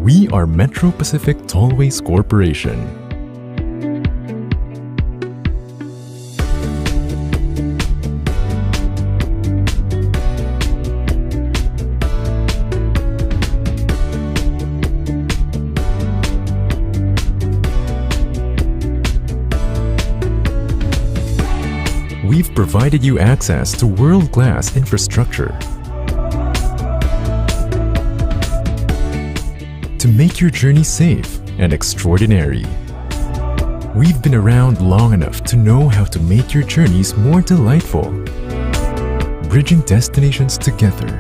We are Metro Pacific Tollways Corporation. We've provided you access to world-class infrastructure to make your journey safe and extraordinary. We've been around long enough to know how to make your journeys more delightful, bridging destinations together.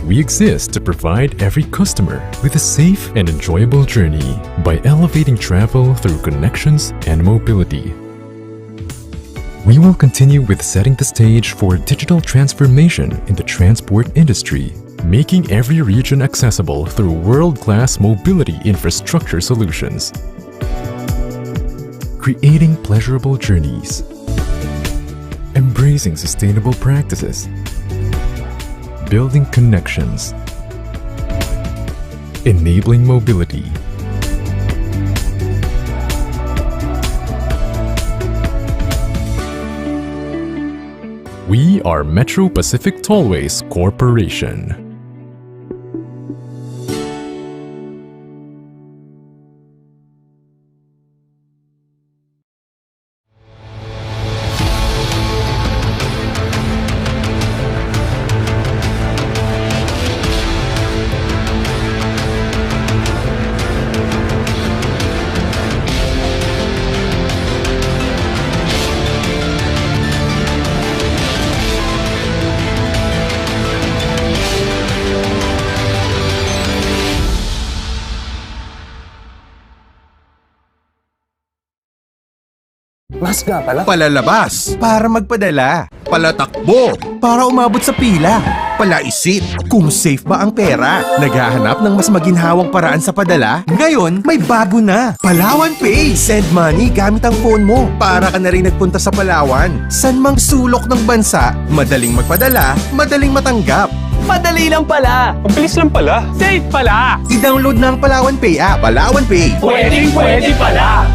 We exist to provide every customer with a safe and enjoyable journey by elevating travel through connections and mobility. We will continue with setting the stage for digital transformation in the transport industry, making every region accessible through world-class mobility infrastructure solutions. Creating pleasurable journeys. Embracing sustainable practices. Building connections. Enabling mobility. We are Metro Pacific Tollways Corporation. Mas nga pala. Palalabas para magpadala. Palatakbo para umabot sa pila. Palaisit kung safe ba ang pera. Naghahanap ng mas maginhawang paraan sa padala? Ngayon, may bago na. Palawan Pay. Send money gamit ang phone mo. Para ka na rin nagpunta sa Palawan. San mang sulok ng bansa, madaling magpadala, madaling matanggap. Madali lang pala. Mabilis lang pala. Safe pala. I-download na ang Palawan Pay app. Palawan Pay. Pwede pala.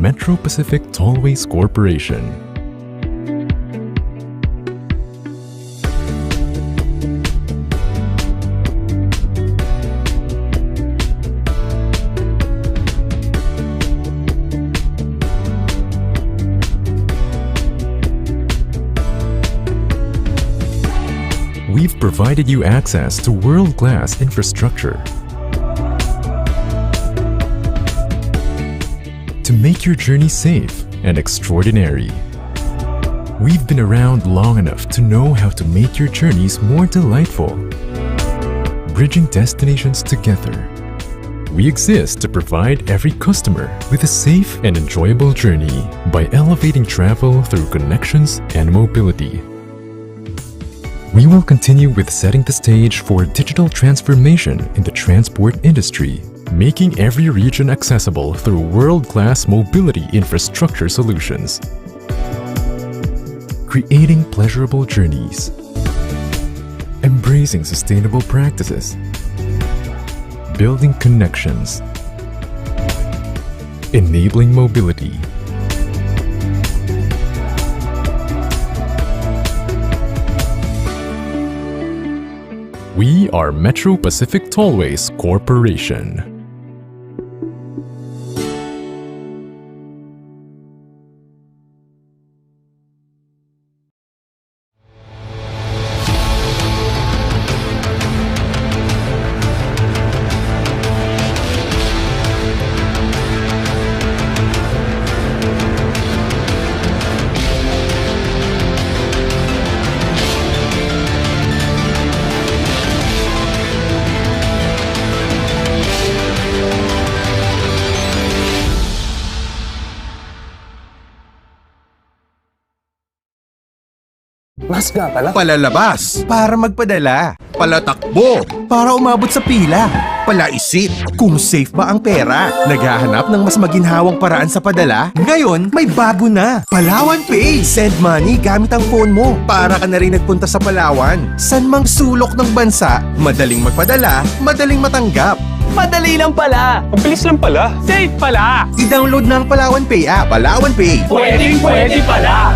Metro Pacific Tollways Corporation. We've provided you access to world-class infrastructure to make your journey safe and extraordinary. We've been around long enough to know how to make your journeys more delightful, bridging destinations together. We exist to provide every customer with a safe and enjoyable journey by elevating travel through connections and mobility. We will continue with setting the stage for digital transformation in the transport industry, making every region accessible through world-class mobility infrastructure solutions. Creating pleasurable journeys, embracing sustainable practices, building connections, enabling mobility. We are Metro Pacific Tollways Corporation. Mas nga pala. Palalabas para magpadala. Palatakbo para umabot sa pila. Palaisit kung safe ba ang pera. Naghahanap ng mas maginhawang paraan sa padala? Ngayon, may bago na. Palawan Pay. Send money gamit ang phone mo. Para ka na rin nagpunta sa Palawan. San mang sulok ng bansa, madaling magpadala, madaling matanggap. Madali lang pala. Mabilis lang pala. Safe pala. I-download na ang Palawan Pay app. Palawan Pay. Pwede pala.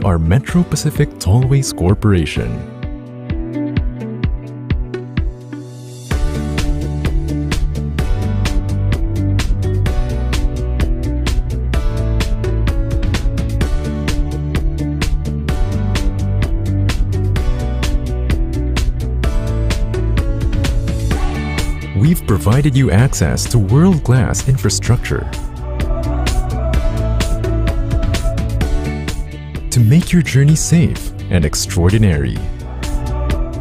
are Metro Pacific Tollways Corporation. We've provided you access to world-class infrastructure to make your journey safe and extraordinary.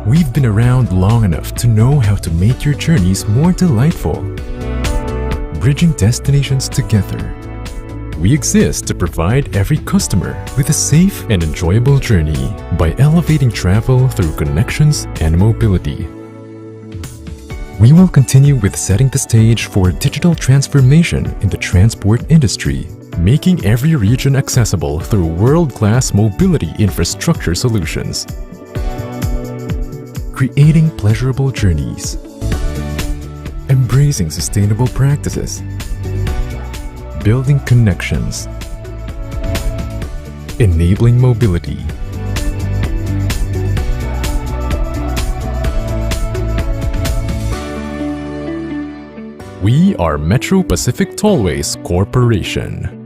We've been around long enough to know how to make your journeys more delightful, bridging destinations together. We exist to provide every customer with a safe and enjoyable journey by elevating travel through connections and mobility. We will continue with setting the stage for digital transformation in the transport industry, making every region accessible through world-class mobility infrastructure solutions. Creating pleasurable journeys, embracing sustainable practices, building connections, enabling mobility. We are Metro Pacific Tollways Corporation.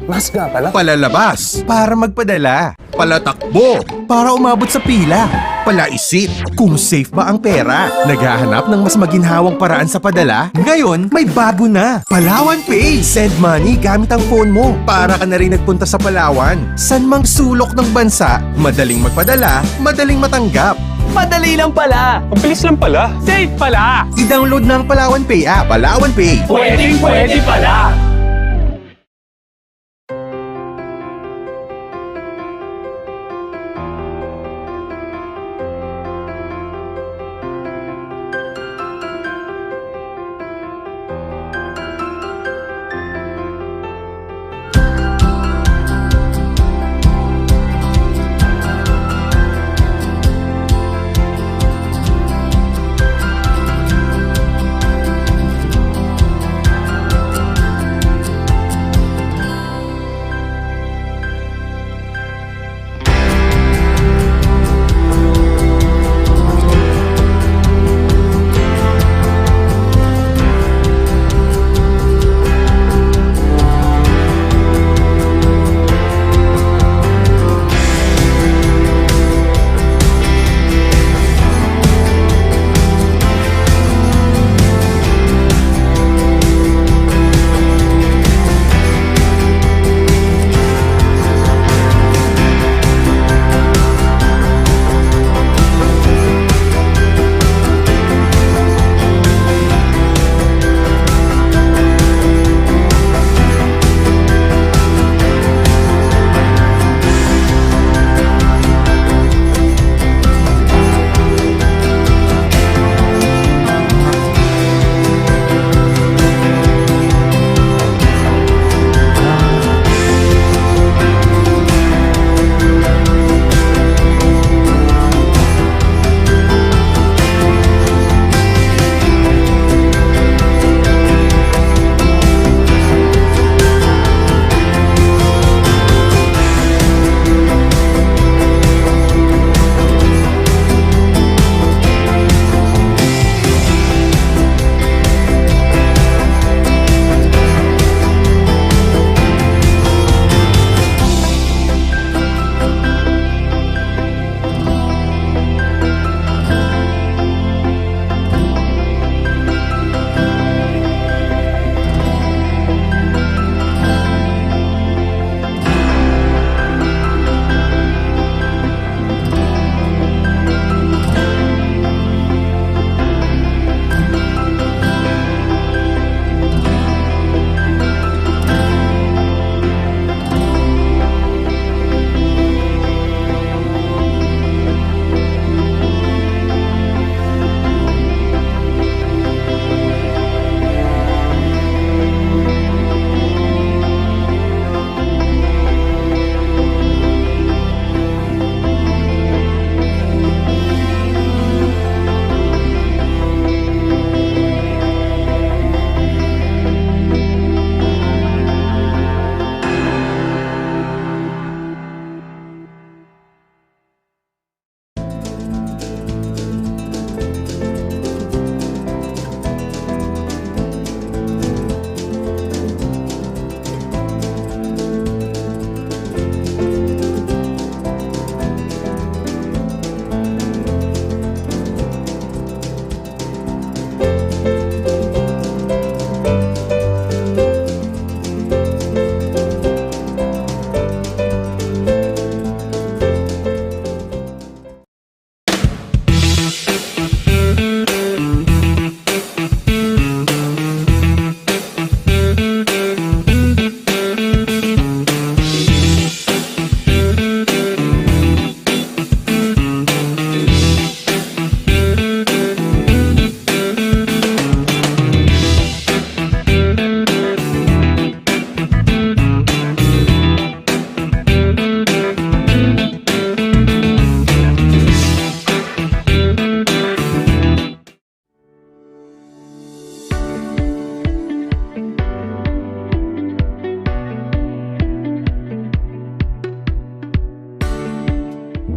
Mas nga pala. Palalabas para magpadala. Palatakbo para umabot sa pila. Palaisip kung safe ba ang pera. Naghahanap ng mas maginhawang paraan sa padala? Ngayon, may bago na. Palawan Pay. Send money gamit ang phone mo. Para ka na rin nagpunta sa Palawan. San mang sulok ng bansa, madaling magpadala, madaling matanggap. Madali lang pala. Ang bilis lang pala. Safe pala. I-download na ang Palawan Pay app. Palawan Pay. Pwede pala.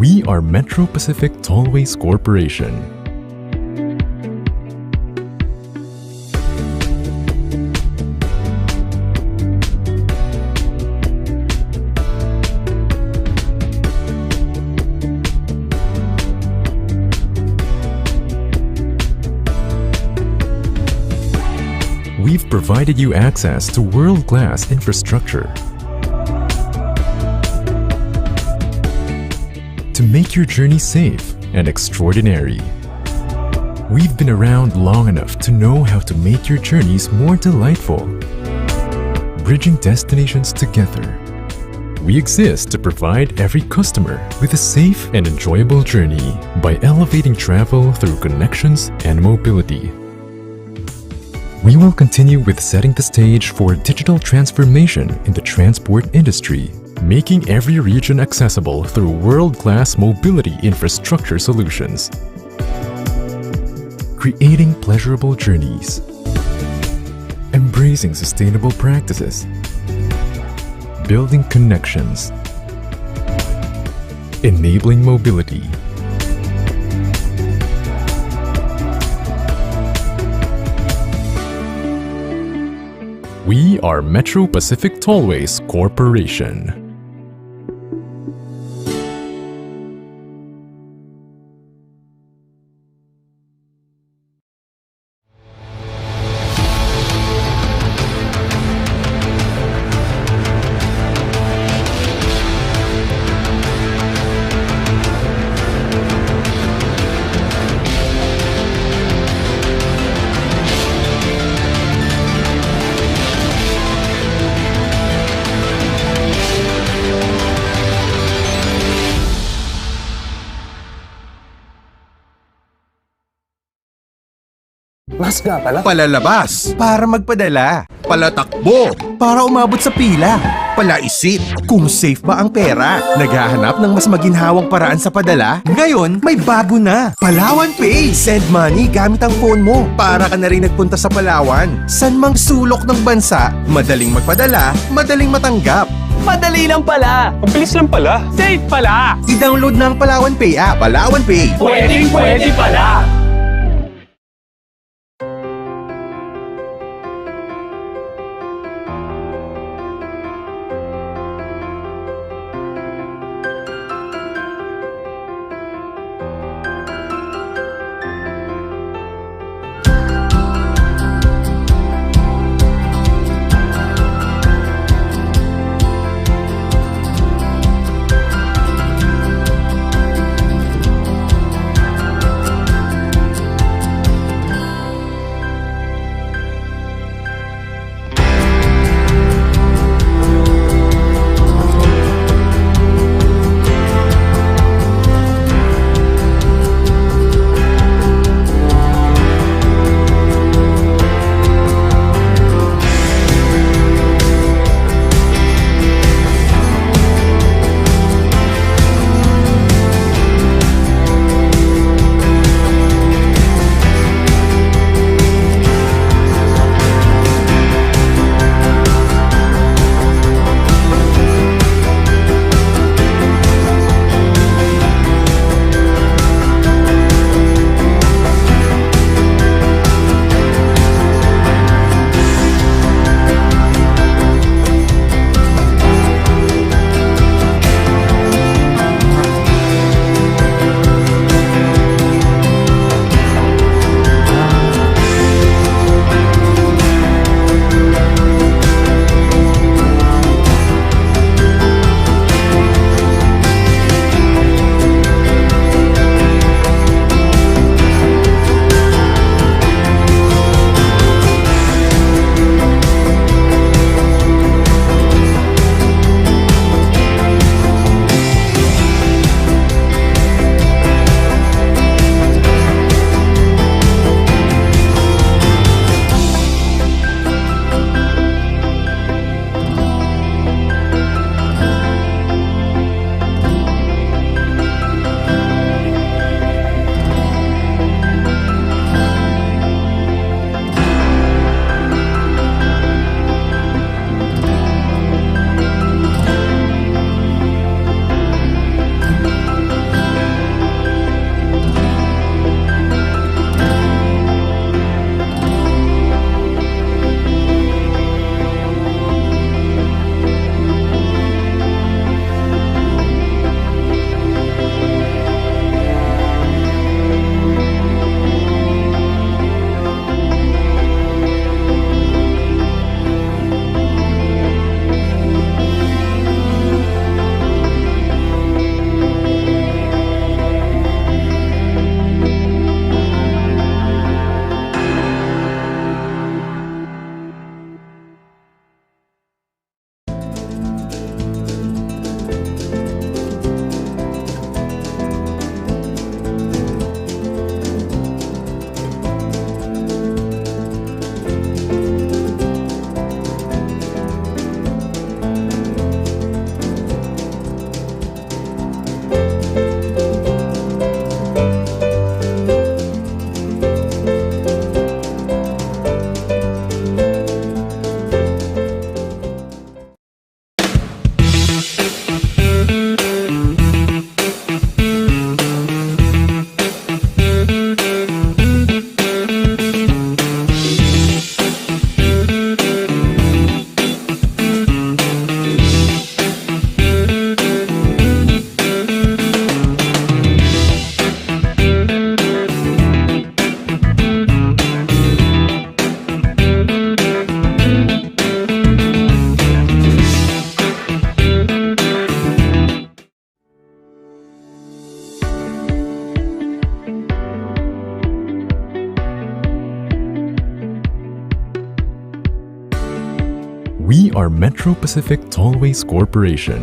We are Metro Pacific Tollways Corporation. We've provided you access to world-class infrastructure to make your journey safe and extraordinary. We've been around long enough to know how to make your journeys more delightful, bridging destinations together. We exist to provide every customer with a safe and enjoyable journey by elevating travel through connections and mobility. We will continue with setting the stage for digital transformation in the transport industry, making every region accessible through world-class mobility infrastructure solutions. Creating pleasurable journeys. Embracing sustainable practices. Building connections. Enabling mobility. We are Metro Pacific Tollways Corporation. Mas nga pala. Palalabas para magpadala. Palatakbo para umabot sa pila. Palaisit kung safe ba ang pera. Naghahanap ng mas maginhawang paraan sa padala? Ngayon, may bago na. Palawan Pay. Send money gamit ang phone mo. Para ka na rin nagpunta sa Palawan. San mang sulok ng bansa, madaling magpadala, madaling matanggap. Madali lang pala. Ang bilis lang pala. Safe pala. I-download na ang Palawan Pay app. Palawan Pay. Pwede pala. We are Metro Pacific Tollways Corporation.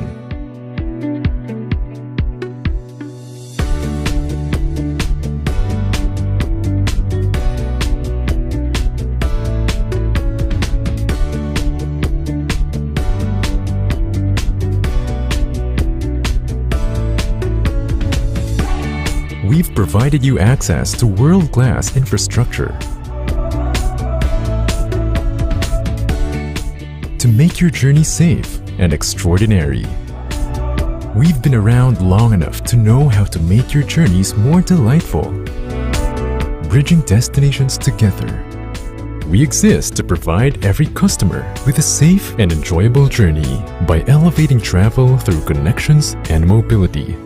We've provided you access to world-class infrastructure to make your journey safe and extraordinary. We've been around long enough to know how to make your journeys more delightful, bridging destinations together. We exist to provide every customer with a safe and enjoyable journey by elevating travel through connections and mobility.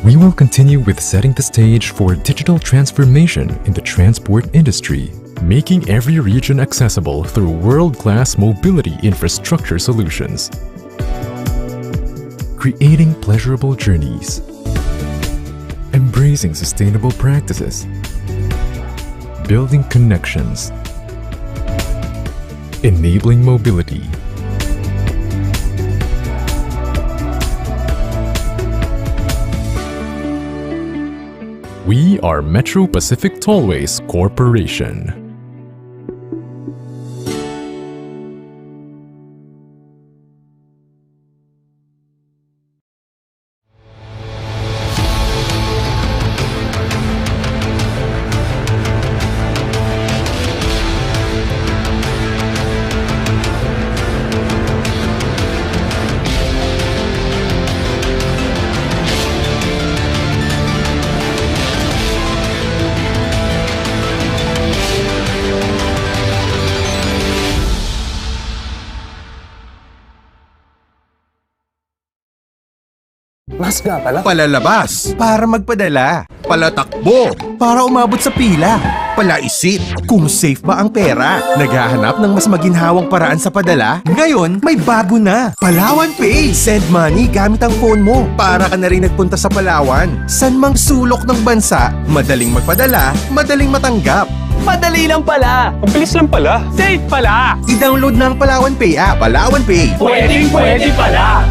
We will continue with setting the stage for digital transformation in the transport industry, making every region accessible through world-class mobility infrastructure solutions. Creating pleasurable journeys, embracing sustainable practices, building connections, enabling mobility. We are Metro Pacific Tollways Corporation. Mas nga pala. Palalabas para magpadala. Palatakbo para umabot sa pila. Palaisit kung safe ba ang pera. Naghahanap ng mas maginhawang paraan sa padala? Ngayon, may bago na. Palawan Pay. Send money gamit ang phone mo. Para ka na rin nagpunta sa Palawan. San mang sulok ng bansa, madaling magpadala, madaling matanggap. Madali lang pala. Mabilis lang pala. Safe pala. I-download na ang Palawan Pay app. Palawan Pay. Pwede pala.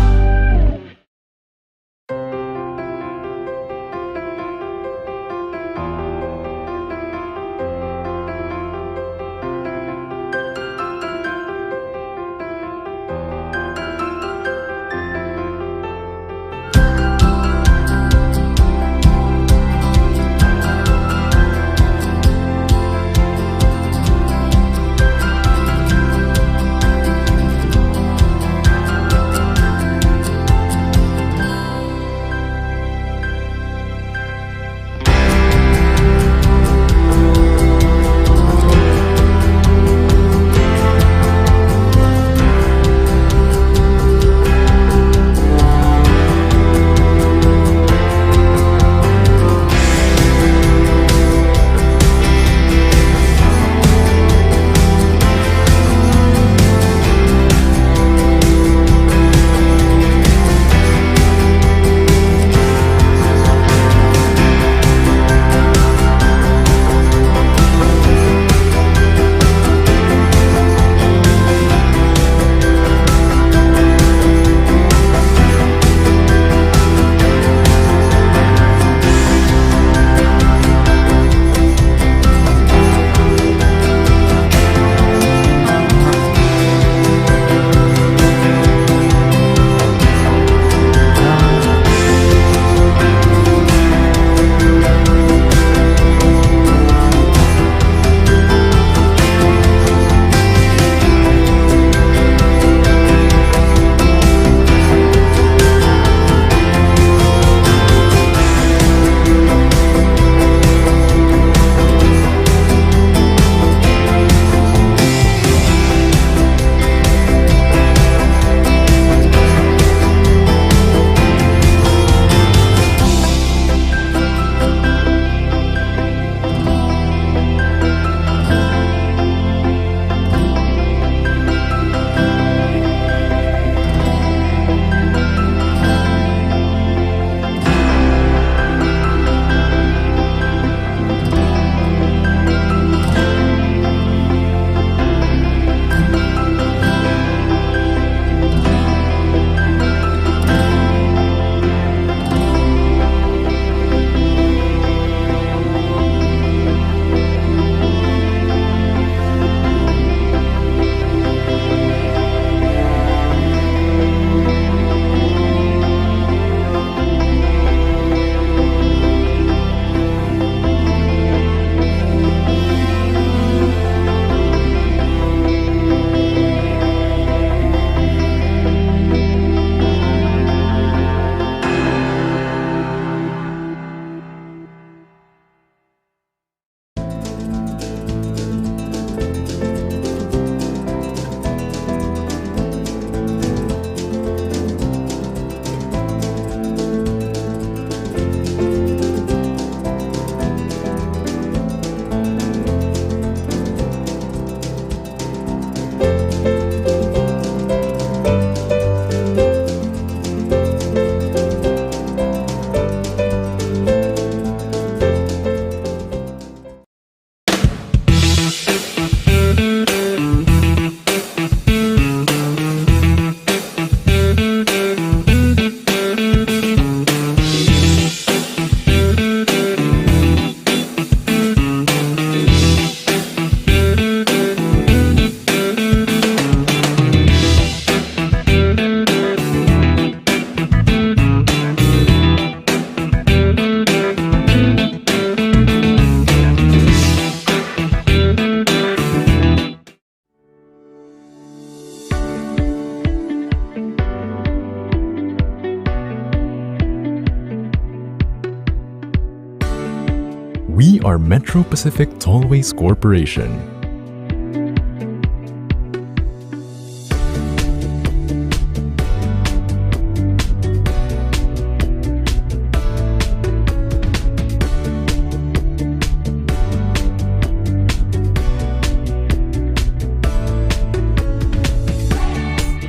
We are Metro Pacific Tollways Corporation.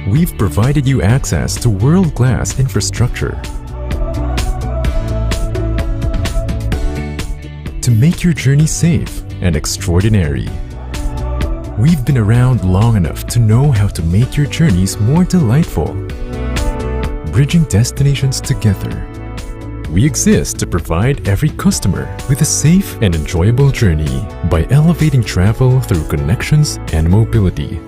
We've provided you access to world-class infrastructure to make your journey safe and extraordinary. We've been around long enough to know how to make your journeys more delightful, bridging destinations together. We exist to provide every customer with a safe and enjoyable journey by elevating travel through connections and mobility.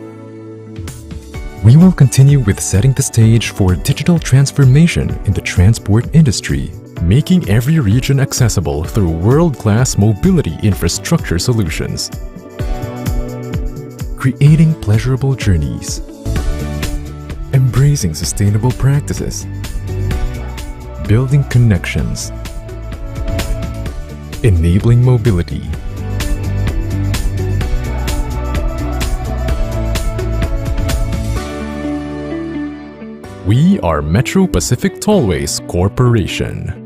We will continue with setting the stage for digital transformation in the transport industry, making every region accessible through world-class mobility infrastructure solutions. Creating pleasurable journeys. Embracing sustainable practices. Building connections. Enabling mobility. We are Metro Pacific Tollways Corporation.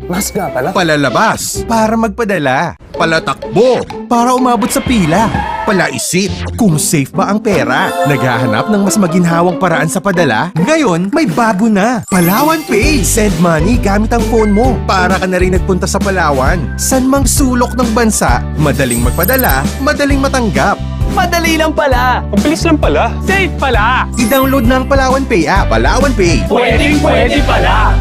Mas nga pala. Palalabas para magpadala. Palatakbo para umabot sa pila. Palaisit kung safe ba ang pera. Naghahanap ng mas maginhawang paraan sa padala? Ngayon, may bago na. Palawan Pay. Send money gamit ang phone mo. Para ka na rin nagpunta sa Palawan. San mang sulok ng bansa, madaling magpadala, madaling matanggap. Madali lang pala. Ang bilis lang pala. Safe pala. I-download na ang Palawan Pay app. Palawan Pay. Pwede pala.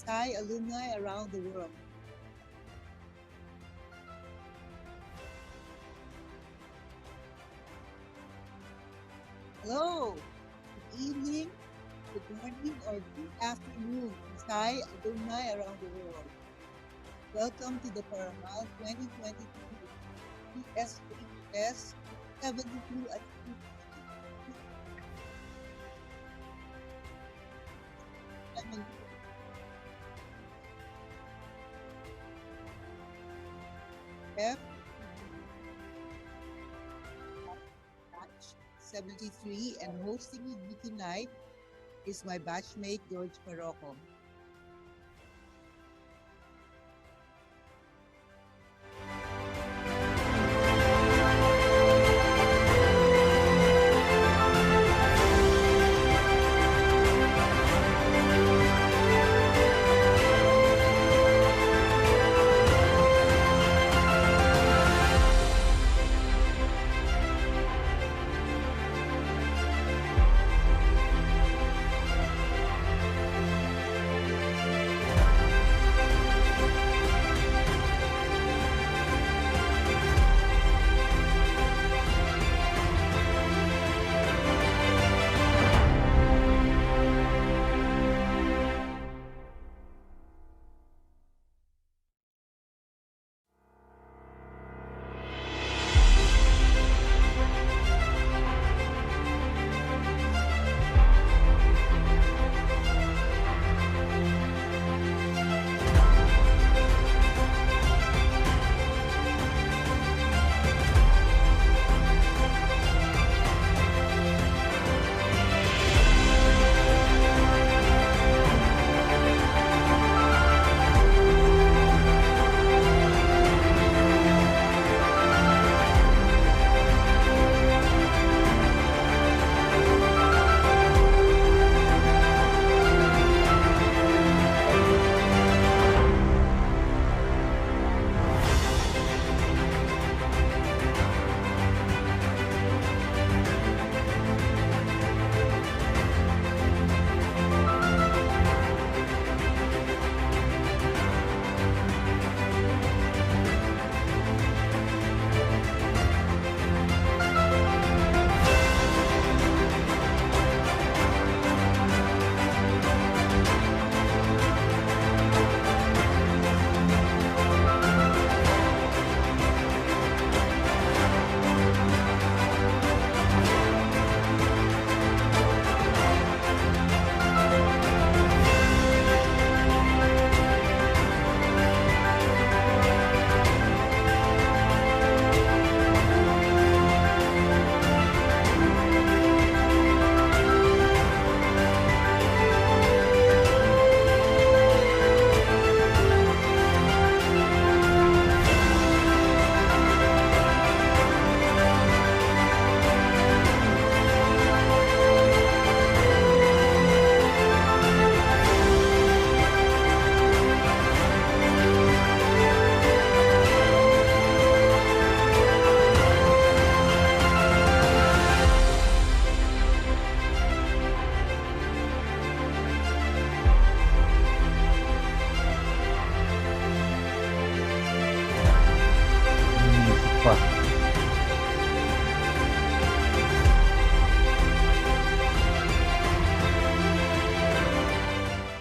Thai alumni around the world. Hello, good evening, good morning, or good afternoon, Thai alumni around the world. Welcome to the Paramount 2022 PSHS 72 at F batch 73, and hosting with me tonight is my batchmate George Parroco.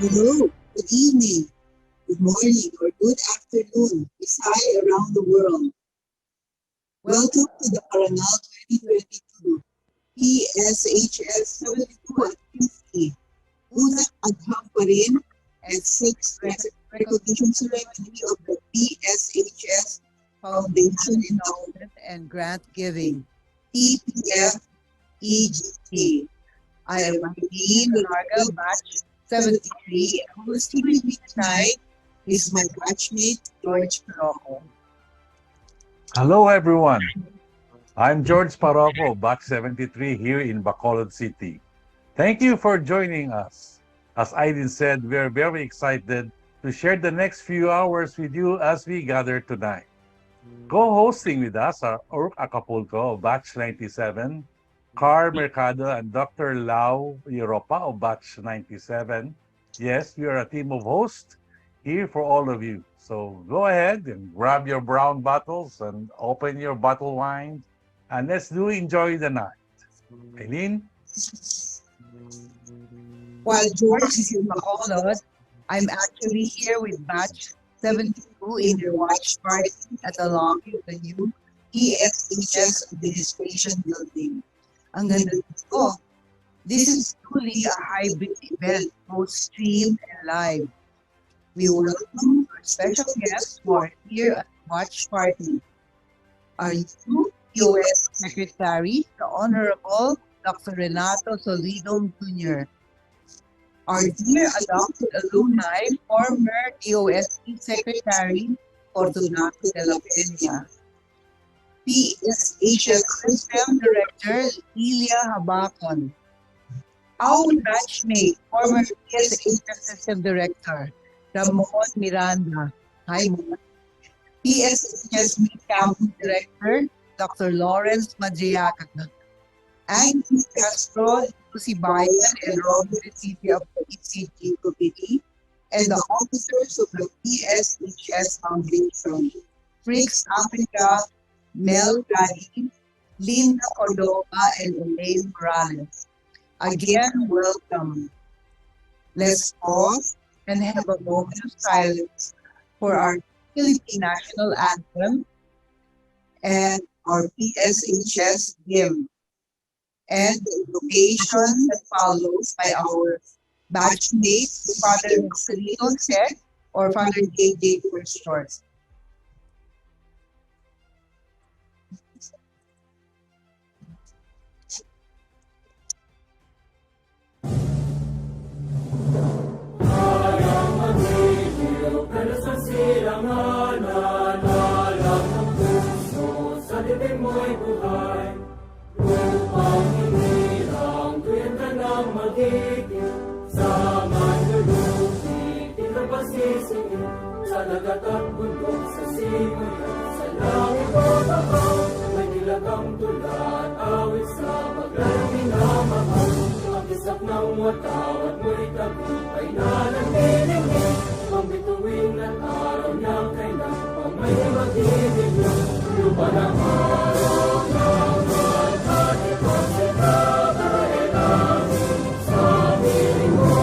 Hello, good evening, good morning, or good afternoon, Bisay around the world. Welcome to the Paranal 2022 PSHS 72 at 50. UtakAgham pa rin and 6th recognition ceremony of the PSHS Foundation Endowment and Grant Giving, TPF-EGG. I am Maylene Larga, batch 73, and hosting with me tonight is my batchmate George Parroco. Hello, everyone. I'm George Parroco, batch 73 here in Bacolod City. Thank you for joining us. As Aidin said, we're very excited to share the next few hours with you as we gather tonight. Co-hosting with us are Urk Acapulco, batch 97, Car Mercado and Dr. Lau Europa of batch 97, Yes, we are a team of hosts here for all of you. So go ahead and grab your brown bottles and open your bottle wine and let's do enjoy the night. Eileen? While George is in Bacolod, I'm actually here with batch 72 in their watch party at the lobby of the new PSHS Administration Building. Ang ganda dito. This is truly a hybrid event, both streamed and live. We welcome our special guests who are here at the watch party. Our new POS Secretary, the Honorable Dr. Renato Solido Jr. Our dear adopted alumni, former DOST Secretary Fortunato de la Peña. PSHS System Director Lilia Habacon. Our batchmate, former PSHS System Director Ramon Miranda. Hi, Mon. PSHS Meet Campus Director Dr. Lawrence Madriaca. Angie Castro, Lucy Bayan, and Robin Recipe of the ECG Committee, and the officers of the PSHS Foundation, Fricks Africa, Mel Gadi, Linda Cordova, and Elaine Morales. Again, welcome. Let's pause and have a moment of silence for our Philippine National Anthem and our PSHS hymn, and the invocation that follows by our batchmate, Father Marcelino Sec, or Father JJ for short. Sa dagat at bundok, sa simulan, sa langit o tapaw, may nilagang tulan, awit sa paglalang minamahal. Ang kisap ng watawat mo'y tagumpay na nanginigin, ang bituin at araw niyang kailan, ang may mag-ibig niya, lupa ng araw ng mahal at ikaw sa kakaelan, sa piling mo.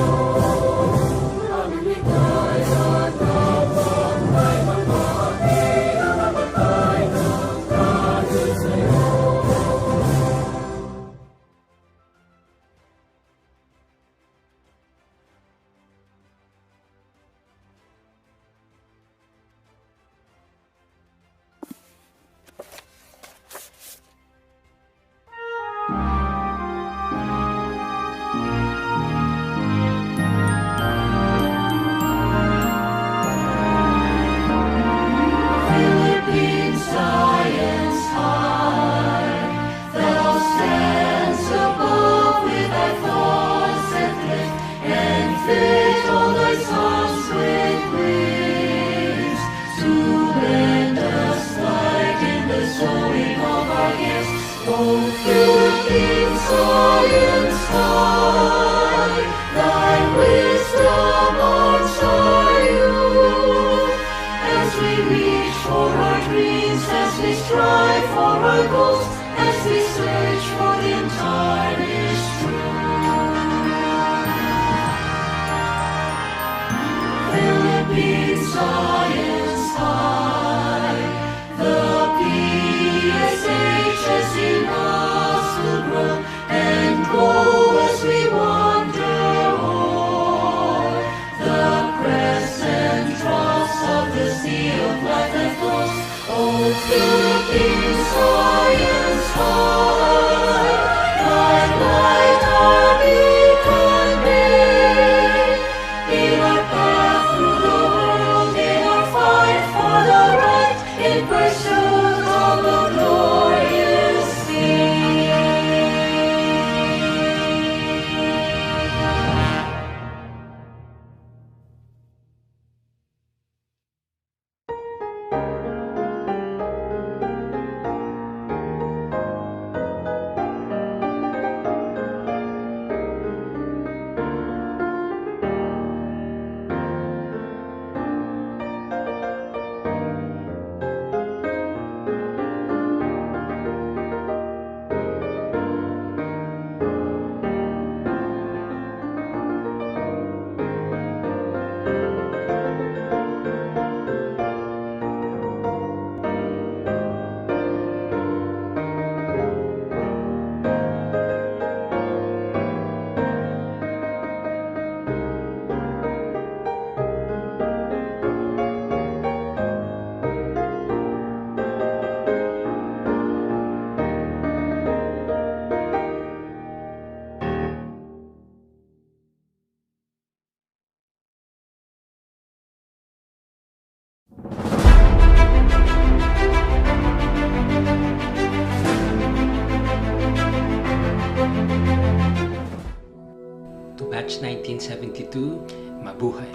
To batch 1972, Mabuhay.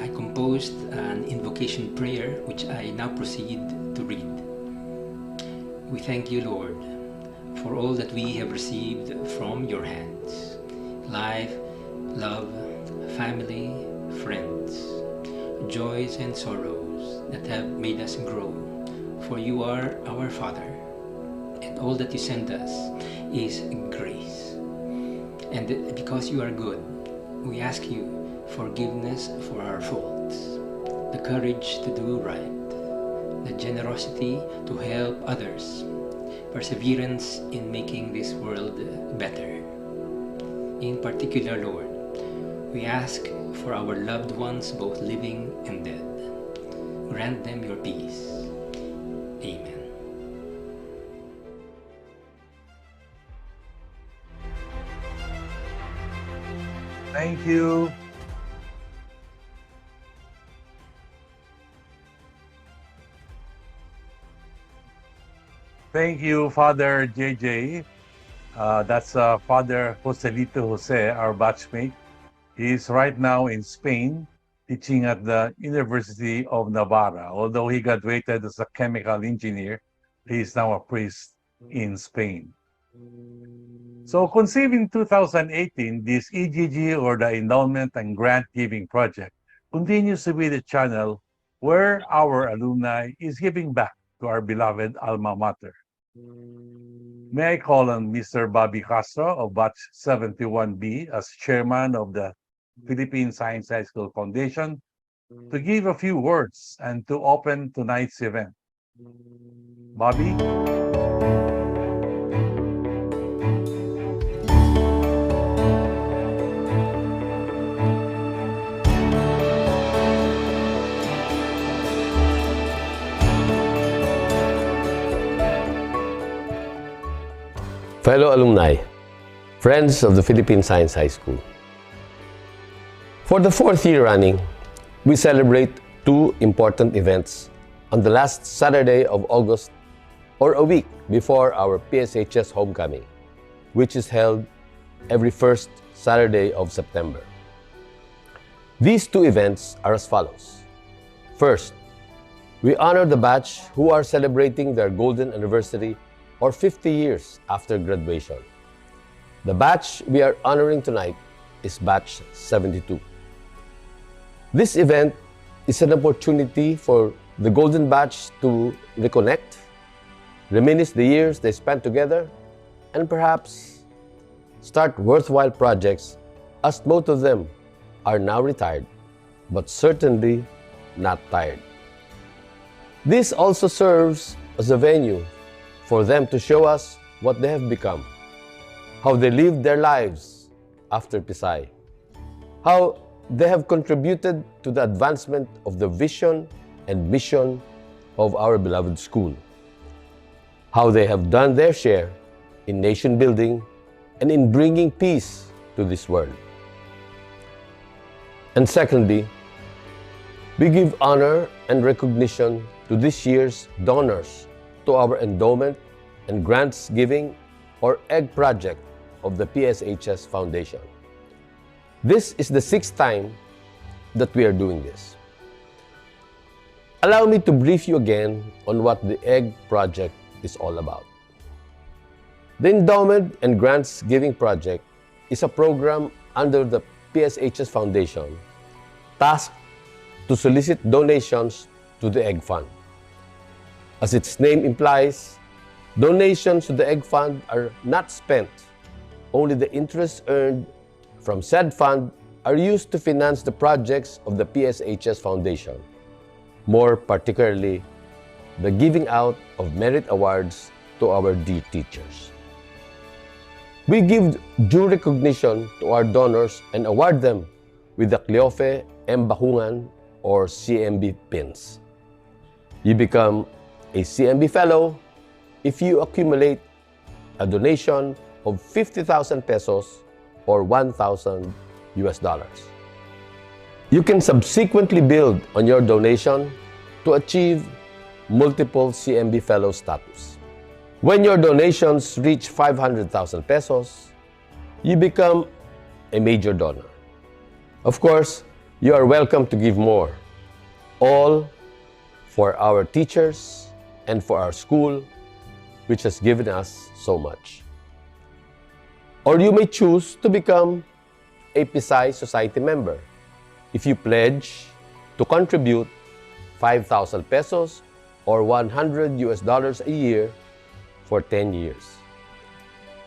I composed an invocation prayer which I now proceed to read. We thank you, Lord, for all that we have received from your hands. Life, love, family, friends, joys and sorrows that have made us grow. For you are our Father, and all that you send us is grace. And because you are good, we ask you forgiveness for our faults, the courage to do right, the generosity to help others, perseverance in making this world better. In particular, Lord, we ask for our loved ones, both living and dead. Grant them your peace. Amen. Thank you. Thank you, Father JJ. That's Father Joselito Jose, our batchmate. He's right now in Spain, teaching at the University of Navarra. Although he graduated as a chemical engineer, he is now a priest in Spain. So conceived in 2018, this EGG, or the Endowment and Grant Giving Project, continues to be the channel where our alumni is giving back to our beloved alma mater. May I call on Mr. Bobby Castro of Batch 71B as chairman of the Philippine Science High School Foundation to give a few words and to open tonight's event. Bobby? Fellow alumni, friends of the Philippine Science High School. For the 4th year running, we celebrate two important events on the last Saturday of August, or a week before our PSHS homecoming, which is held every first Saturday of September. These two events are as follows. First, we honor the batch who are celebrating their golden anniversary or 50 years after graduation. The batch we are honoring tonight is batch 72. This event is an opportunity for the golden batch to reconnect, reminisce the years they spent together, and perhaps start worthwhile projects, as both of them are now retired, but certainly not tired. This also serves as a venue for them to show us what they have become, how they lived their lives after PSI, how they have contributed to the advancement of the vision and mission of our beloved school, how they have done their share in nation building and in bringing peace to this world. And secondly, we give honor and recognition to this year's donors to our endowment and grants giving or EGG project of the PSHS Foundation. This is the 6th time that we are doing this. Allow me to brief you again on what the EGG project is all about. The Endowment and Grants Giving Project is a program under the PSHS Foundation tasked to solicit donations to the EGG Fund. As its name implies, donations to the EGG Fund are not spent. Only the interests earned from said fund are used to finance the projects of the PSHS Foundation, more particularly the giving out of merit awards to our dear teachers. We give due recognition to our donors and award them with the Cleofe M. Bahungan or CMB pins. You become a CMB Fellow if you accumulate a donation of 50,000 pesos or $1,000 US. You can subsequently build on your donation to achieve multiple CMB Fellow status. When your donations reach 500,000 pesos, you become a major donor. Of course, you are welcome to give more, all for our teachers and for our school, which has given us so much. Or you may choose to become a PSI Society member if you pledge to contribute 5,000 pesos or $100 a year for 10 years.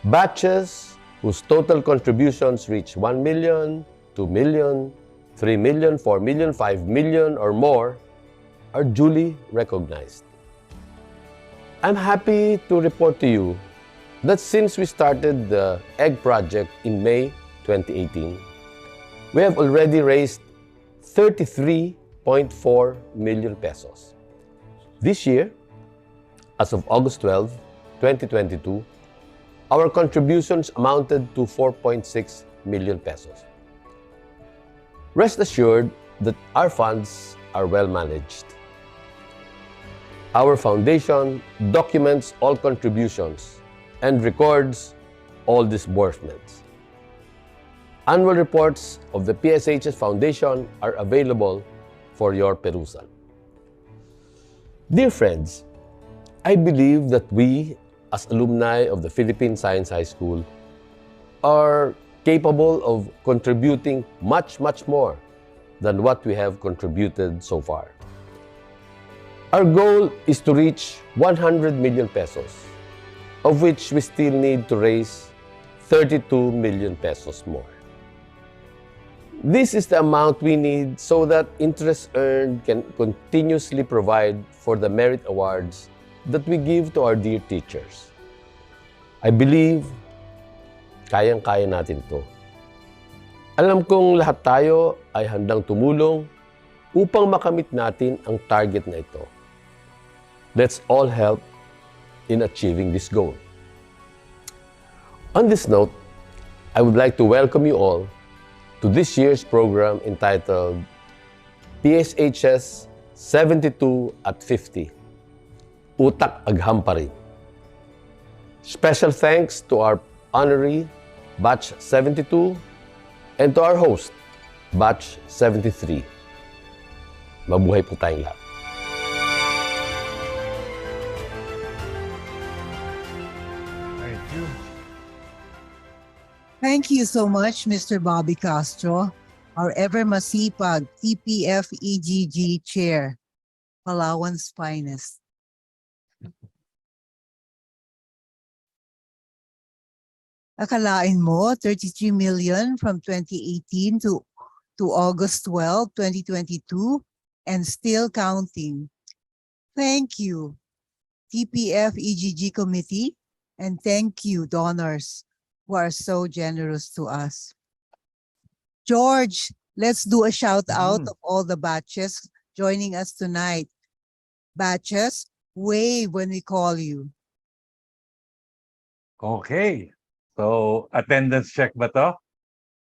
Batches whose total contributions reach 1 million, 2 million, 3 million, 4 million, 5 million or more are duly recognized. I'm happy to report to you that since we started the EGG project in May 2018, we have already raised 33.4 million pesos. This year, as of August 12, 2022, our contributions amounted to 4.6 million pesos. Rest assured that our funds are well managed. Our foundation documents all contributions and records all disbursements. Annual reports of the PSHS Foundation are available for your perusal. Dear friends, I believe that we, as alumni of the Philippine Science High School, are capable of contributing much more than what we have contributed so far. Our goal is to reach 100 million pesos, of which we still need to raise 32 million pesos more. This is the amount we need so that interest earned can continuously provide for the merit awards that we give to our dear teachers. I believe kayang-kaya natin to. Alam kong lahat tayo ay handang tumulong upang makamit natin ang target na ito. Let's all help in achieving this goal. On this note, I would like to welcome you all to this year's program entitled PSHS 72 at 50. UtakAgham pa rin. Special thanks to our honoree, Batch 72, and to our host, Batch 73. Mabuhay po tayong lahat. Thank you. Thank you so much, Mr. Bobby Castro, our ever masipag TPF-EGG Chair, Palawan's finest. Akalain mo, 33 million from 2018 to August 12, 2022, and still counting. Thank you, TPF-EGG Committee, and thank you, donors, who are so generous to us. George, let's do a shout out of all the batches joining us tonight. Batches, wave when we call you. Okay. So, attendance check ba to?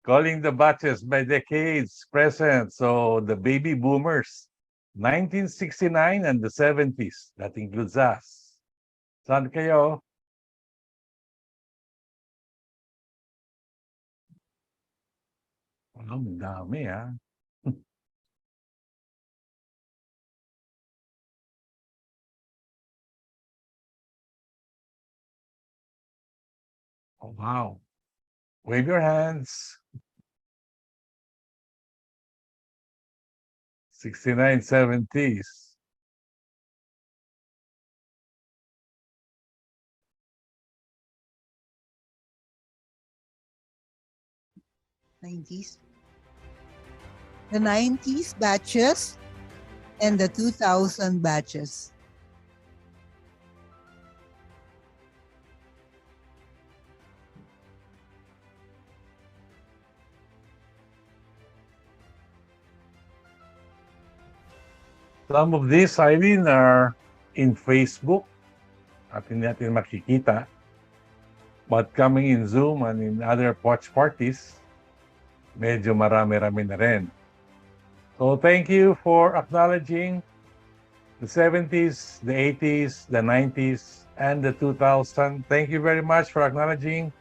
Calling the batches by decades present. So, the baby boomers, 1969 and the 70s. That includes us. Saan kayo? Ang dami, ha? Oh, wow. Wave your hands. 69, 70s. The 90s batches and the 2000 batches. Some of these, Eileen, are in Facebook at hindi natin makikita. But coming in Zoom and in other watch parties, medyo marami-rami na rin. So thank you for acknowledging the 70s, the 80s, the 90s, and the 2000. Thank you very much for acknowledging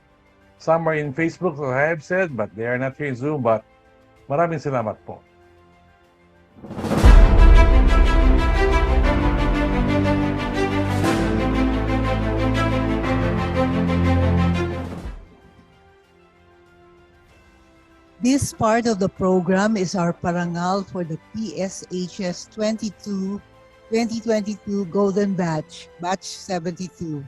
Some are in Facebook, as I have said, but they are not here in Zoom. But maraming salamat po. This part of the program is our parangal for the PSHS 2022 Golden Batch, Batch 72.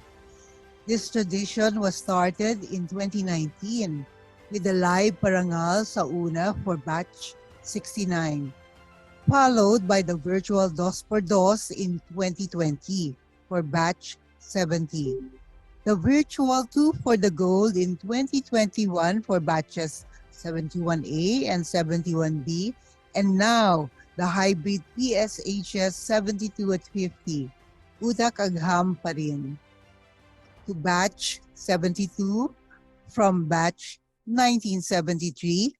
This tradition was started in 2019 with the live parangal sa una for Batch 69, followed by the virtual Dos por Dos in 2020 for Batch 70. The virtual 2 for the Gold in 2021 for Batches 71A and 71B, and now the hybrid PSHS 72 at 50. UtakAgham pa rin. To Batch 72 from Batch 1973,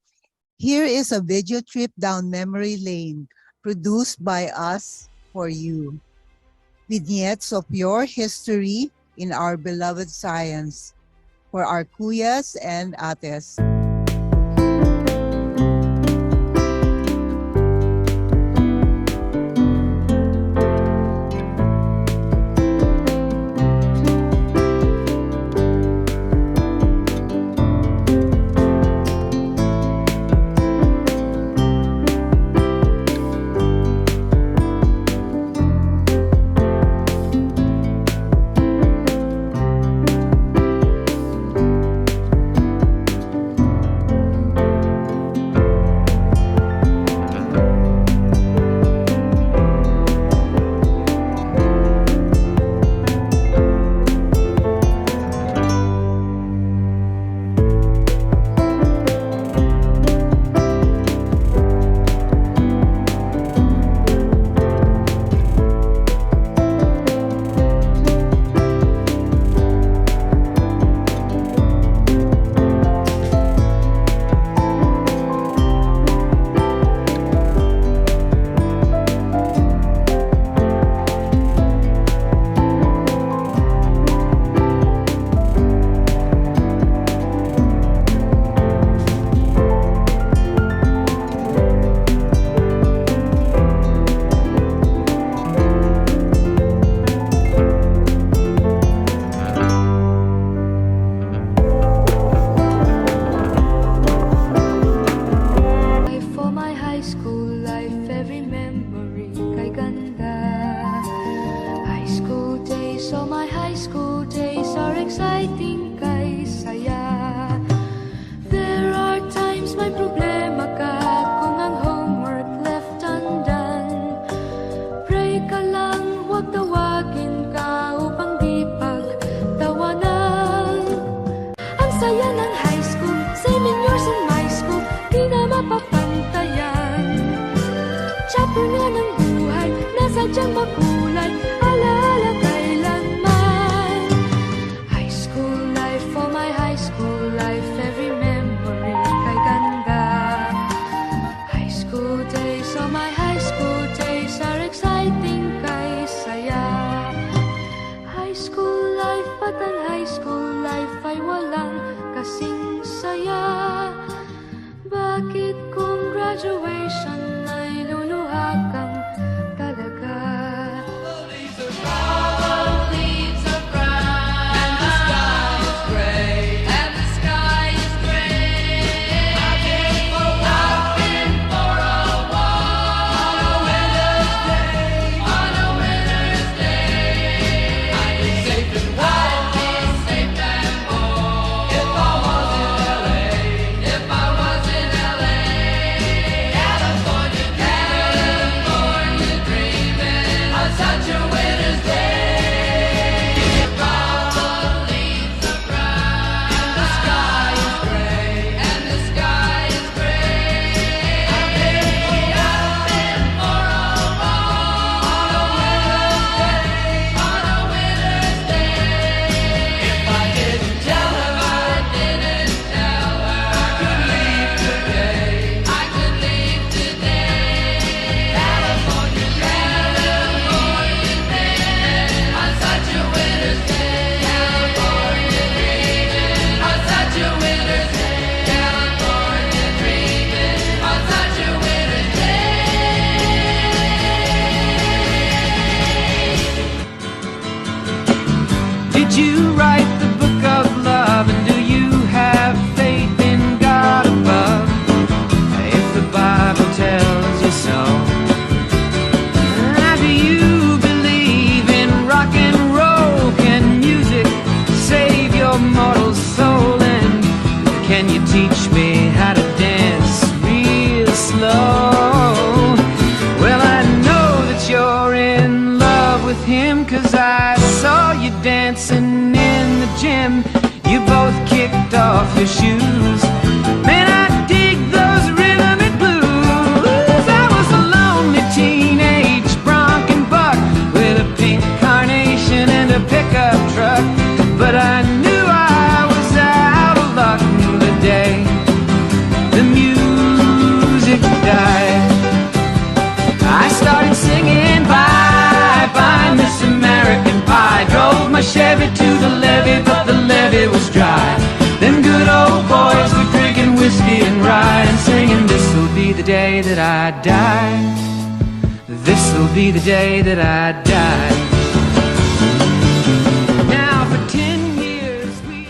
here is a video trip down memory lane produced by us for you. Vignettes of your history in our beloved science for our kuyas and ates. sadyang makulay, alaala kailanman. High school life, oh my high school life, every memory kay ganda. High school days, oh my high school days are exciting kay saya. High school life at ang high school life ay walang kasing saya. Bakit kung graduation ay luluha kang talaga? Leaves are brown, and the sky is gray, and the sky is gray. I've been for a walk on a winter's day, on a winter's day. I'd be safe and warm, if I was in LA, if I was in LA. Yeah. gym, you both kicked off your shoes. Man, I dig those rhythmic blues. I was a lonely teenage bronc and buck with a pink carnation and a pickup truck, but I knew I was out of luck the day the music died. I started singing bye bye Miss American Pie. Drove my Chevy to the levee, but the levee was dry. Them good old boys were drinking whiskey and rye and singing, this'll be the day that I die. This'll be the day that I die. Now for 10 years we...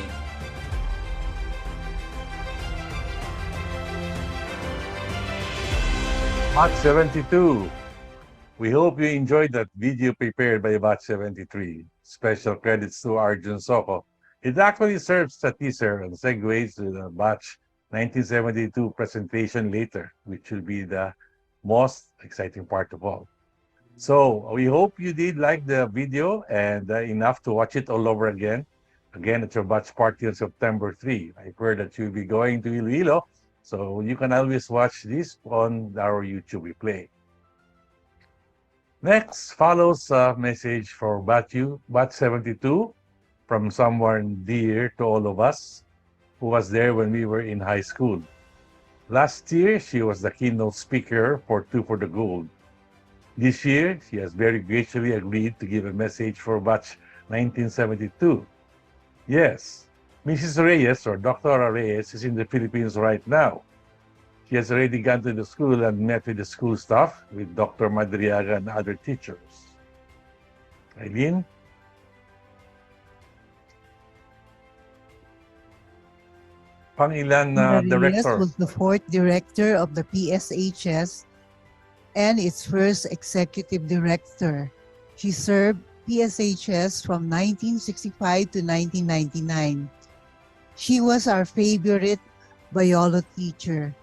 Batch 72. We hope you enjoyed that video prepared by Batch 73. Special credits to Arjun Soko. It actually serves as a teaser and segues to the Batch 1972 presentation later, which will be the most exciting part of all. So we hope you did like the video and enough to watch it all over again. Again, at your batch party on September 3. I've heard that you'll be going to Iloilo, so you can always watch this on our YouTube replay. Next follows a message for Batch 72 from someone dear to all of us who was there when we were in high school. Last year, she was the keynote speaker for Two for the Gold. This year, she has very graciously agreed to give a message for Batch 1972. Yes, Mrs. Reyes, or Dr. Reyes, is in the Philippines right now. She has already gone to the school and met with the school staff, with Dr. Madriaga and other teachers. Eileen? Pangilan Reyes director? was the fourth director of the PSHS and its first executive director. She served PSHS from 1965 to 1999. She was our favorite biology teacher.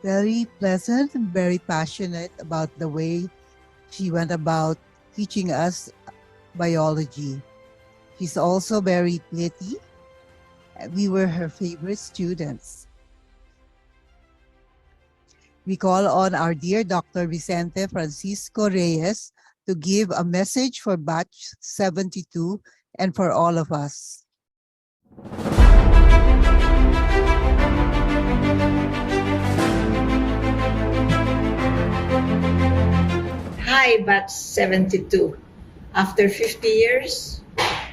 Very pleasant and very passionate about the way she went about teaching us biology. She's also very pretty. We were her favorite students. We call on our dear Dr. Vicente Francisco Reyes to give a message for Batch 72 and for all of us. Hi, Batch 72. After 50 years,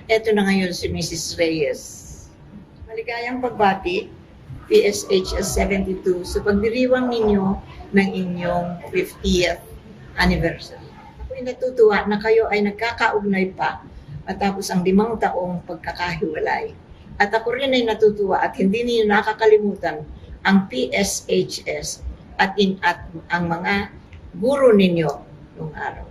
eto na ngayon si Mrs. Reyes. Maligayang pagbati, PSHS 72, sa pagdiriwang ninyo ng inyong 50th anniversary. Ako'y natutuwa na kayo ay nagkakaugnay pa matapos ang 5 taong pagkakahiwalay. At ako rin ay natutuwa at hindi niyo nakakalimutan ang PSHS at ang mga guro ninyo noong araw.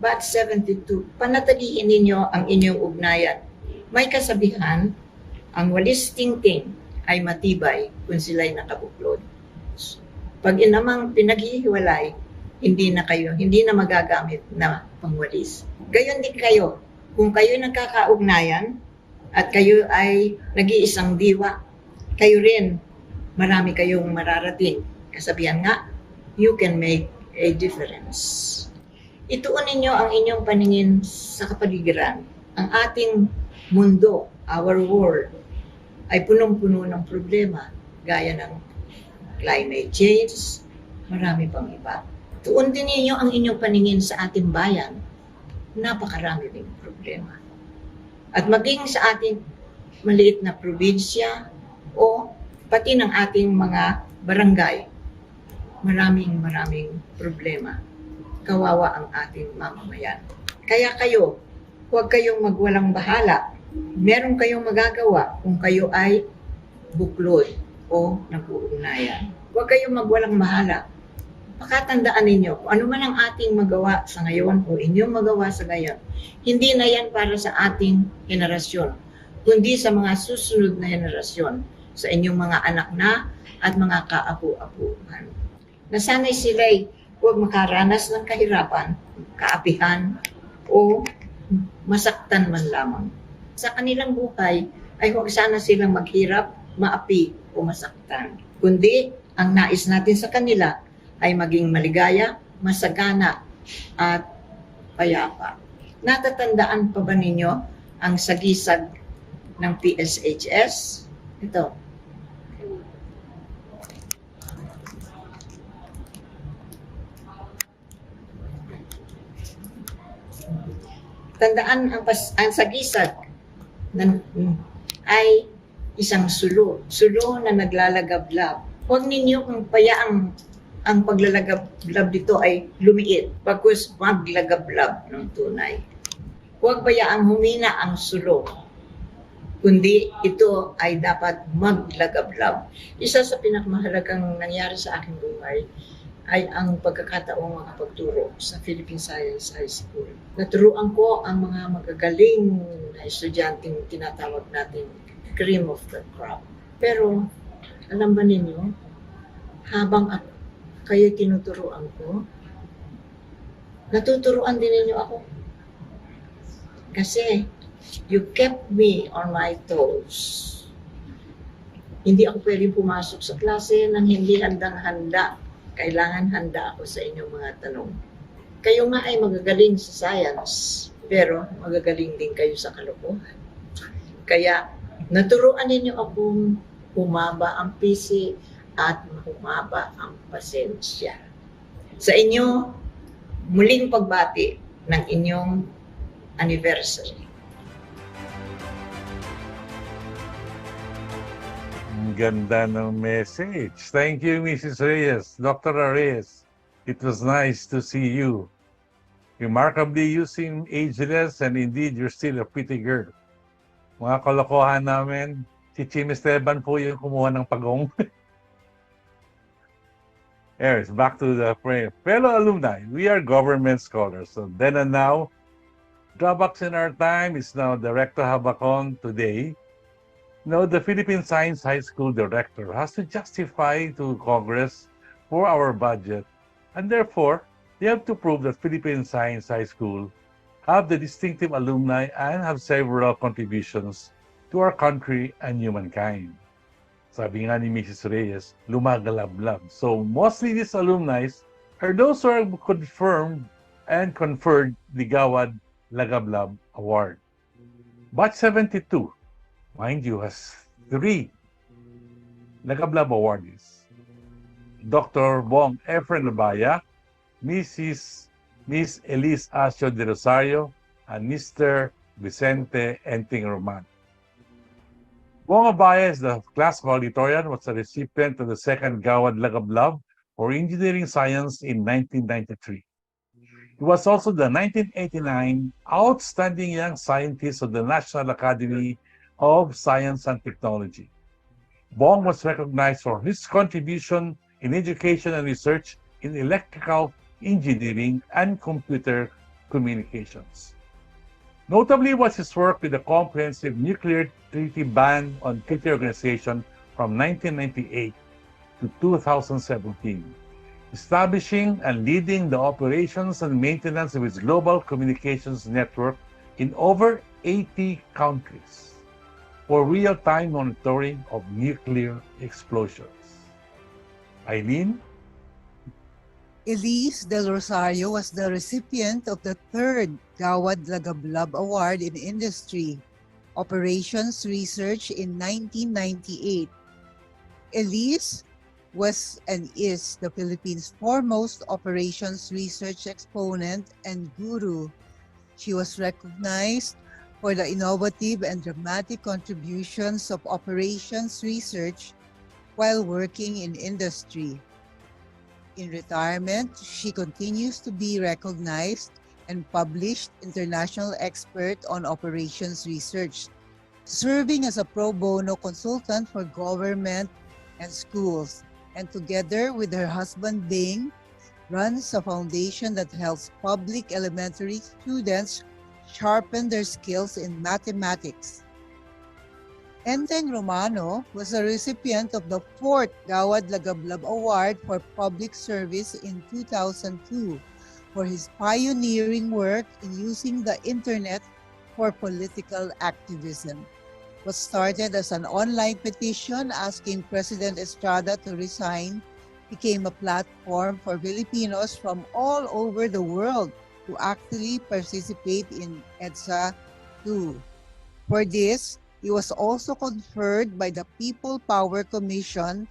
Batch 72, panatiliin ninyo ang inyong ugnayan. May kasabihan, ang walis tingting ay matibay kung sila'y nakabuklod. Pag inamang pinaghihiwalay, hindi na magagamit na pangwalis. Gayon din kayo, kung kayo nagkakaugnayan at kayo ay nag-iisang diwa, kayo rin, marami kayong mararating. Kasabihan nga, you can make a difference. Ituon ninyo ang inyong paningin sa kapaligiran. Ang ating mundo, our world, ay punong-puno ng problema, gaya ng climate change, marami pang iba. Tuon din ninyo ang inyong paningin sa ating bayan, napakarami ding problema. At maging sa ating maliit na probinsya o pati ng ating mga barangay, maraming problema. Kawawa ang ating mamamayan. Kaya kayo, huwag kayong magwalang bahala. Meron kayong magagawa kung kayo ay buklod o nag-uugnayan. Huwag kayong magwalang bahala. Pakatandaan ninyo, kung ano man ang ating magawa sa ngayon o inyong magawa sa ngayon, hindi na yan para sa ating henerasyon, kundi sa mga susunod na henerasyon, sa inyong mga anak na at mga kaapu-apuhan. Na sana'y sila'y huwag makaranas ng kahirapan, kaapihan, o masaktan man lamang. Sa kanilang buhay ay huwag sana silang maghirap, maapi o masaktan. Kundi ang nais natin sa kanila ay maging maligaya, masagana at payapa. Natatandaan pa ba ninyo ang sagisag ng PSHS? Ito. Tandaan ang sagisag ay isang sulo. Sulo na naglalagablab. Huwag ninyo kung payaang ang paglalagablab dito ay lumiit, bagkus maglagablab ng tunay. Huwag bayaang humina ang sulo, kundi ito ay dapat maglagablab. Isa sa pinakamahalagang nangyari sa aking buhay ay ang pagkakataong makapagturo sa Philippine Science High School. Naturuan ko ang mga magagaling na estudyanteng tinatawag natin cream of the crop. Pero, alam ba ninyo, habang kayo tinuturuan ko, natuturuan din ninyo ako. Kasi, you kept me on my toes. Hindi ako pwedeng pumasok sa klase nang hindi handang-handa. Kailangan handa ako sa inyong mga tanong. Kayo nga ay magagaling sa science, pero magagaling din kayo sa kalokohan. Kaya, naturuan ninyo akong humaba ang pisi at humaba ang pasensya. Sa inyo, muling pagbati ng inyong anniversary. Ang ganda ng message. Thank you, Mrs. Reyes. Dr. Reyes, it was nice to see you. Remarkably, you seem ageless and indeed, you're still a pretty girl. Mga kalokohan namin, si Chim Esteban po yung kumuha ng pagong. Anyways, back to the frame. Fellow alumni, we are government scholars. So then and now, drawbacks in our time is now Director Habacon today. Now, the Philippine Science High School director has to justify to Congress for our budget, and therefore, they have to prove that Philippine Science High School have the distinctive alumni and have several contributions to our country and humankind. Sabi nga ni Mrs. Reyes, lumagalablab. So, mostly these alumni are those who are confirmed and conferred the Gawad Lagablab Award. Batch 72, mind you, has 3 Lagablab awardees. Dr. Bong Efren Labaya, Miss Elise Asio de Rosario, and Mr. Vicente Enting Roman. Bong Abaya is the class valedictorian, was a recipient of the second Gawad Lagablab for engineering science in 1993. He was also the 1989 Outstanding Young Scientist of the National Academy of Science and Technology. Bong was recognized for his contribution in education and research in electrical engineering and computer communications. Notably was his work with the Comprehensive Nuclear Treaty Ban on Treaty Organization from 1998 to 2017, establishing and leading the operations and maintenance of its global communications network in over 80 countries for real-time monitoring of nuclear explosions. Eileen? Elise Del Rosario was the recipient of the 3rd Gawad Lagablab Award in Industry, Operations Research in 1998. Elise was and is the Philippines' foremost operations research exponent and guru. She was recognized for the innovative and dramatic contributions of operations research while working in industry. In retirement, she continues to be recognized and published international expert on operations research, serving as a pro bono consultant for government and schools, and together with her husband Bing, runs a foundation that helps public elementary students sharpen their skills in mathematics. Enteng Romano was a recipient of the 4th Gawad Lagablab Award for Public Service in 2002 for his pioneering work in using the internet for political activism. Was started as an online petition asking President Estrada to resign, became a platform for Filipinos from all over the world to actively participate in EDSA 2. For this, he was also conferred by the People Power Commission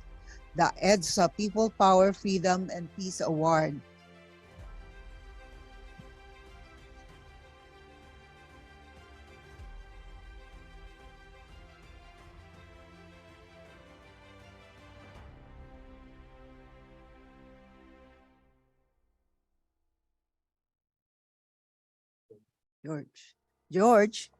the EDSA People Power Freedom and Peace Award. George.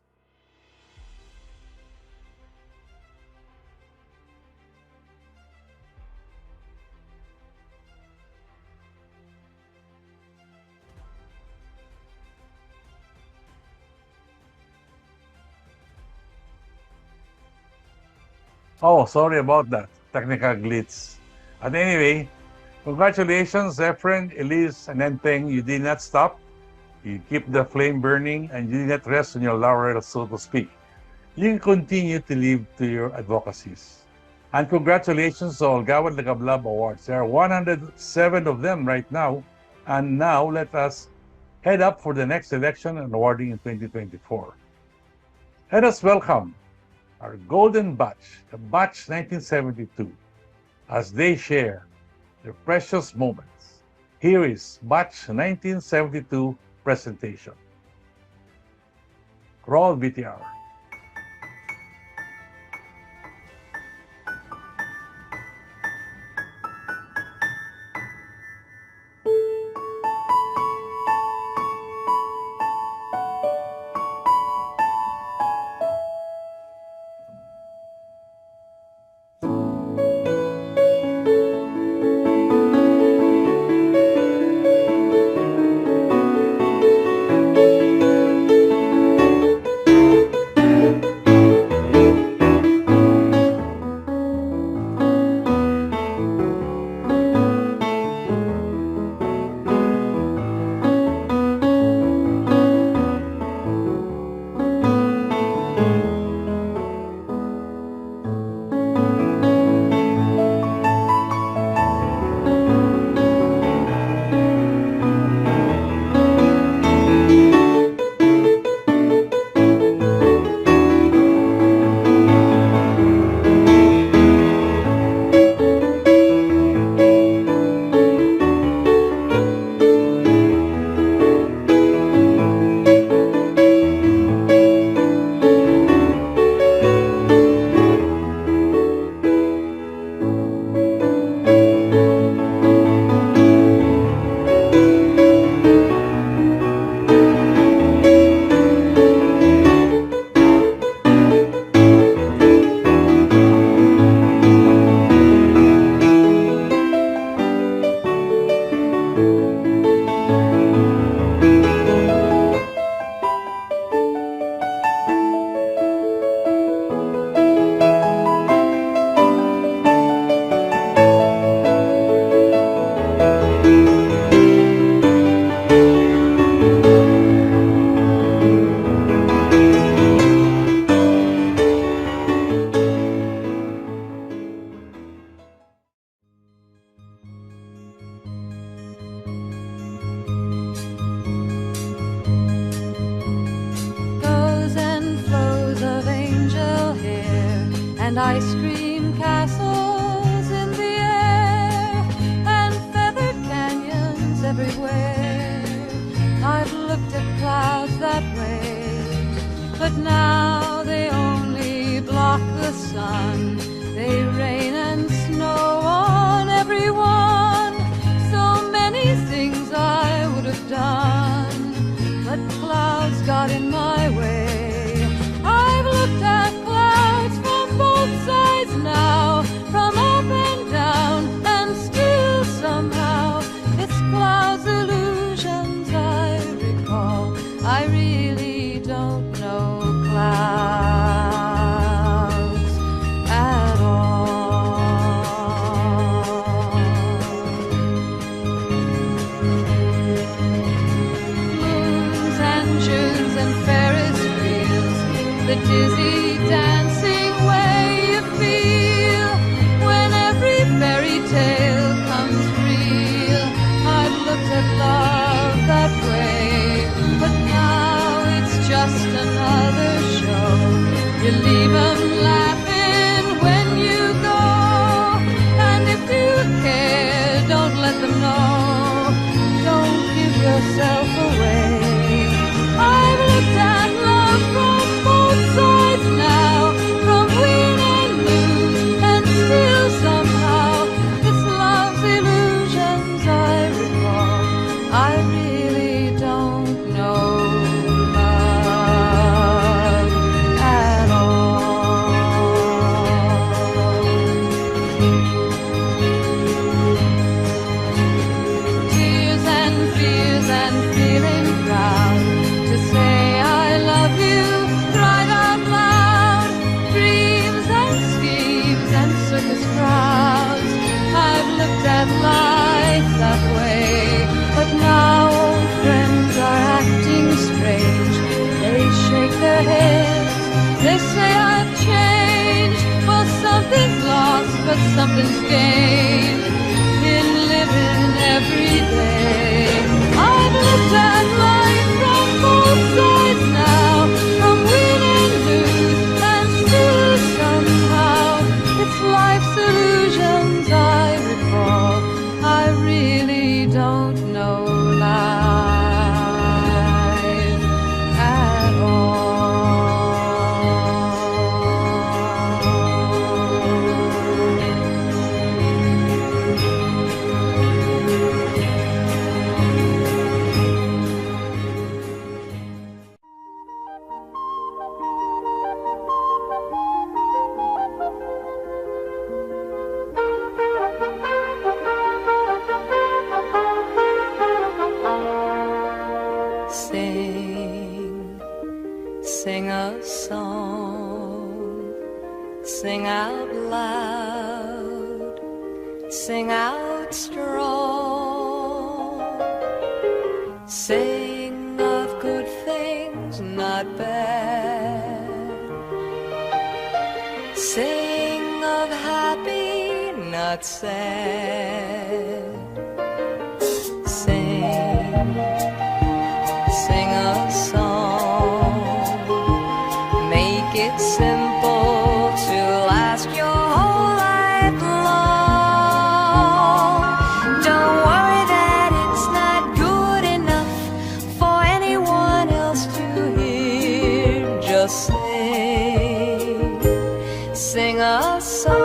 Oh, sorry about that. Technical glitch. But anyway, congratulations, Efren, Elise, and Enteng. You did not stop. You keep the flame burning and you did not rest on your laurels, so to speak. You continue to live to your advocacies. And congratulations to all Gawad Lagablab Awards. There are 107 of them right now. And now let us head up for the next election and awarding in 2024. Let us welcome our golden batch, the batch 1972, as they share their precious moments. Here is batch 1972 presentation. Roll VTR. and ice cream castles in the air and feathered canyons everywhere. I've looked at clouds that way, but now they only block the sun. They rain and snow on everyone. So many things I would have done, but clouds got in my way. I've looked at clouds from both sides now, from up and down, and still somehow it's clouds' illusions I recall. I really don't know clouds at all. the dizzy dancing way you feel when every fairy tale comes real. I've looked at love that way, but now it's just another show. You leave 'em laughing when you go, and if you care, don't let them know. Don't give yourself away. I've looked at love from both sides now, from win and lose, and still somehow it's love's illusions I recall. I really don't know love at all. Tears and fears and feeling proud to say I love you right out loud. Dreams and schemes and circus crowds. I've looked at life that way, but now old friends are acting strange. They shake their heads, they say I've changed. Well, something's lost, but something's gained in living every day. I've looked at life from both sides now, from win and lose, and still somehow it's life's illusions I recall. I really don't know life at all. Sing a song, sing out loud, sing out strong. Sing of good things, not bad. Sing of happy, not sad. Sing a song, make it simple to last your whole life long. Don't worry that it's not good enough for anyone else to hear. Just sing a song.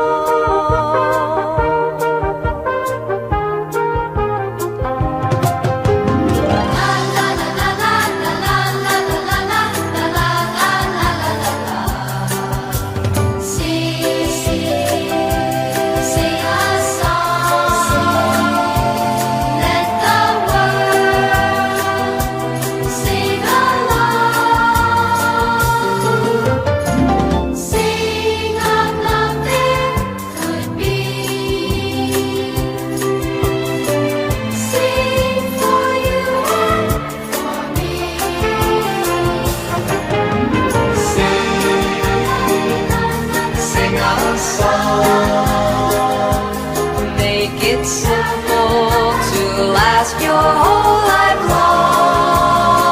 Make it simple to last your whole life long.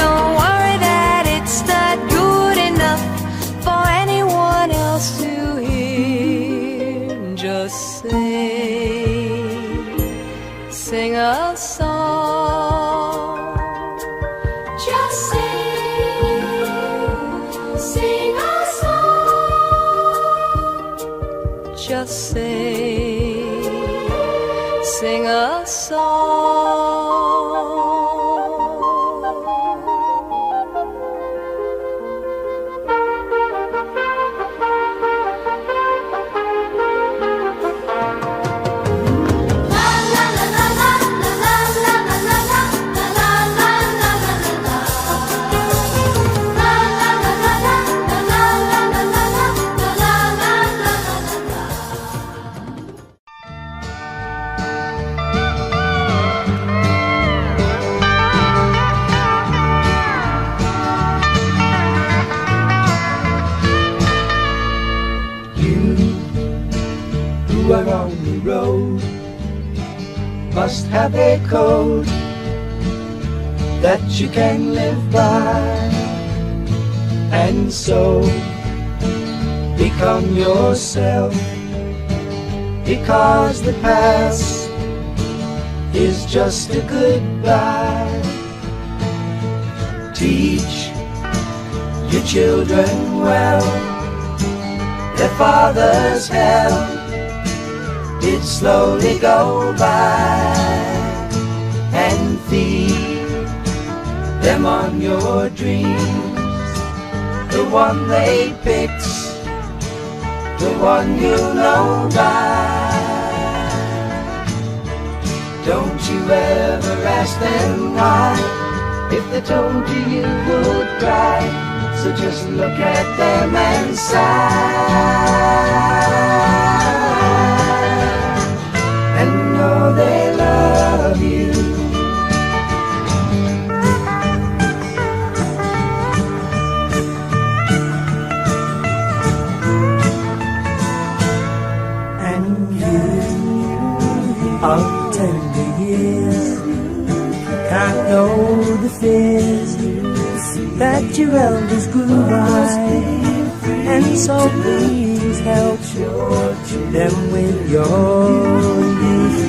Don't worry that it's not good enough for anyone else to hear. Just sing a song. Just sing a song. Just sing a song. must have a code that you can live by, and so become yourself, because the past is just a goodbye. Teach your children well, their father's hell did slowly go by, and feed them on your dreams, the one they picked, the one you know by. Don't you ever ask them why, if they told you you would cry. So just look at them and sigh, and know they love you. And you of tender years can't know the fears that your elders grew by, and so please help them with your youth.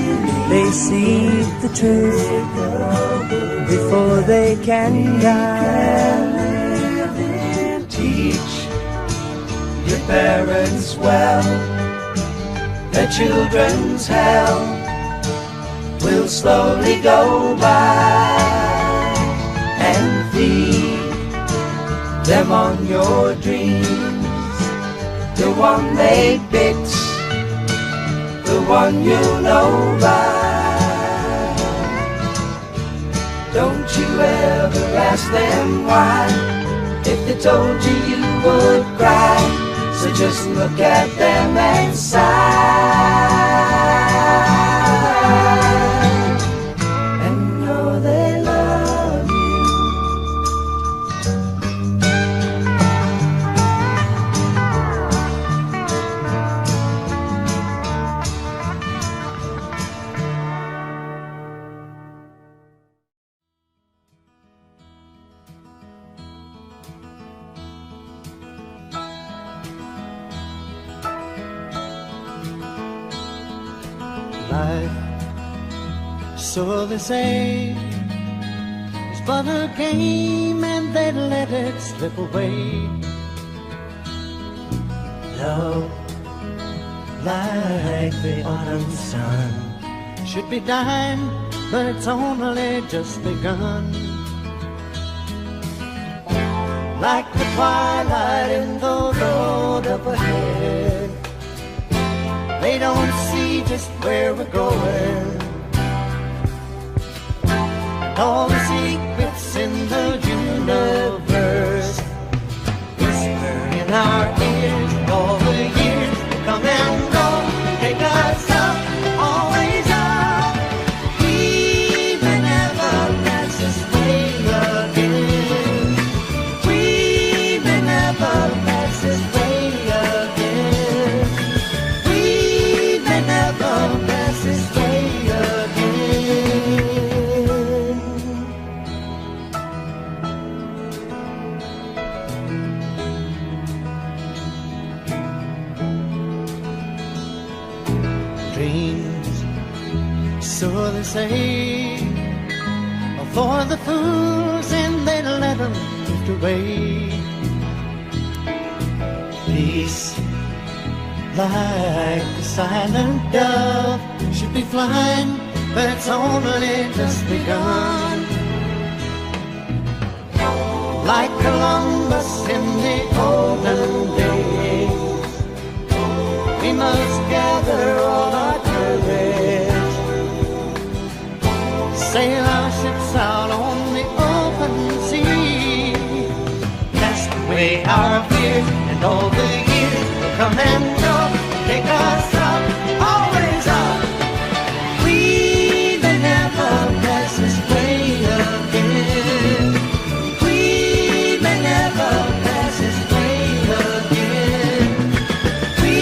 They see the truth before they can die. Teach your parents well, their children's hell will slowly go by, and feed them on your dreams, the one they picked, the one you know by. Don't you ever ask them why, if they told you you would cry. So just look at them and sigh, and know they love you. Life, so they say, is but a game, and they let it slip away. Love, like the autumn sun, should be dying, but it's only just begun. Like the twilight in the road up ahead, they don't see just where we're going, and all the secrets in the universe whisper in our ears. All the years will come and go, take us up, always up. We may never pass this way again. We may never pass this way again. We may never pass this way again. Dreams, so they say, are for the fools, and they let them drift away. Peace, like the silent dove, should be flying, but it's only just begun. Like Columbus in the olden days, we must gather all our courage, sail our ships out on the open sea, cast away our fears, and all the years will come and go, take us up, always up. We may never pass this way again. We may never pass this way again. We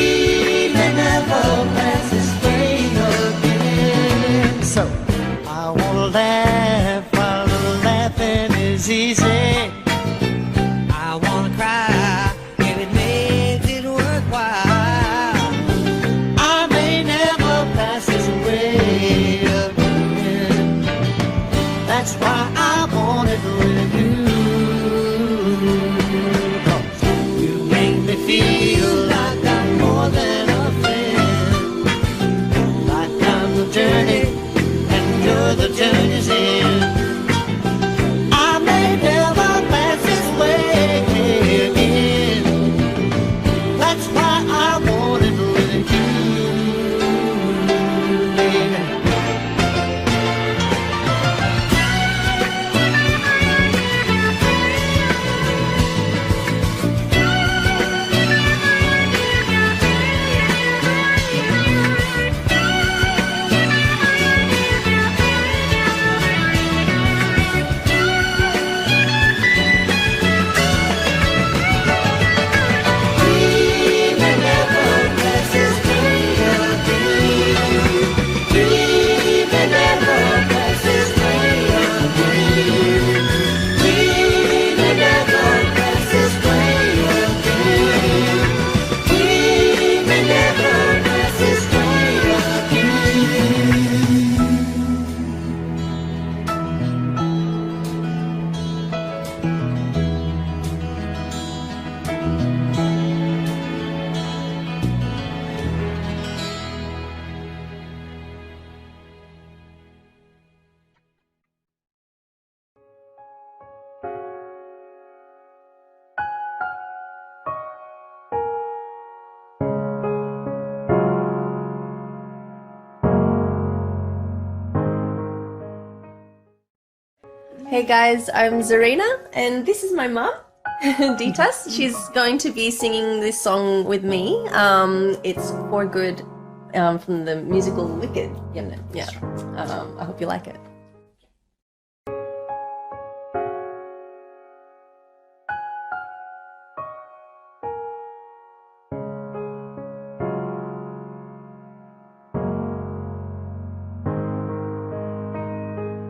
may never pass this way again. So is easy. I wanna cry if it makes it worthwhile. I may never pass this way again. That's why I want it with you. 'Cause you make me feel like I'm more than a friend. Like I'm the journey and you're the journey's end. I may never pass this way again. That's why I want it with you, baby. Hey guys, I'm Zarina, and this is my mum, Ditas. She's going to be singing this song with me. It's For Good from the musical Wicked. Yeah. I hope you like it.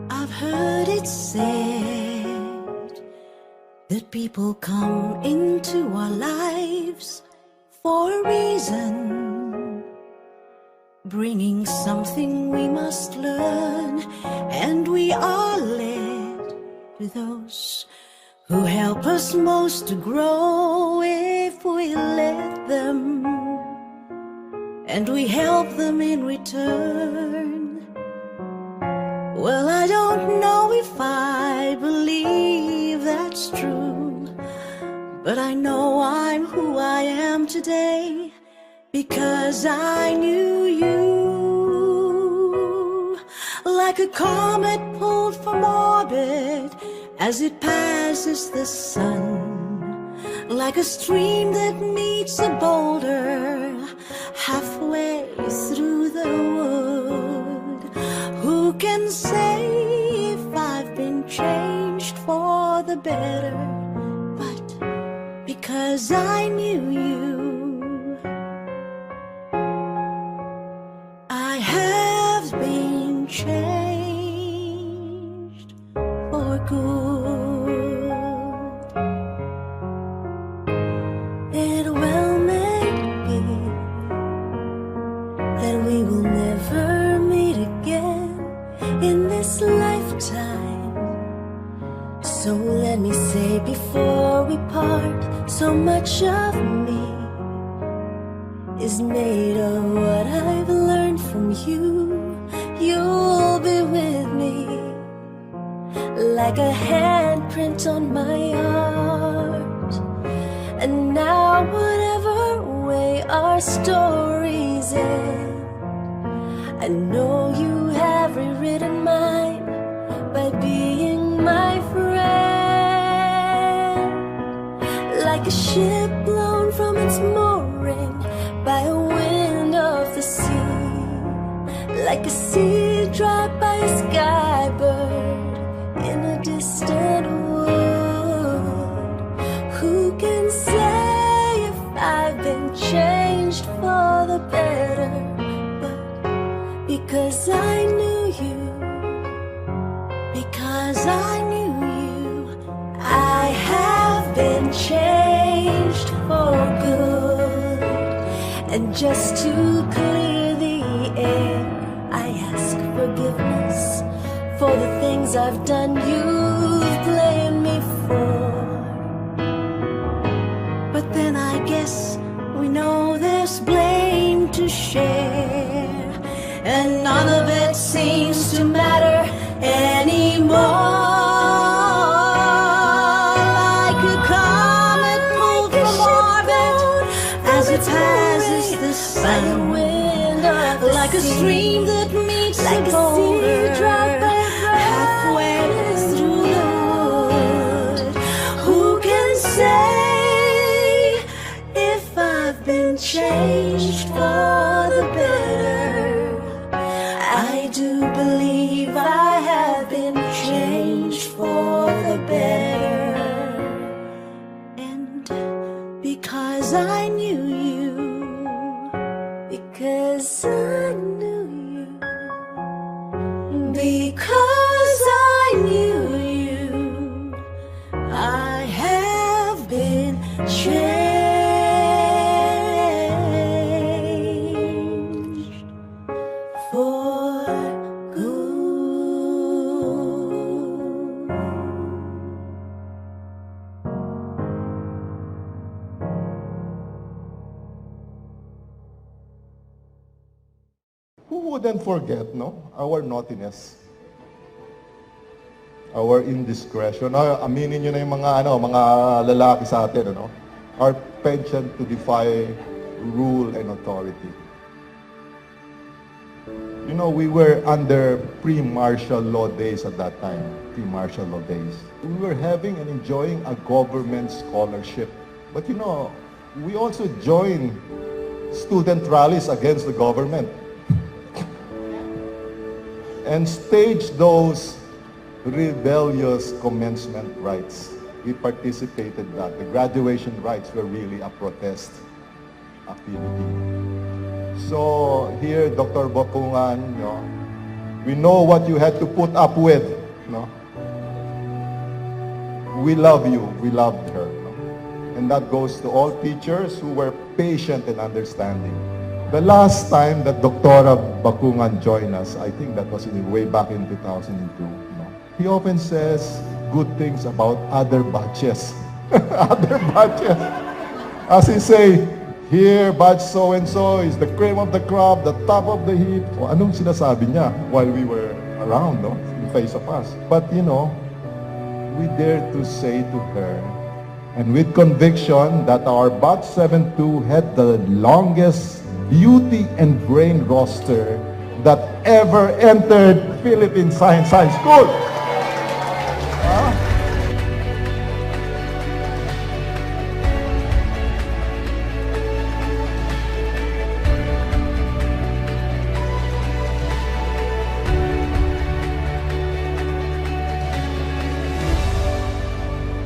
I've heard it said that people come into our lives for a reason, bringing something we must learn, and we are led to those who help us most to grow if we let them, and we help them in return. Well, I don't know if I believe that's true, but I know I'm who I am today because I knew you. Like a comet pulled from orbit as it passes the sun, like a stream that meets a boulder halfway through the wood. Who can say if I've been changed for the better? But because I knew you, I have been changed for good. It well may be that we will never meet again in this lifetime. So let me say before we part, so much of me is made of what I've learned from you. You'll be with me like a handprint on my heart. And now whatever way our stories end, I know you have rewritten mine by being my friend. Like a ship blown from its mooring by a wind of the sea, like a seed dropped by a skybird in a distant wood. Who can say if I've been changed for the better? Because I knew you, because I knew you, And just to clear the air, I ask forgiveness for the things I've done you've blamed me for. But then I guess we know there's blame to share, and none of it seems to matter anymore. Like a comet pulled from orbit as it passes the sun, like a stream that meets the boulder halfway through the wood. Who can say if I've been changed for the better? I do believe I have been changed for the better. And because I knew you, because I knew you, because I knew you, I have been changed for good. Who wouldn't forget, no? Our naughtiness. Our indiscretion. Aminin nyo na yung mga lalaki sa atin, ano? Our penchant to defy rule and authority. You know, we were under pre-martial law days at that time. Pre-martial law days. We were having and enjoying a government scholarship. But you know, we also joined student rallies against the government and staged those rebellious commencement rites. We participated in that. The graduation rites were really a protest activity. So here, Dr. Bakungan, we know what you had to put up with. We love you. We loved her. And that goes to all teachers who were patient and understanding. The last time that Dr. Bakungan joined us, I think that was way back in 2002. He often says good things about other batches. Other batches. As he say, here, batch so-and-so is the cream of the crop, the top of the heap. O, anong sinasabi niya while we were around, no? In face of us. But, you know, we dare to say to her, and with conviction, that our batch 7-2 had the longest beauty and brain roster that ever entered Philippine Science High School.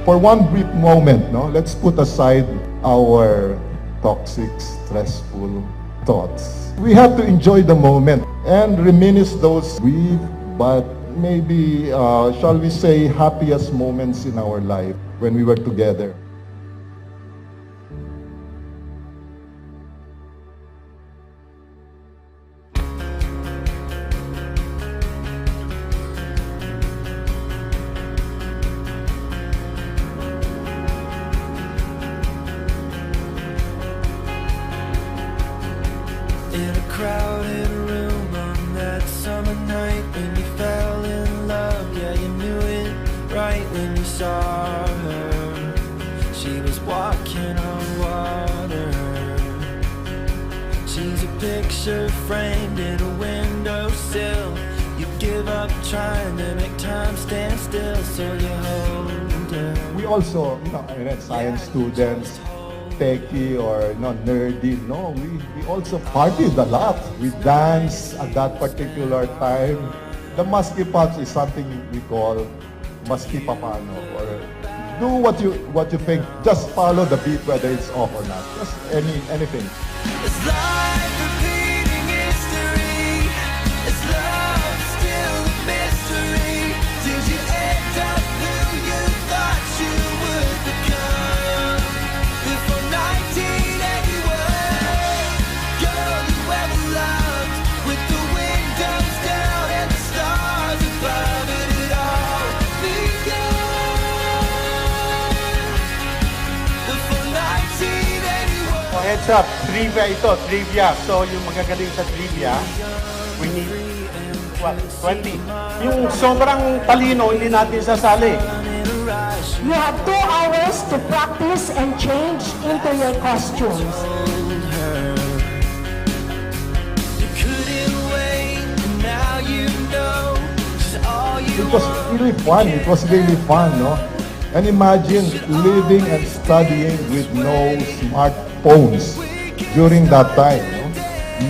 For one brief moment, let's put aside our toxic, stressful thoughts. We have to enjoy the moment and reminisce those brief, but maybe, shall we say, happiest moments in our life when we were together. In a crowded room on that summer night when you fell in love, yeah, you knew it right when you saw her. She was walking on water. She's a picture framed in a windowsill. You give up trying to make time stand still, so you hold her. We also, science students, techie or nerdy. No, we also partied a lot. We danced at that particular time. The maskipots is something we call maskipapano, or do what you think. Just follow the beat whether it's off or not. Just anything. It's life repeating history. It's love still a mystery. Did you end up who you thought you would become before 1981? heads up, trivia ito, trivia. So yung magagaling sa trivia, we need, what, 20. Yung sobrang talino, hindi natin sasali. You have 2 hours to practice and change into your costumes. It was really fun. It was really fun, no? And imagine living and studying with no smartphones during that time,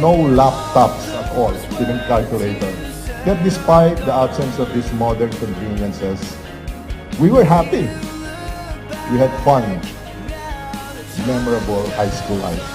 no laptops at all, even calculator. Yet despite the absence of these modern conveniences, we were happy. We had fun. Memorable high school life.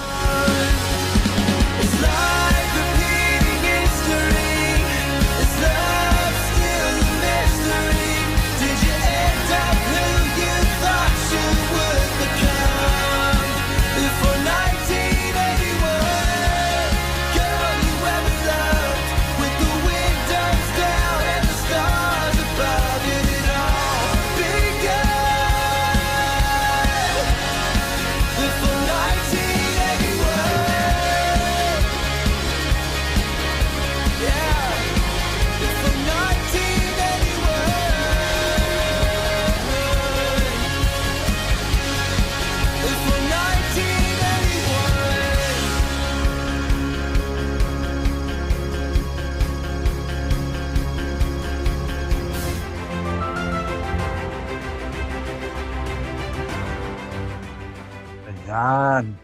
Yan.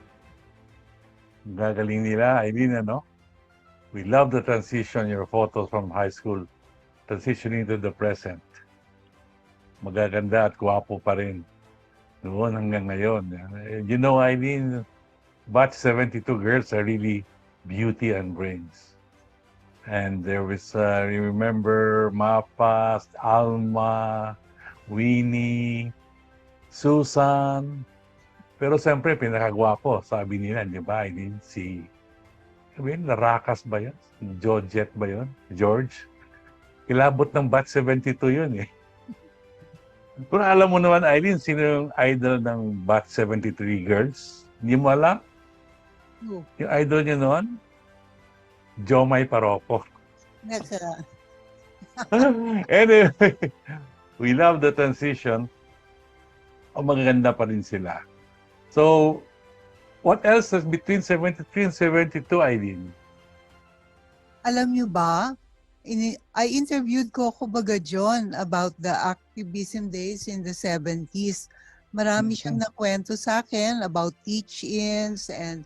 Gagaling nila, Aileen, ano? We love the transition, your photos from high school, transitioning to the present. Magaganda at gwapo pa rin. Noon hanggang ngayon. You know, Aileen, batch 72 girls are really beauty and brains. And there was, you remember, Mapas, Alma, Winnie, Susan. Pero siyempre, pinakagwapo, sabi nila, di ba? Si, Narakas ba yun? Georgette ba yun? George? Kilabot ng batch 72 yun eh. Kung alam mo naman, Aileen, sino yung idol ng batch 73 girls? Hindi mo alam? Yung idol niya noon? Jomay Paropo. Anyway, we love the transition. Magaganda pa rin sila. So, what else is between 73 and 72, Aileen? Alam niyo ba, I interviewed Coco Bagajon about the activism days in the 70s. Marami siyang nakwento sa akin about teach-ins and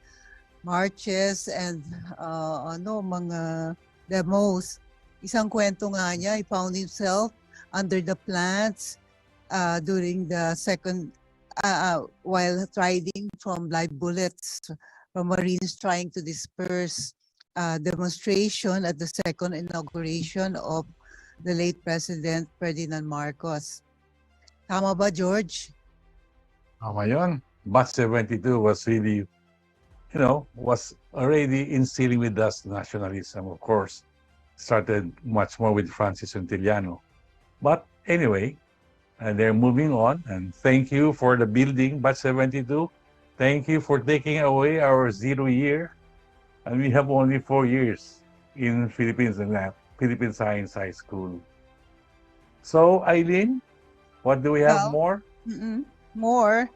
marches and mga demos. Isang kwento nga niya, he found himself under the plants during the second while riding from live bullets from Marines trying to disperse demonstration at the second inauguration of the late President Ferdinand Marcos. Tama ba, George? Tama yun. Batch 72 was really, was already instilling with us nationalism, of course. Started much more with Francis Untiliano. But anyway, they're moving on, and thank you for the building, Batch 72. Thank you for taking away our 0 year. And we have only 4 years in Philippines and Philippine Science High School. So, Aileen, what do we have more? More.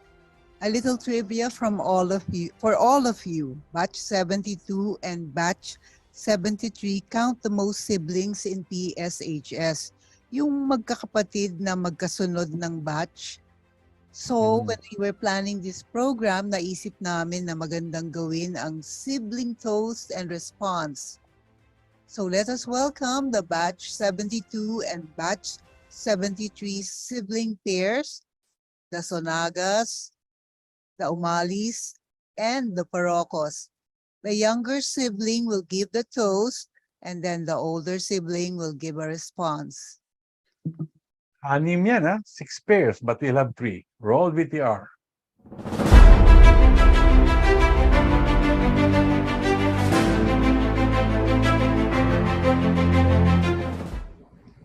A little trivia from all of you. For all of you, Batch 72 and Batch 73 count the most siblings in PSHS. Yung magkakapatid na magkasunod ng batch. So, when we were planning this program, naisip namin na magandang gawin ang sibling toast and response. So, let us welcome the Batch 72 and Batch 73 sibling pairs, the Sonagas, the Umalis, and the Parocos. The younger sibling will give the toast, and then the older sibling will give a response. Anim yan, ha? 6 pairs, but we'll have 3. Roll VTR.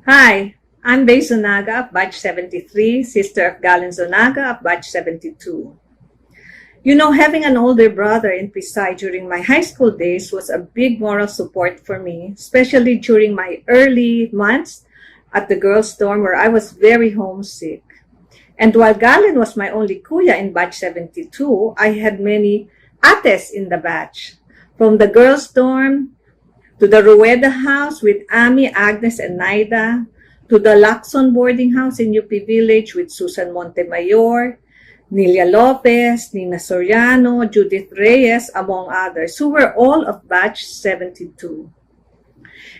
Hi, I'm Bay Zonaga of Batch 73, sister of Galen Zonaga of Batch 72. You know, having an older brother in Pisay during my high school days was a big moral support for me, especially during my early months at the girls' dorm where I was very homesick. And while Galen was my only kuya in batch 72, I had many ates in the batch. From the girls' dorm to the Rueda house with Ami, Agnes, and Naida, to the Lacson boarding house in UP Village with Susan Montemayor, Nilia Lopez, Nina Soriano, Judith Reyes, among others, who were all of batch 72.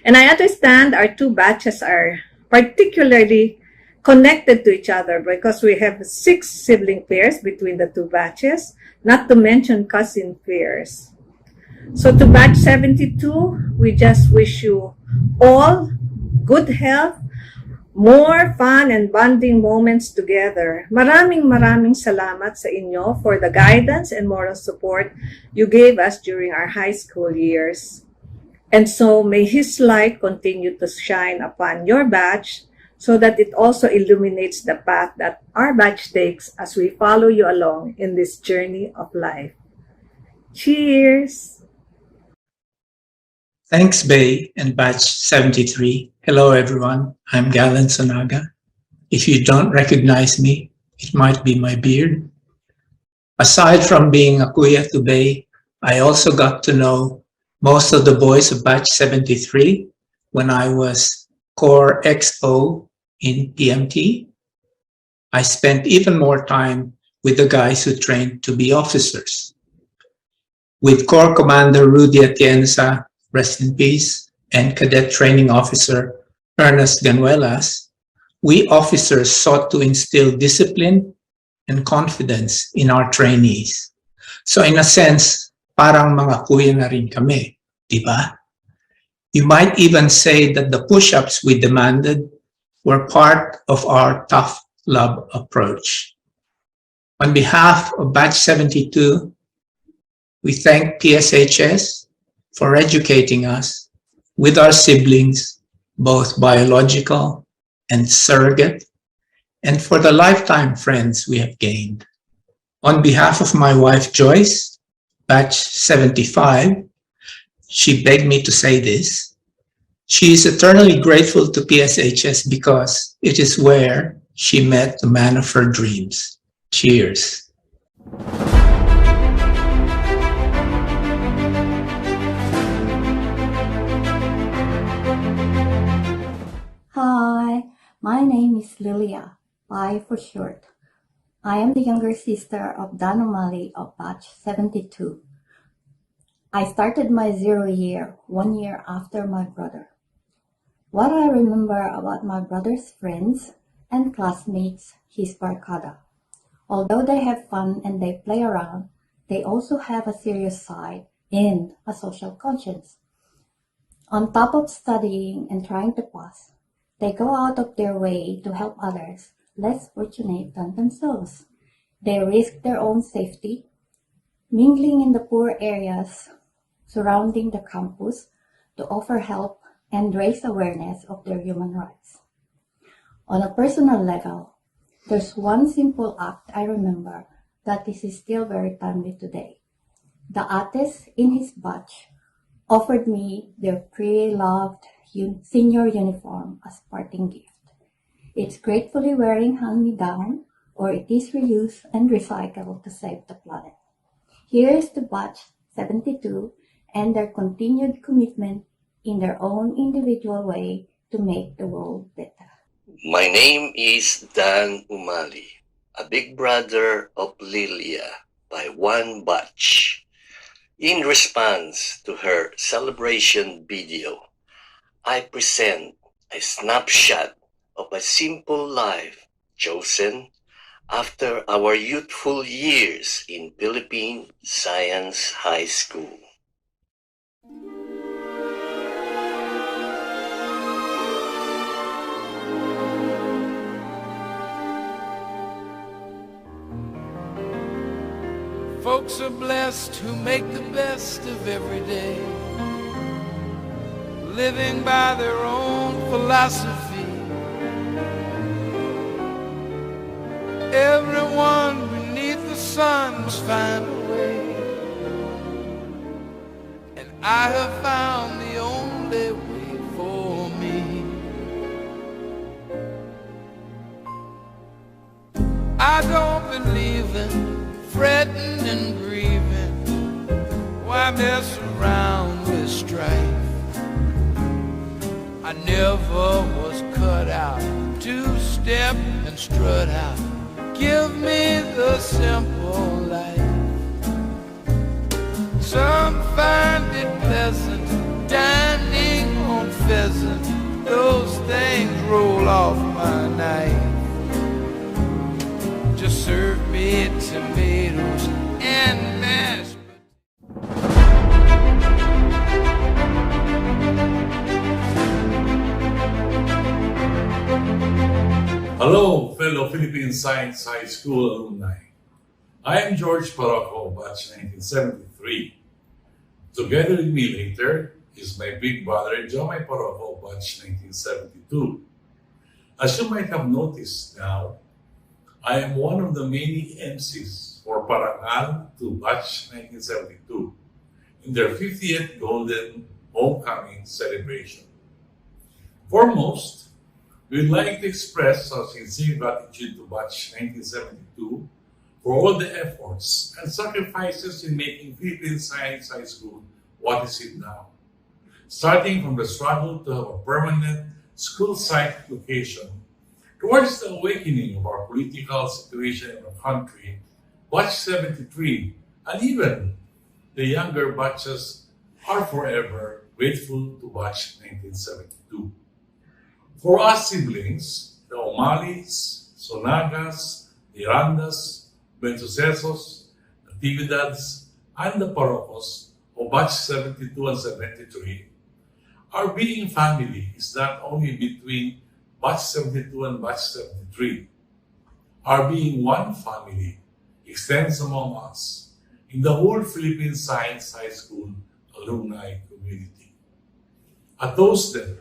And I understand our two batches are particularly connected to each other because we have 6 sibling pairs between the two batches, not to mention cousin pairs. So to batch 72, we just wish you all good health, more fun and bonding moments together. Maraming salamat sa inyo for the guidance and moral support you gave us during our high school years. And so may His light continue to shine upon your batch so that it also illuminates the path that our batch takes as we follow you along in this journey of life. Cheers! Thanks, Bay and Batch 73. Hello, everyone. I'm Galen Sonaga. If you don't recognize me, it might be my beard. Aside from being a kuya to Bay, I also got to know most of the boys of Batch 73 when I was Core XO in PMT. I spent even more time with the guys who trained to be officers. With Corps Commander Rudy Atienza, rest in peace, and Cadet Training Officer Ernest Ganuelas, we officers sought to instill discipline and confidence in our trainees. So in a sense, parang mga kuya na rin kami, di ba? You might even say that the push-ups we demanded were part of our tough love approach. On behalf of Batch 72, we thank PSHS for educating us with our siblings, both biological and surrogate, and for the lifetime friends we have gained. On behalf of my wife Joyce, Batch 75, she begged me to say this. She is eternally grateful to PSHS because it is where she met the man of her dreams. Cheers. Hi, my name is Lilia, Pai for short. I am the younger sister of Dan O'Malley of Batch 72. I started my 0 year 1 year after my brother. What I remember about my brother's friends and classmates is barkada. Although they have fun and they play around, they also have a serious side and a social conscience. On top of studying and trying to pass, they go out of their way to help others less fortunate than themselves. They risk their own safety, mingling in the poor areas surrounding the campus to offer help and raise awareness of their human rights. On a personal level, there's one simple act I remember that is still very timely today. The ates in his batch offered me their pre-loved senior uniform as parting gift. It's gratefully wearing hand-me-down, or it is reused and recycled to save the planet. Here is to Batch 72 and their continued commitment in their own individual way to make the world better. My name is Dan Umali, a big brother of Lilia by one batch. In response to her celebration video, I present a snapshot of a simple life chosen after our youthful years in Philippine Science High School. Folks are blessed who make the best of every day, living by their own philosophy. Everyone beneath the sun must find a way, and I have found the only way for me. I don't believe in fretting and grieving. Why mess around with strife? I never was cut out to step and strut out. Give me the simple life. Some find it pleasant, dining on pheasant. Those things roll off my knife. Just serve me tomatoes and mashed. Hello, fellow Philippine Science High School alumni. I am George Parocco, batch 1973. Together with me later is my big brother, Jomay Parocco, batch 1972. As you might have noticed now, I am one of the many MCs for Parangal to batch 1972 in their 50th Golden Homecoming celebration. Foremost, we'd like to express our sincere gratitude to batch 1972 for all the efforts and sacrifices in making Philippine Science High School what is it now. Starting from the struggle to have a permanent school site location towards the awakening of our political situation in our country, batch 73 and even the younger batches are forever grateful to batch 1972. For us siblings, the O'Malleys, Sonagas, Mirandas, Bensucesos, Natividads, and the Parocos of batch 72 and 73, our being family is not only between batch 72 and batch 73. Our being one family extends among us in the whole Philippine Science High School alumni community. A toast then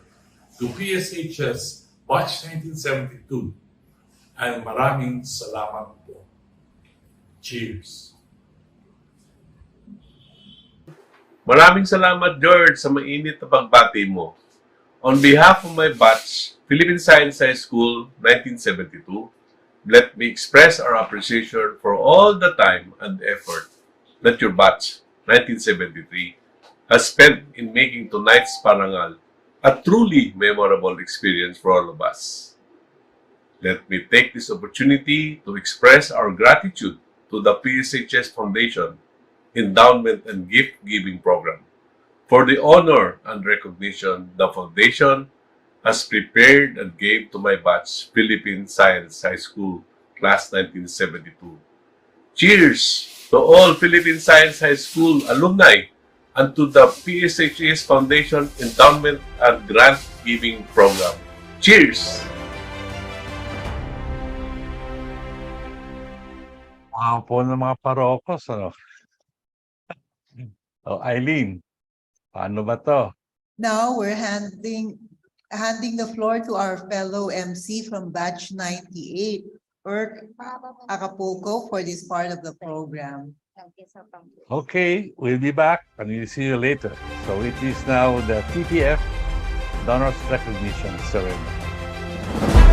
to PSHS batch 1972 and maraming salamat po. Cheers! Maraming salamat, George, sa mainit na pagbati mo. On behalf of my batch, Philippine Science High School 1972, let me express our appreciation for all the time and effort that your batch 1973 has spent in making tonight's Parangal a truly memorable experience for all of us. Let me take this opportunity to express our gratitude to the PSHS Foundation Endowment and Gift-Giving Program for the honor and recognition the Foundation has prepared and gave to my batch, Philippine Science High School, Class 1972. Cheers to all Philippine Science High School alumni and to the PSHS Foundation Endowment and Grant-Giving Program. Cheers! Wow po ng mga parokos, ano? Oh, Eileen, paano ba to? Now we're handing the floor to our fellow MC from batch 98, Acapulco, for this part of the program. Okay, we'll be back and we'll see you later. So it is now the TPF Donors Recognition Ceremony.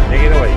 Take it away.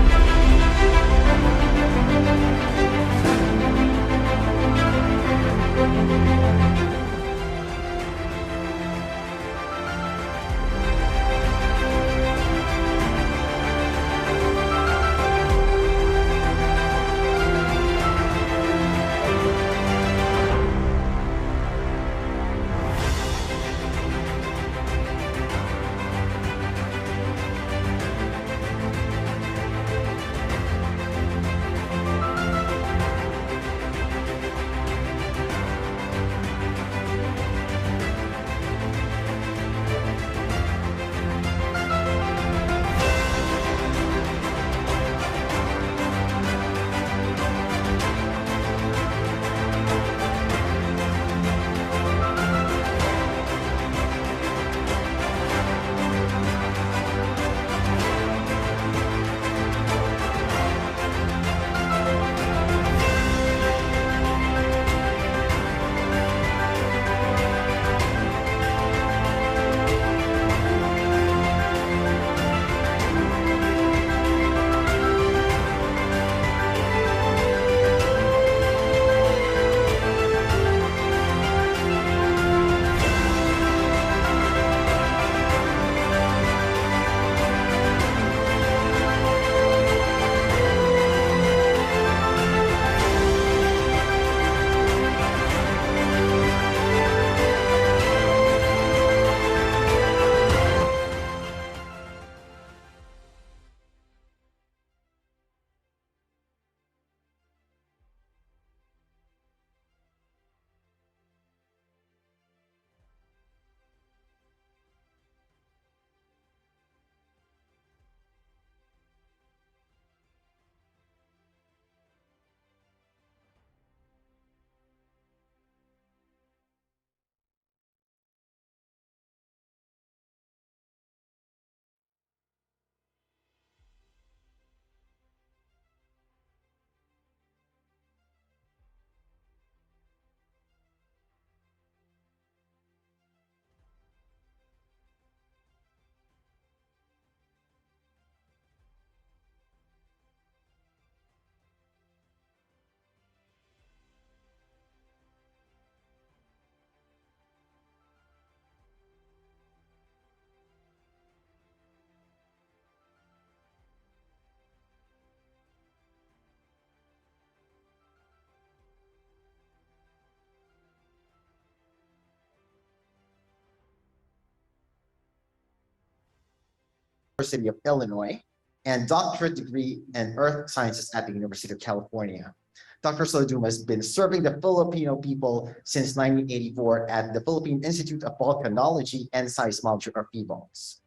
University of Illinois and doctorate degree in earth sciences at the University of California. Dr. Solodum has been serving the Filipino people since 1984 at the Philippine Institute of Volcanology and Seismology, or PHIVOLCS.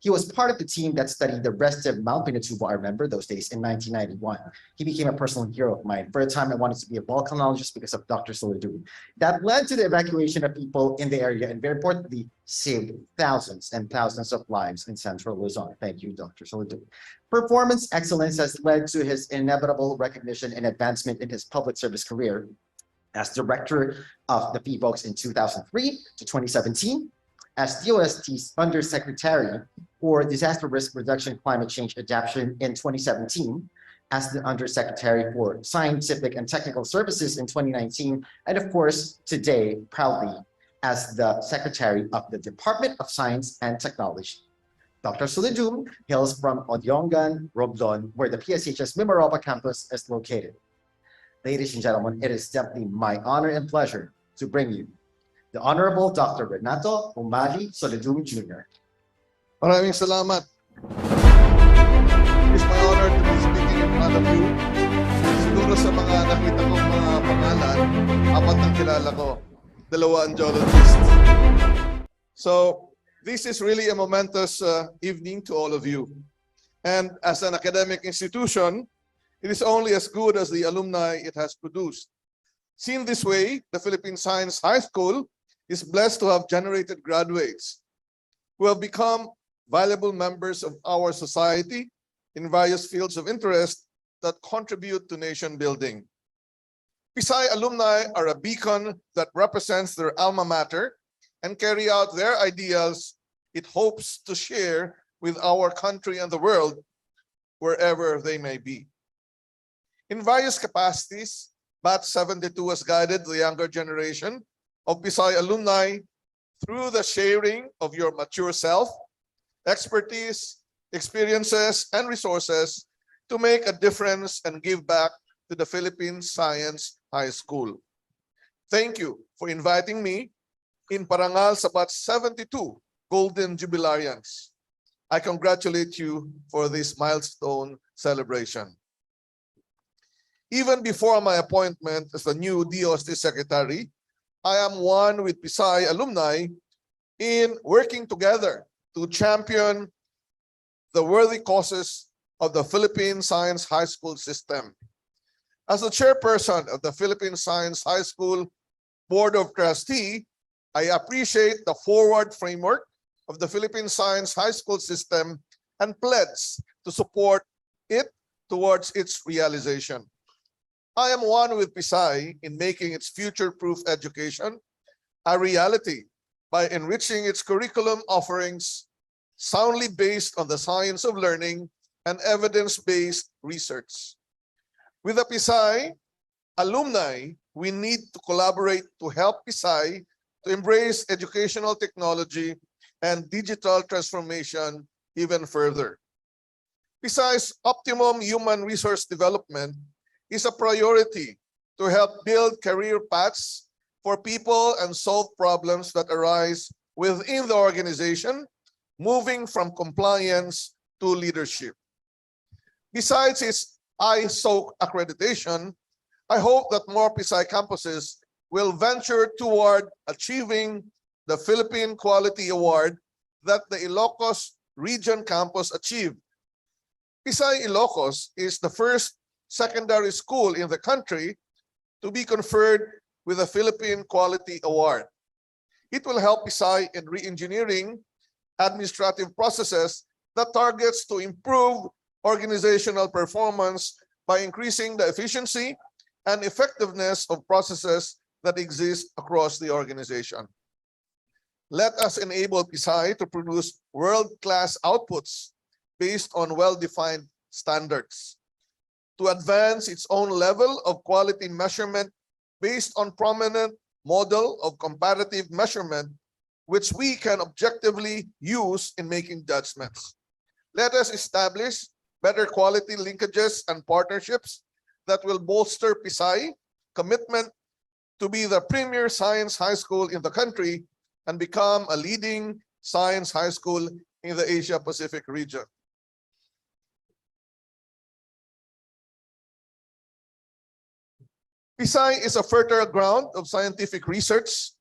He was part of the team that studied the restive Mount Pinatubo. I remember those days in 1991. He became a personal hero of mine. For a time, I wanted to be a volcanologist because of Dr. Solodum. That led to the evacuation of people in the area and, very importantly, saved thousands and thousands of lives in central Luzon. Thank you, Dr. Solodum. Performance excellence has led to his inevitable recognition and advancement in his public service career as director of the PHIVOLCS in 2003 to 2017, as DOST's Undersecretary for Disaster Risk Reduction Climate Change Adaptation in 2017, as the Undersecretary for Scientific and Technical Services in 2019, and of course, today, proudly, as the Secretary of the Department of Science and Technology. Dr. Solodum hails from Odyongan, Romblon, where the PSHS Mimaropa campus is located. Ladies and gentlemen, it is definitely my honor and pleasure to bring you the Honorable Dr. Renato Umali Solodum Jr. Maraming salamat. It's my honor to be speaking in front of you. Siguro sa mga nakita kong mga pangalan, apat ang kilala ko. Dalawa ang geologist. So, this is really a momentous evening to all of you. And as an academic institution, it is only as good as the alumni it has produced. Seen this way, the Philippine Science High School is blessed to have generated graduates who have become valuable members of our society in various fields of interest that contribute to nation building. PSI alumni are a beacon that represents their alma mater and carry out their ideals it hopes to share with our country and the world wherever they may be. In various capacities, Batch 72 has guided the younger generation of PSI alumni through the sharing of your mature self, expertise, experiences, and resources to make a difference and give back to the Philippine Science High School. Thank you for inviting me in parangal sa Batch 72 Golden Jubilarians. I congratulate you for this milestone celebration. Even before my appointment as the new DOST Secretary, I am one with PSI alumni in working together to champion the worthy causes of the Philippine Science High School system. As the chairperson of the Philippine Science High School Board of Trustees, I appreciate the forward framework of the Philippine Science High School system and pledge to support it towards its realization. I am one with PSI in making its future-proof education a reality by enriching its curriculum offerings soundly based on the science of learning and evidence-based research. With the PSI alumni, we need to collaborate to help PSI to embrace educational technology and digital transformation even further. PSI's optimum human resource development is a priority to help build career paths for people and solve problems that arise within the organization, moving from compliance to leadership. Besides its ISO accreditation, I hope that more PSI campuses will venture toward achieving the Philippine Quality Award that the Ilocos Region Campus achieved. PSI Ilocos is the first secondary school in the country to be conferred with a Philippine Quality Award. It will help PSI in re-engineering administrative processes that targets to improve organizational performance by increasing the efficiency and effectiveness of processes that exist across the organization. Let us enable PSI to produce world-class outputs based on well-defined standards, to advance its own level of quality measurement based on prominent model of comparative measurement, which we can objectively use in making judgments. Let us establish better quality linkages and partnerships that will bolster PSI commitment to be the premier science high school in the country and become a leading science high school in the Asia-Pacific region. PSI is a fertile ground of scientific research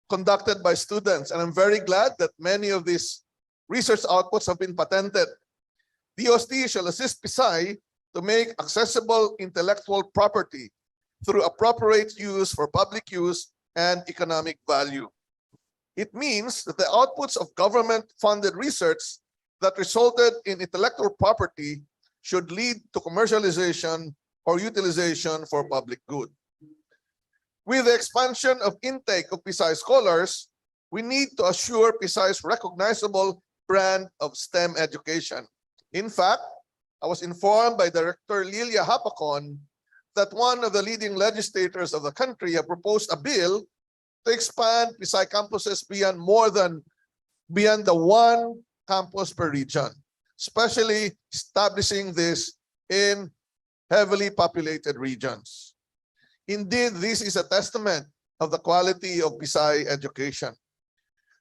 conducted by students, and I'm very glad that many of these research outputs have been patented. DOST shall assist PSI to make accessible intellectual property through appropriate use for public use and economic value. It means that the outputs of government-funded research that resulted in intellectual property should lead to commercialization or utilization for public good. With the expansion of intake of PSI scholars, we need to assure PSI's recognizable brand of STEM education. In fact, I was informed by Director Lilia Hapacon that one of the leading legislators of the country have proposed a bill to expand PSI campuses beyond the one campus per region, especially establishing this in heavily populated regions. Indeed, this is a testament of the quality of PSI education.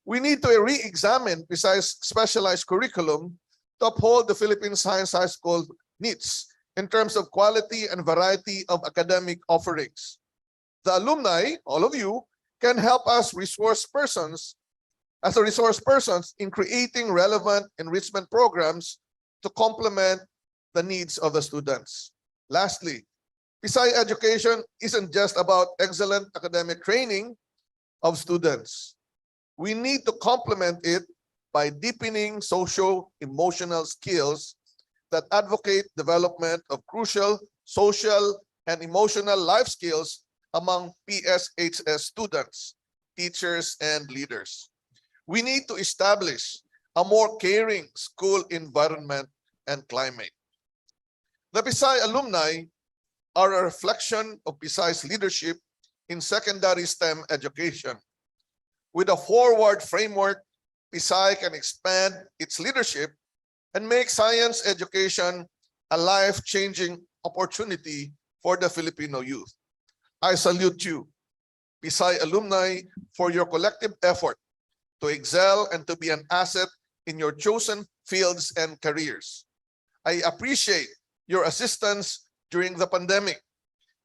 We need to re-examine PSI's specialized curriculum to uphold the Philippine Science High School needs in terms of quality and variety of academic offerings. The alumni, all of you, can help us resource persons in creating relevant enrichment programs to complement the needs of the students. Lastly, PSI education isn't just about excellent academic training of students. We need to complement it by deepening socio-emotional skills that advocate development of crucial social and emotional life skills among PSHS students, teachers, and leaders. We need to establish a more caring school environment and climate. The PSI alumni are a reflection of PSI's leadership in secondary STEM education. With a forward framework, PSI can expand its leadership and make science education a life-changing opportunity for the Filipino youth. I salute you, PSI alumni, for your collective effort to excel and to be an asset in your chosen fields and careers. I appreciate your assistance during the pandemic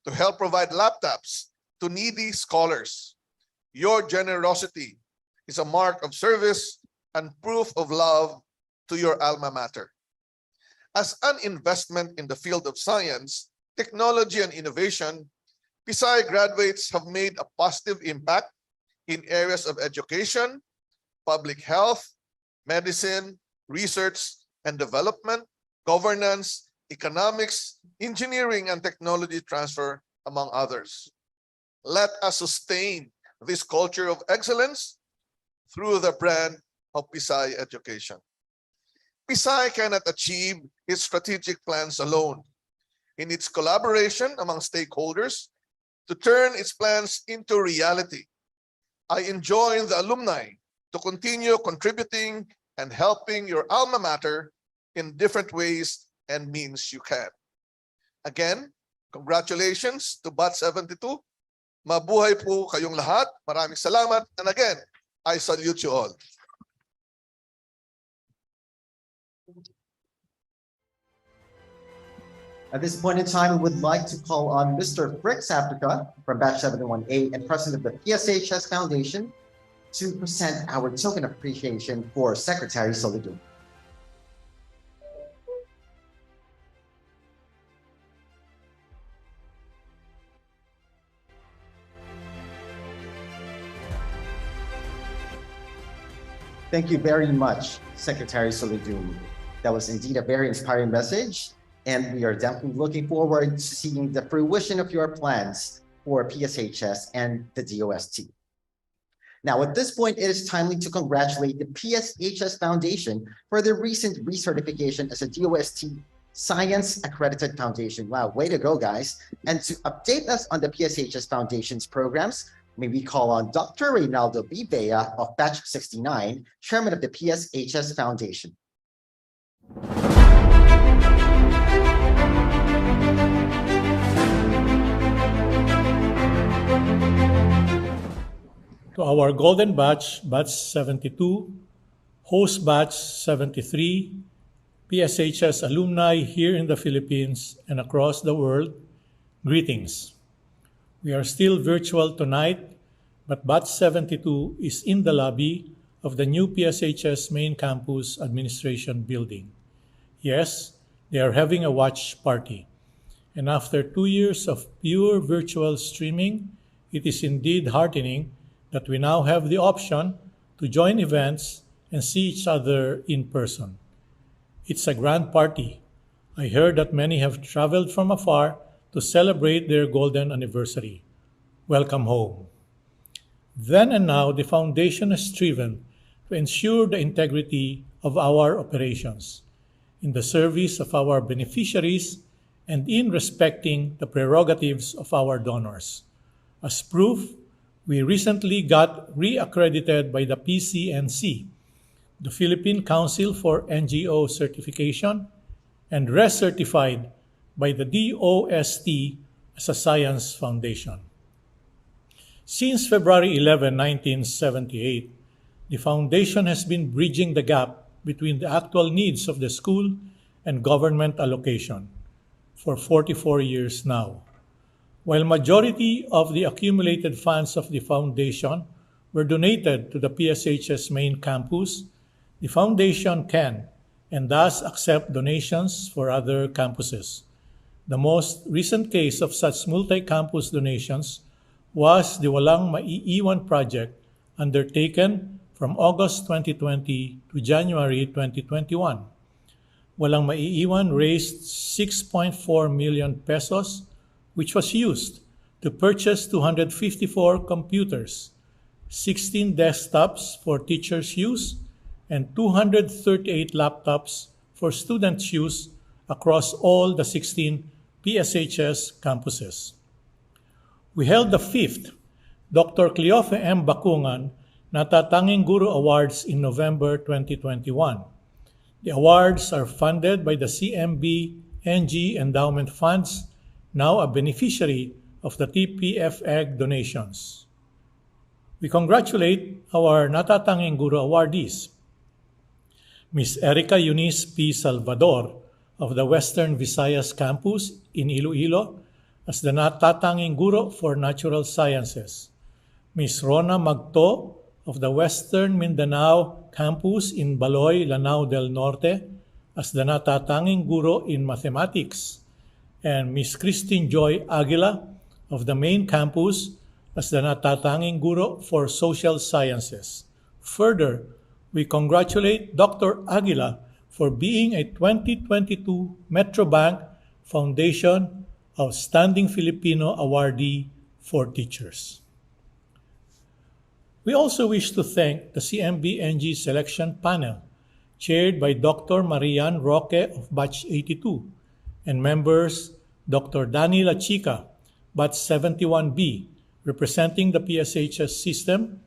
to help provide laptops to needy scholars. Your generosity is a mark of service and proof of love to your alma mater. As an investment in the field of science, technology, and innovation, PSI graduates have made a positive impact in areas of education, public health, medicine, research and development, governance, economics, engineering, and technology transfer, among others. Let us sustain this culture of excellence through the brand of PSI education. PSI cannot achieve its strategic plans alone. In its collaboration among stakeholders to turn its plans into reality, I enjoin the alumni to continue contributing and helping your alma mater in different ways and means you can. Again, congratulations to Batch 72. Mabuhay po kayong lahat. Maraming salamat. And again, I salute you all. At this point in time, we would like to call on Mr. Fricks Africa from Batch 71A and President of the PSHS Foundation to present our token of appreciation for Secretary Solido. Thank you very much, Secretary Solidum. That was indeed a very inspiring message, and we are definitely looking forward to seeing the fruition of your plans for PSHS and the DOST. Now, at this point, it is timely to congratulate the PSHS Foundation for their recent recertification as a DOST Science Accredited Foundation. Wow, way to go, guys. And to update us on the PSHS Foundation's programs, may we call on Dr. Reynaldo B. Bea of Batch 69, Chairman of the PSHS Foundation. To our Golden Batch, Batch 72, Host Batch 73, PSHS alumni here in the Philippines and across the world, greetings. We are still virtual tonight, but Batch 72 is in the lobby of the new PSHS main campus administration building. Yes, they are having a watch party. And after 2 years of pure virtual streaming, it is indeed heartening that we now have the option to join events and see each other in person. It's a grand party. I heard that many have traveled from afar to celebrate their golden anniversary. Welcome home. Then and now, the Foundation has striven to ensure the integrity of our operations, in the service of our beneficiaries, and in respecting the prerogatives of our donors. As proof, we recently got re-accredited by the PCNC, the Philippine Council for NGO Certification, and recertified by the DOST as a science foundation. Since February 11, 1978, the foundation has been bridging the gap between the actual needs of the school and government allocation for 44 years now. While majority of the accumulated funds of the foundation were donated to the PSHS main campus, the foundation can and does accept donations for other campuses. The most recent case of such multi-campus donations was the Walang Maiiwan project undertaken from August 2020 to January 2021. Walang Maiiwan raised 6.4 million pesos, which was used to purchase 254 computers, 16 desktops for teachers' use, and 238 laptops for students' use across all the 16 PSHS campuses. We held the 5th Dr. Cleofe M. Bacungan Natatanging Guru Awards in November 2021. The awards are funded by the CMB-NG Endowment Funds, now a beneficiary of the TPF-EGG donations. We congratulate our Natatanging Guru awardees, Ms. Erica Eunice P. Salvador of the Western Visayas Campus in Iloilo as the Natatanging Guro for Natural Sciences, Ms. Rona Magto of the Western Mindanao Campus in Baloy, Lanao del Norte as the Natatanging Guro in Mathematics, and Ms. Christine Joy Aguila of the main campus as the Natatanging Guro for Social Sciences. Further, we congratulate Dr. Aguila for being a 2022 Metrobank Foundation Outstanding Filipino Awardee for Teachers. We also wish to thank the CMB-NG Selection Panel, chaired by Dr. Marian Roque of Batch 82, and members Dr. Danny Lachica, Batch 71B, representing the PSHS system,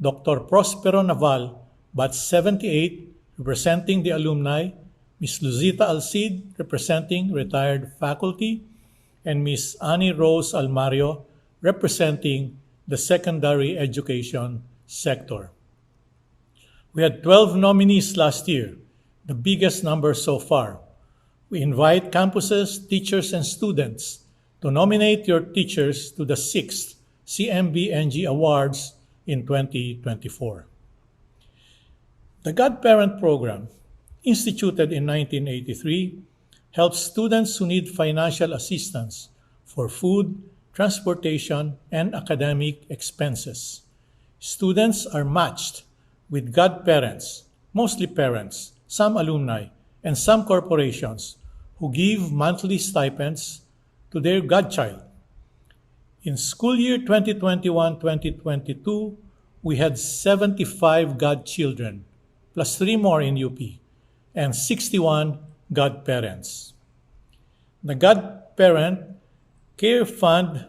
Dr. Prospero Naval, Batch 78, representing the alumni, Ms. Luzita Alcid, representing retired faculty, and Ms. Annie Rose Almario, representing the secondary education sector. We had 12 nominees last year, the biggest number so far. We invite campuses, teachers, and students to nominate your teachers to the 6th CMB-NG Awards in 2024. The Godparent Program, instituted in 1983, helps students who need financial assistance for food, transportation, and academic expenses. Students are matched with godparents, mostly parents, some alumni, and some corporations who give monthly stipends to their godchild. In school year 2021-2022, we had 75 godchildren, plus 3 more in UP, and 61 godparents. The Godparent Care Fund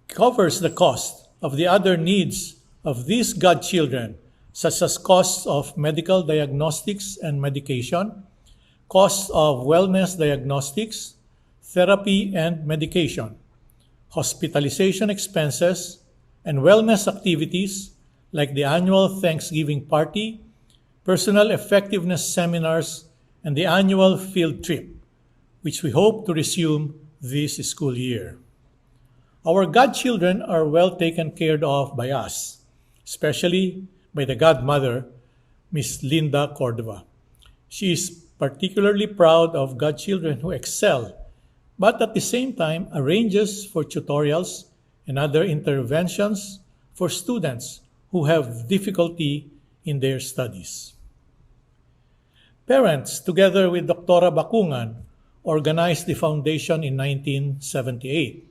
covers the cost of the other needs of these godchildren, such as costs of medical diagnostics and medication, costs of wellness diagnostics, therapy and medication, hospitalization expenses, and wellness activities like the annual Thanksgiving party, personal effectiveness seminars, and the annual field trip, which we hope to resume this school year. Our godchildren are well taken care of by us, especially by the godmother, Miss Linda Cordova. She is particularly proud of godchildren who excel, but at the same time arranges for tutorials and other interventions for students who have difficulty in their studies. Parents, together with Dr. Bakungan, organized the foundation in 1978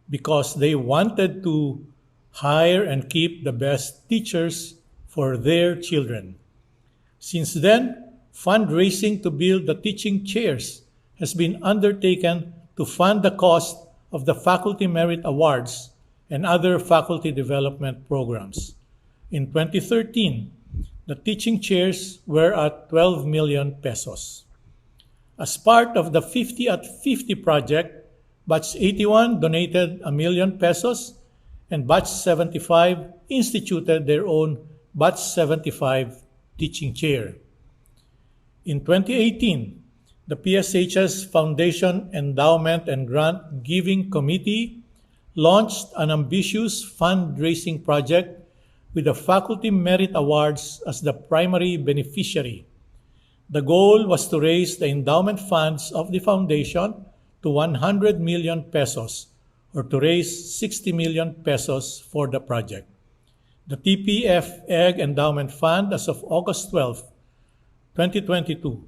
because they wanted to hire and keep the best teachers for their children. Since then, fundraising to build the teaching chairs has been undertaken to fund the cost of the Faculty Merit Awards and other faculty development programs. In 2013, the teaching chairs were at 12 million pesos. As part of the 50 at 50 project, Batch 81 donated 1 million pesos and Batch 75 instituted their own Batch 75 teaching chair. In 2018, the PSHS Foundation Endowment and Grant Giving Committee launched an ambitious fundraising project with the Faculty Merit Awards as the primary beneficiary. The goal was to raise the endowment funds of the foundation to 100 million pesos or to raise 60 million pesos for the project. The TPF-EGG Endowment Fund as of August 12, 2022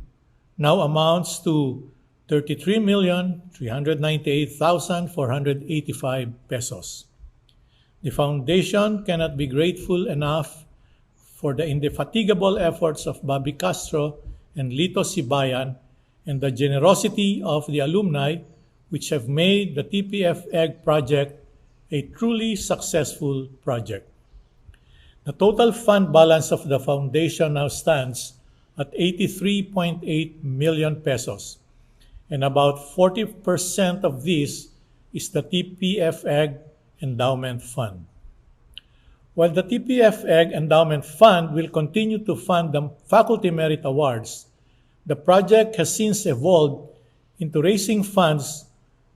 now amounts to 33,398,485 pesos. The foundation cannot be grateful enough for the indefatigable efforts of Bobby Castro and Lito Sibayan and the generosity of the alumni which have made the TPF-EGG project a truly successful project. The total fund balance of the foundation now stands at 83.8 million pesos, and about 40% of this is the TPF-EGG Endowment Fund. While the TPF-EGG Endowment Fund will continue to fund the Faculty Merit Awards, the project has since evolved into raising funds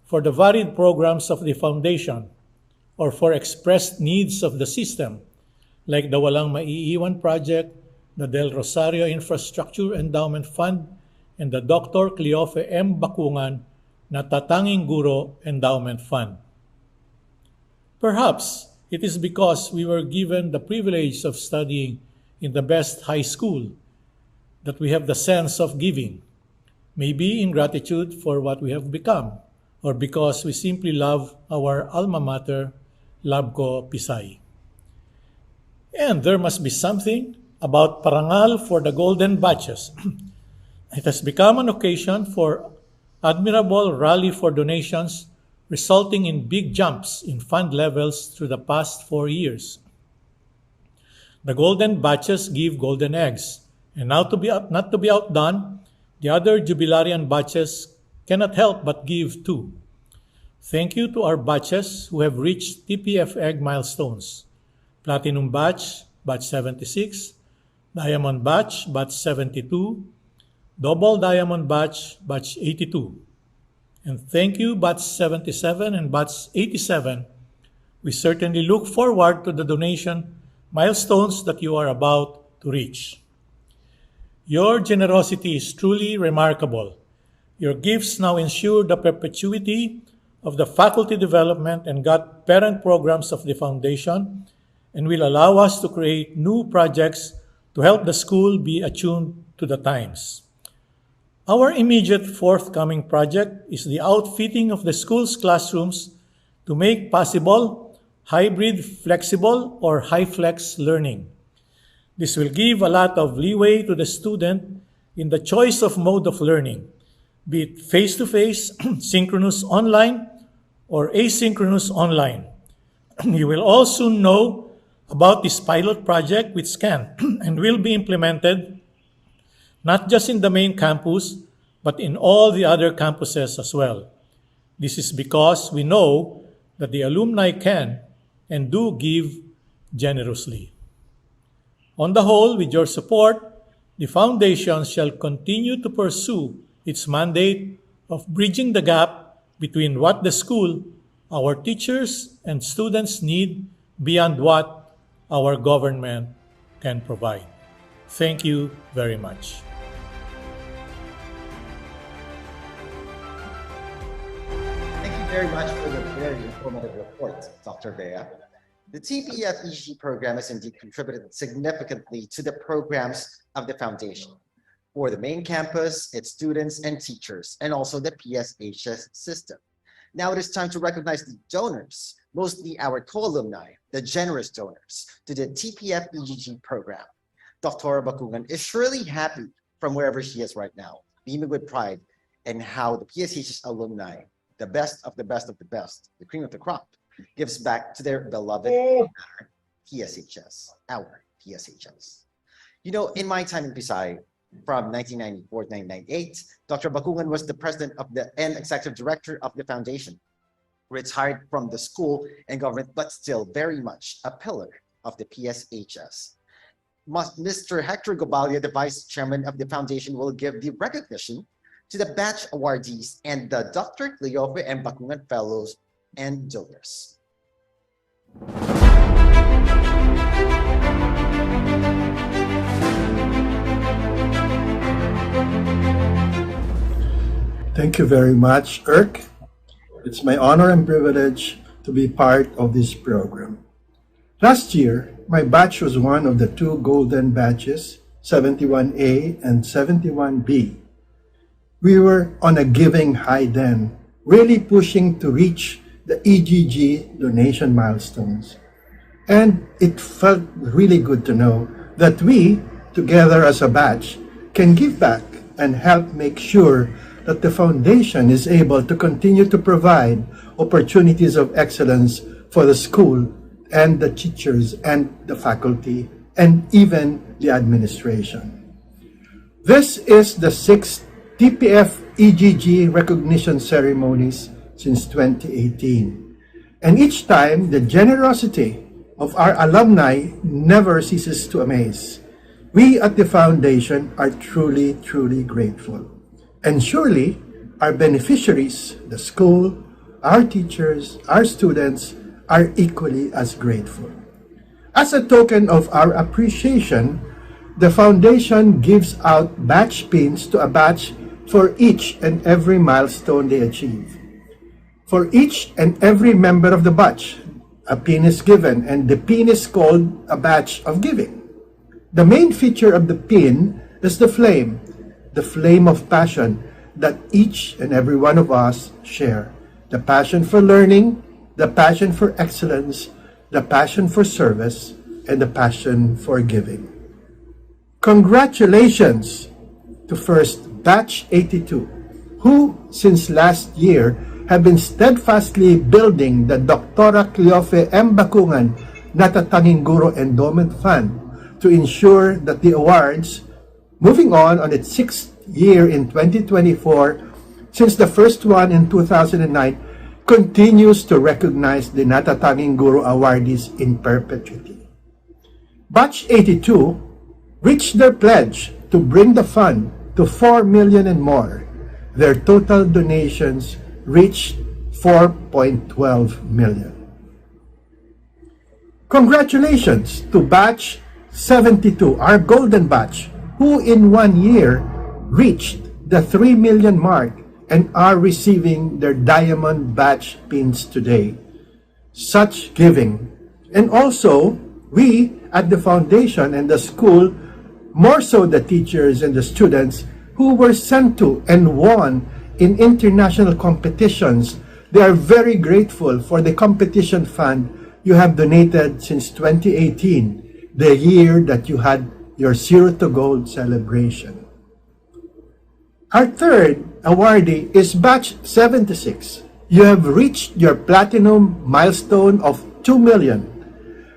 for the varied programs of the foundation or for expressed needs of the system, like the Walang Maiiwan Project, the Del Rosario Infrastructure Endowment Fund, and the Dr. Cleofe M. Bakungan Natatanging Guro Endowment Fund. Perhaps it is because we were given the privilege of studying in the best high school that we have the sense of giving, maybe in gratitude for what we have become, or because we simply love our alma mater, Labco Pisay. And there must be something about parangal for the golden batches. It has become an occasion for admirable rally for donations, resulting in big jumps in fund levels through the past 4 years. The golden batches give golden eggs, and now not to be outdone, the other jubilarian batches cannot help but give too. Thank you to our batches who have reached TPF-EGG milestones. Platinum Batch, Batch 76, Diamond Batch, Batch 72, Double Diamond Batch, Batch 82. And thank you, Batch 77 and Batch 87. We certainly look forward to the donation milestones that you are about to reach. Your generosity is truly remarkable. Your gifts now ensure the perpetuity of the faculty development and godparent programs of the foundation and will allow us to create new projects to help the school be attuned to the times. Our immediate forthcoming project is the outfitting of the school's classrooms to make possible hybrid, flexible, or high-flex learning. This will give a lot of leeway to the student in the choice of mode of learning, be it face-to-face, synchronous online, or asynchronous online. You will also know about this pilot project which can and will be implemented not just in the main campus, but in all the other campuses as well. This is because we know that the alumni can and do give generously. On the whole, with your support, the foundation shall continue to pursue its mandate of bridging the gap between what the school our teachers and students need beyond what our government can provide. Thank you very much. Thank you very much for the very informative report, Dr. Bea. The TPF-EGG program has indeed contributed significantly to the programs of the foundation for the main campus, its students and teachers, and also the PSHS system. Now it is time to recognize the donors, mostly our co-alumni, the generous donors to the TPF-EGG program. Dr. Bakungan is surely happy from wherever she is right now, beaming with pride in how the PSHS alumni, the best of the best of the best, the cream of the crop, gives back to their beloved PSHS, our PSHS. You know, in my time in Pisay, from 1994 to 1998, Dr. Bakungan was the president of and executive director of the foundation, retired from the school and government, but still very much a pillar of the PSHS. Mr. Hector Gobalia, the vice chairman of the foundation, will give the recognition to the batch awardees and the Dr. Cleofe and Bakungan fellows and donors. Thank you very much, Irk. It's my honor and privilege to be part of this program. Last year, my batch was one of the two golden batches, 71A and 71B. We were on a giving high then, really pushing to reach the EGG donation milestones. And it felt really good to know that we, together as a batch, can give back and help make sure that the foundation is able to continue to provide opportunities of excellence for the school and the teachers and the faculty and even the administration. This is the 6th TPF-EGG recognition ceremonies since 2018. And each time, the generosity of our alumni never ceases to amaze. We at the foundation are truly, truly grateful. And surely, our beneficiaries, the school, our teachers, our students, are equally as grateful. As a token of our appreciation, the foundation gives out batch pins to a batch for each and every milestone they achieve. For each and every member of the batch, a pin is given, and the pin is called a badge of giving. The main feature of the pin is the flame of passion that each and every one of us share. The passion for learning, the passion for excellence, the passion for service, and the passion for giving. Congratulations to first Batch 82, who since last year have been steadfastly building the Dr. Cleofe M. Bakungan Natatanging Guro Endowment Fund to ensure that the awards, moving on its 6th year in 2024, since the first one in 2009, continues to recognize the Natatanging Guro awardees in perpetuity. Batch 82 reached their pledge to bring the fund to 4 million and more. Their total donations reached 4.12 million. Congratulations to Batch 72, our golden batch, who in 1 year reached the 3 million mark and are receiving their diamond batch pins today. Such giving. And also, we at the foundation and the school, more so the teachers and the students who were sent to and won in international competitions, they are very grateful for the competition fund you have donated since 2018, the year that you had your Zero to Gold celebration. Our third awardee is Batch 76. You have reached your platinum milestone of 2 million.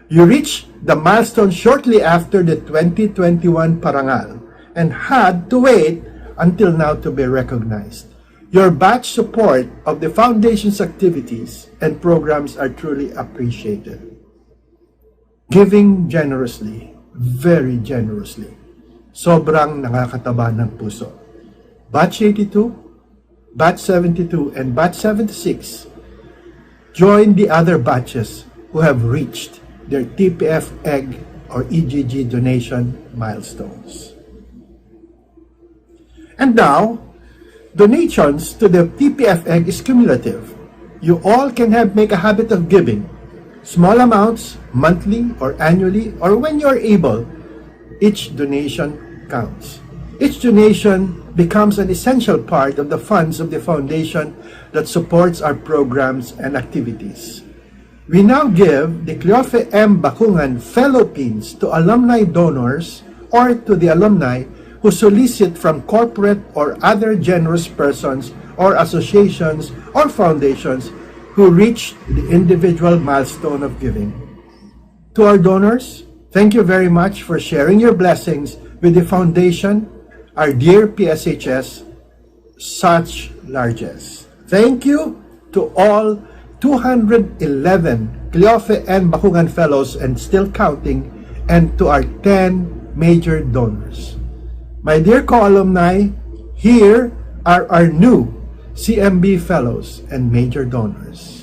You reached the milestone shortly after the 2021 Parangal and had to wait until now to be recognized. Your batch support of the foundation's activities and programs are truly appreciated. Giving generously, very generously, sobrang nakakataba ng puso. Batch 82, Batch 72, and Batch 76, join the other batches who have reached their TPF-EGG or EGG donation milestones. And now, donations to the TPF-EGG is cumulative. You all can make a habit of giving. Small amounts, monthly or annually, or when you are able, each donation counts. Each donation becomes an essential part of the funds of the foundation that supports our programs and activities. We now give the Cleofe M. Bacungan Fellow Pins to alumni donors or to the alumni who solicit from corporate or other generous persons or associations or foundations who reach the individual milestone of giving. To our donors, thank you very much for sharing your blessings with the foundation, our dear PSHS, such largesse. Thank you to all 211 Cleofe and Bacungan Fellows and still counting, and to our 10 major donors. My dear co-alumni, here are our new CMB Fellows and major donors.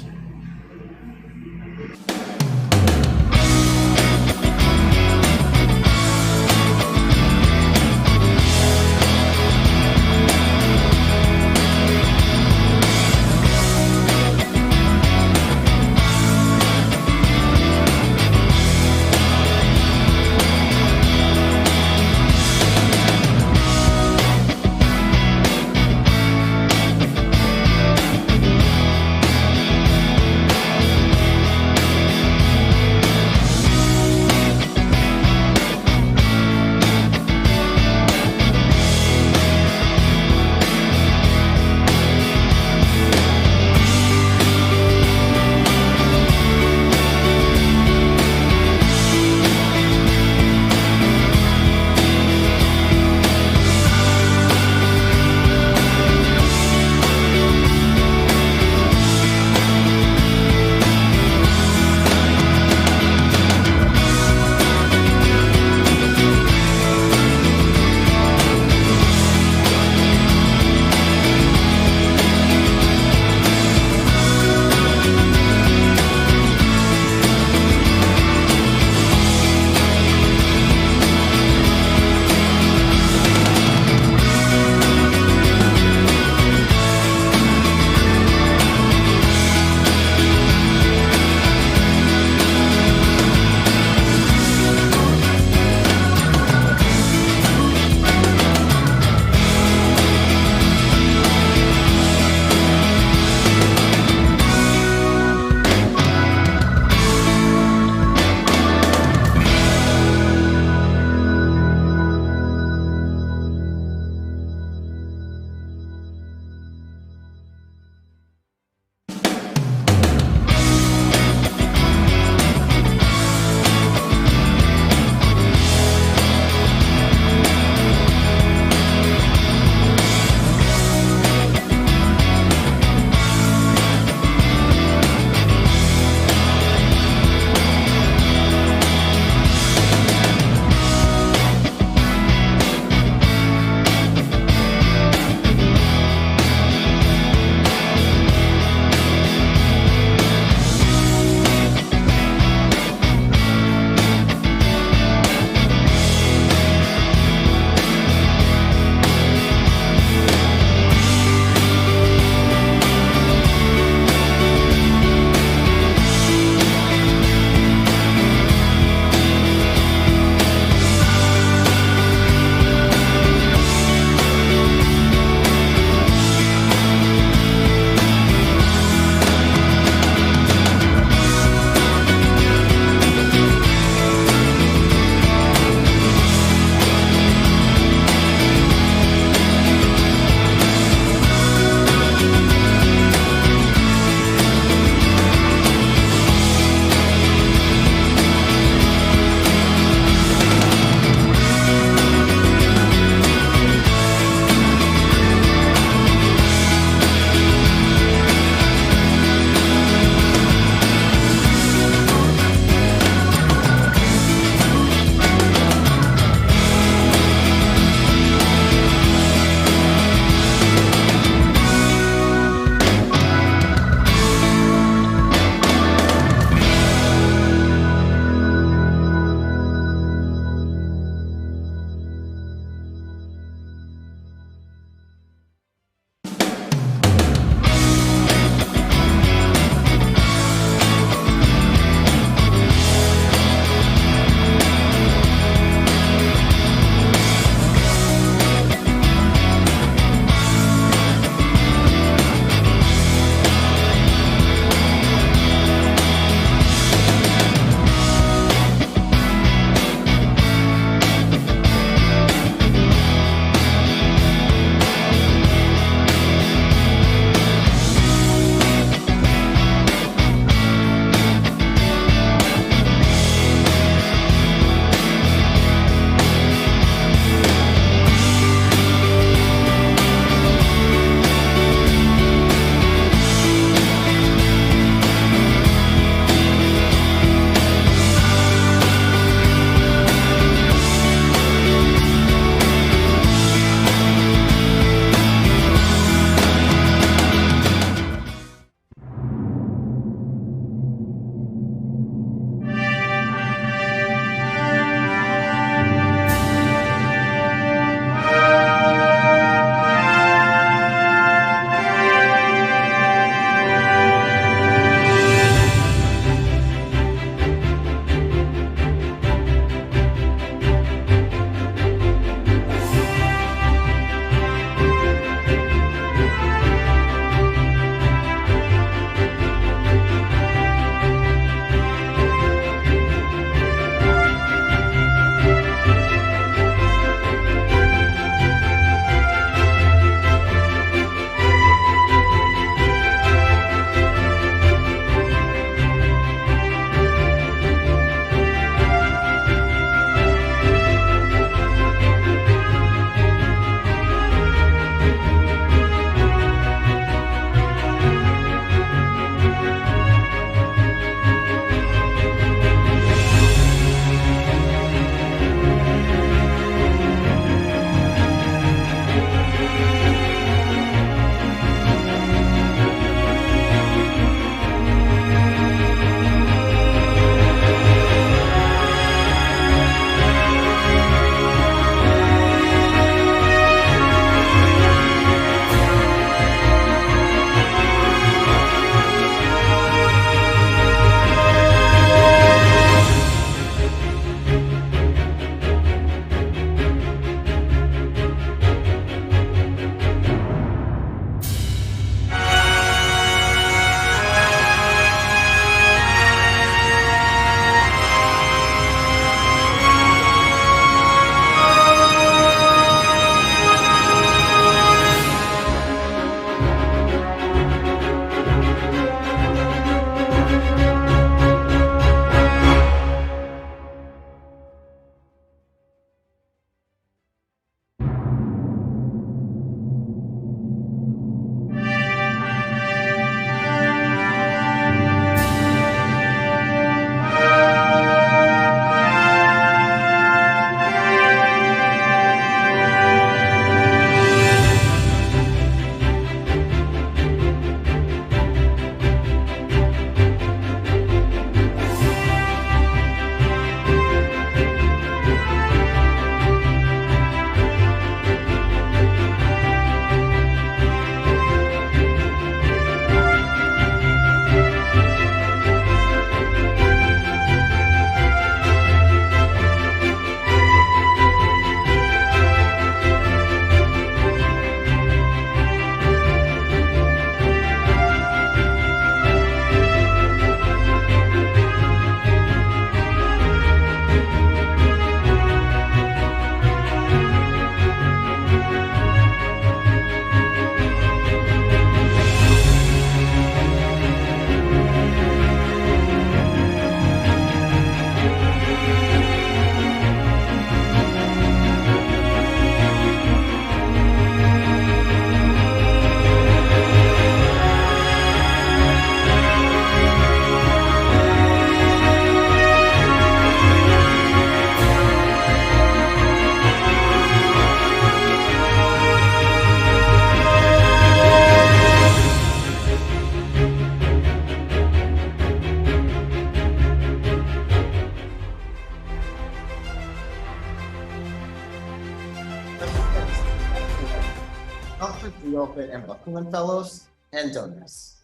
Roque and Bakungan Fellows and donors.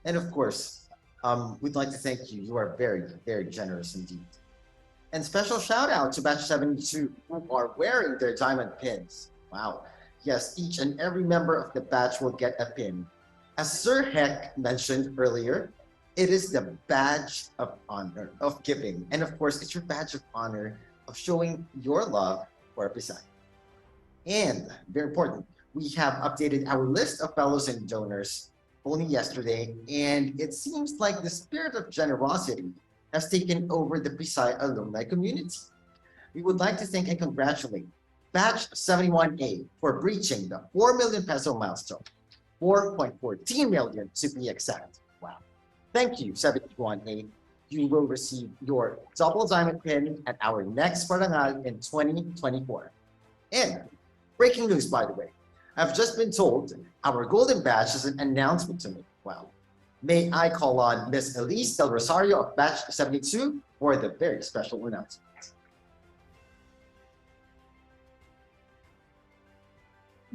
And of course, we'd like to thank you. You are very, very generous indeed. And special shout out to Batch 72 who are wearing their diamond pins. Wow. Yes, each and every member of the batch will get a pin. As Sir Heck mentioned earlier, it is the badge of honor of giving. And of course, it's your badge of honor of showing your love for Pisay. And very important, we have updated our list of fellows and donors only yesterday, and it seems like the spirit of generosity has taken over the Pisay alumni community. We would like to thank and congratulate Batch 71A for breaching the 4 million peso milestone, 4.14 million to be exact. Wow. Thank you, 71A. You will receive your double diamond pin at our next Parangal in 2024. And breaking news, by the way, I've just been told our golden batch is an announcement to me. Wow. May I call on Miss Elise Del Rosario of Batch 72 for the very special announcement.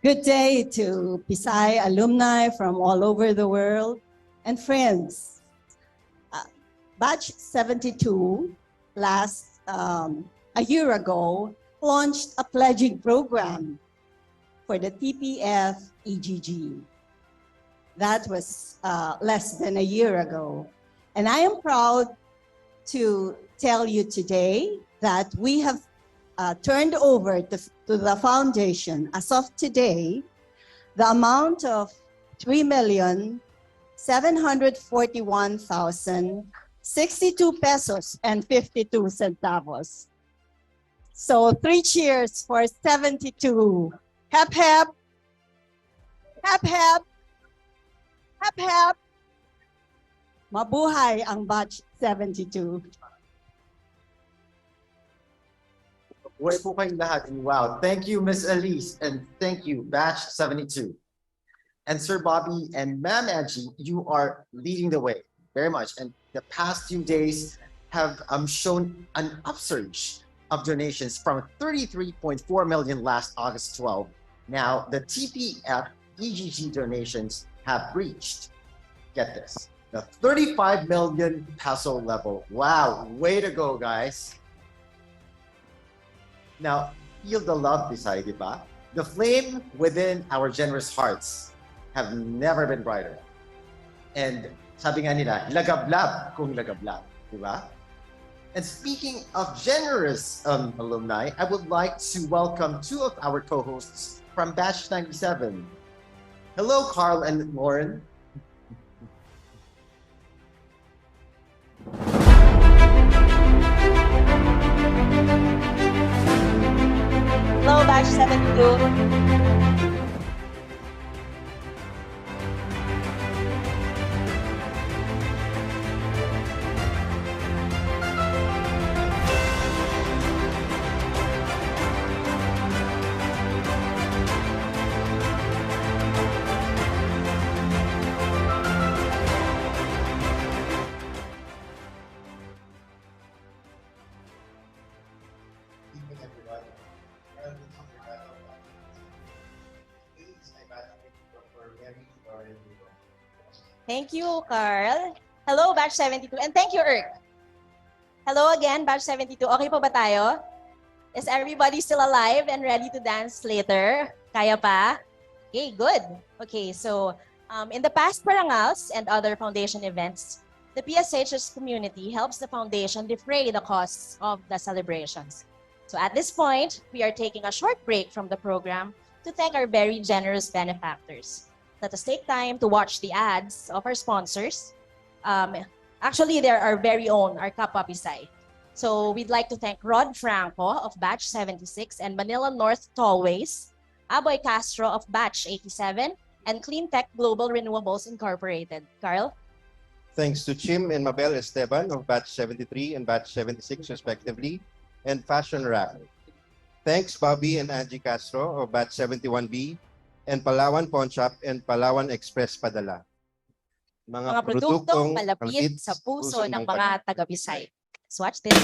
Good day to Pisay alumni from all over the world and friends. Batch 72 a year ago launched a pledging program for the TPF-EGG. That was less than a year ago. And I am proud to tell you today that we have turned over to the foundation, as of today, the amount of 3,741,062 pesos and 52 centavos. So 3 cheers for 72. Hep, hep. Hep, hep. Hep, hep. Mabuhay ang Batch 72. Buhay po kayong lahat. And wow, thank you, Miss Elise, and thank you, Batch 72. And Sir Bobby and Ma'am Angie, you are leading the way very much. And the past few days have shown an upsurge of donations from 33.4 million last August 12. Now, the TPF-EGG donations have reached, get this, the 35 million peso level. Wow, way to go, guys. Now, feel the love, Pisay, diba? The flame within our generous hearts have never been brighter. And sabi nga nila, lagablab kung lagablab, diba? And speaking of generous alumni, I would like to welcome 2 of our co-hosts from Batch 97. Hello, Carl and Lauren. Hello, Batch 72. Thank you, Carl. Hello, Batch 72. And thank you, Irk. Hello again, Batch 72. Okay po ba tayo? Is everybody still alive and ready to dance later? Kaya pa? Okay, good. Okay, so in the past Parangals and other foundation events, the PSHS community helps the foundation defray the costs of the celebrations. So at this point, we are taking a short break from the program to thank our very generous benefactors. Let us take time to watch the ads of our sponsors. Actually, they're our very own, our Kapwa Pisay. So we'd like to thank Rod Franco of Batch 76 and Manila North Tollways, Aboy Castro of Batch 87, and Cleantech Global Renewables Incorporated. Carl? Thanks to Chim and Mabel Esteban of Batch 73 and Batch 76 respectively, and Fashion Rack. Thanks Bobby and Angie Castro of Batch 71B, and Palawan Pawn Shop and Palawan Express Padala. Mga produktong palapit sa puso ng mga taga-Bisay. So watch this.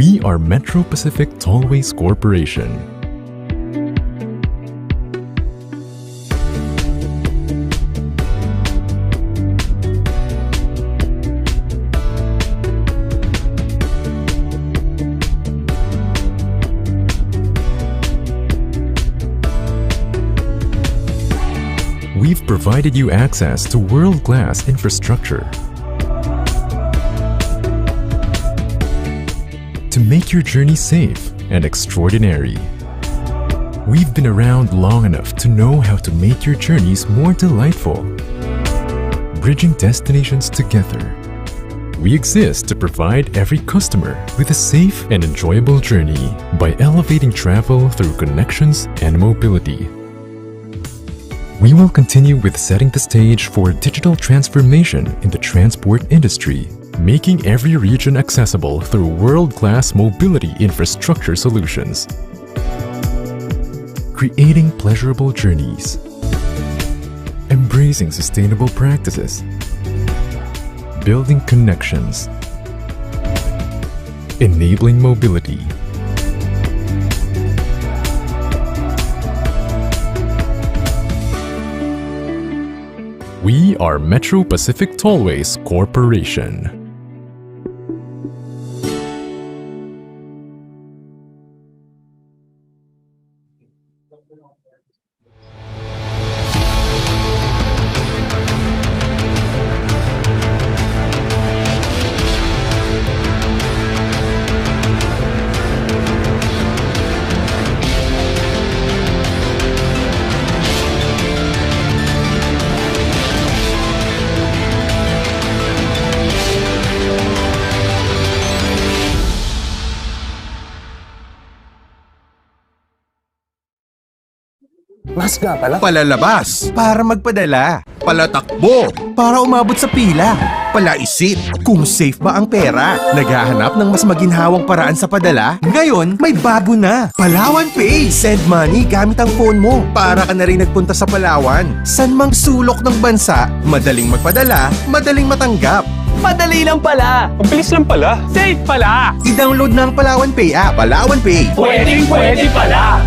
We are Metro Pacific Tollways Corporation. We've provided you access to world-class infrastructure to make your journey safe and extraordinary. We've been around long enough to know how to make your journeys more delightful, bridging destinations together. We exist to provide every customer with a safe and enjoyable journey by elevating travel through connections and mobility. We will continue with setting the stage for digital transformation in the transport industry, making every region accessible through world-class mobility infrastructure solutions. Creating pleasurable journeys, embracing sustainable practices, building connections, enabling mobility. We are Metro Pacific Tollways Corporation. Mas nga pala. Palalabas para magpadala. Palatakbo para umabot sa pila. Palaisip kung safe ba ang pera. Naghahanap ng mas maginhawang paraan sa padala? Ngayon, may bago na. Palawan Pay. Send money gamit ang phone mo. Para ka na rin nagpunta sa Palawan. San mang sulok ng bansa, madaling magpadala, madaling matanggap. Madali lang pala. Mabilis lang pala. Safe pala. I-download na ang Palawan Pay app. Palawan Pay. Pwede pala.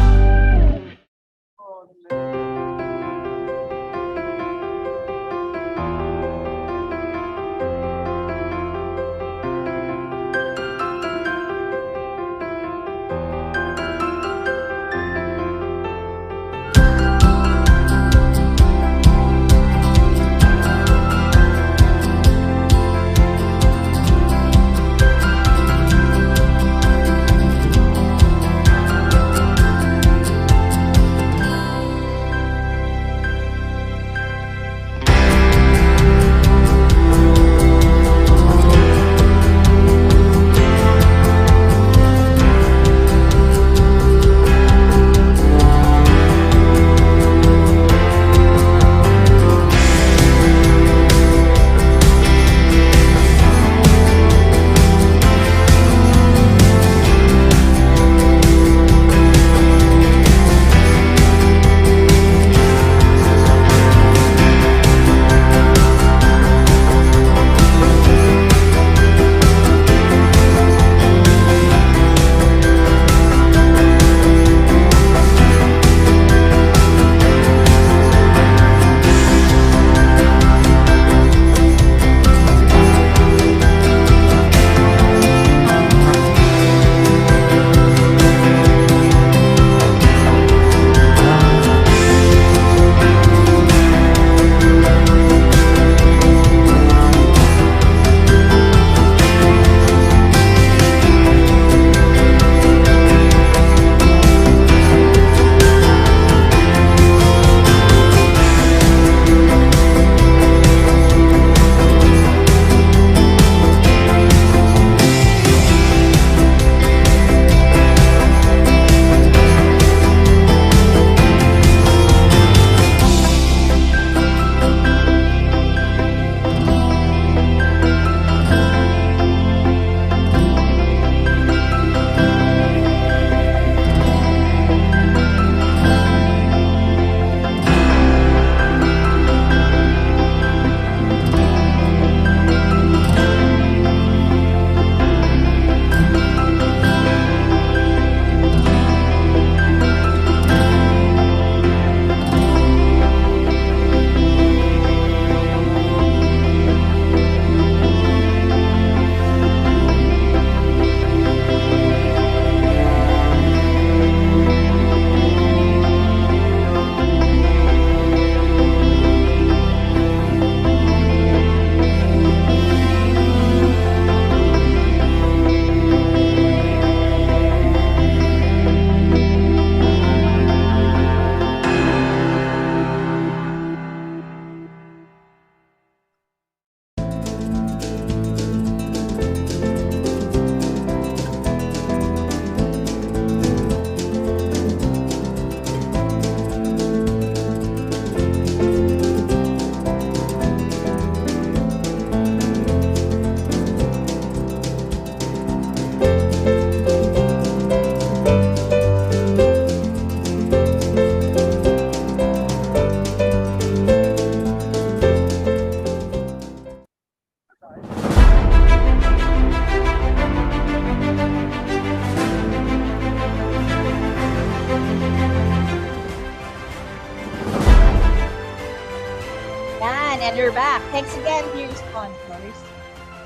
and you're back. Thanks again, dear sponsors.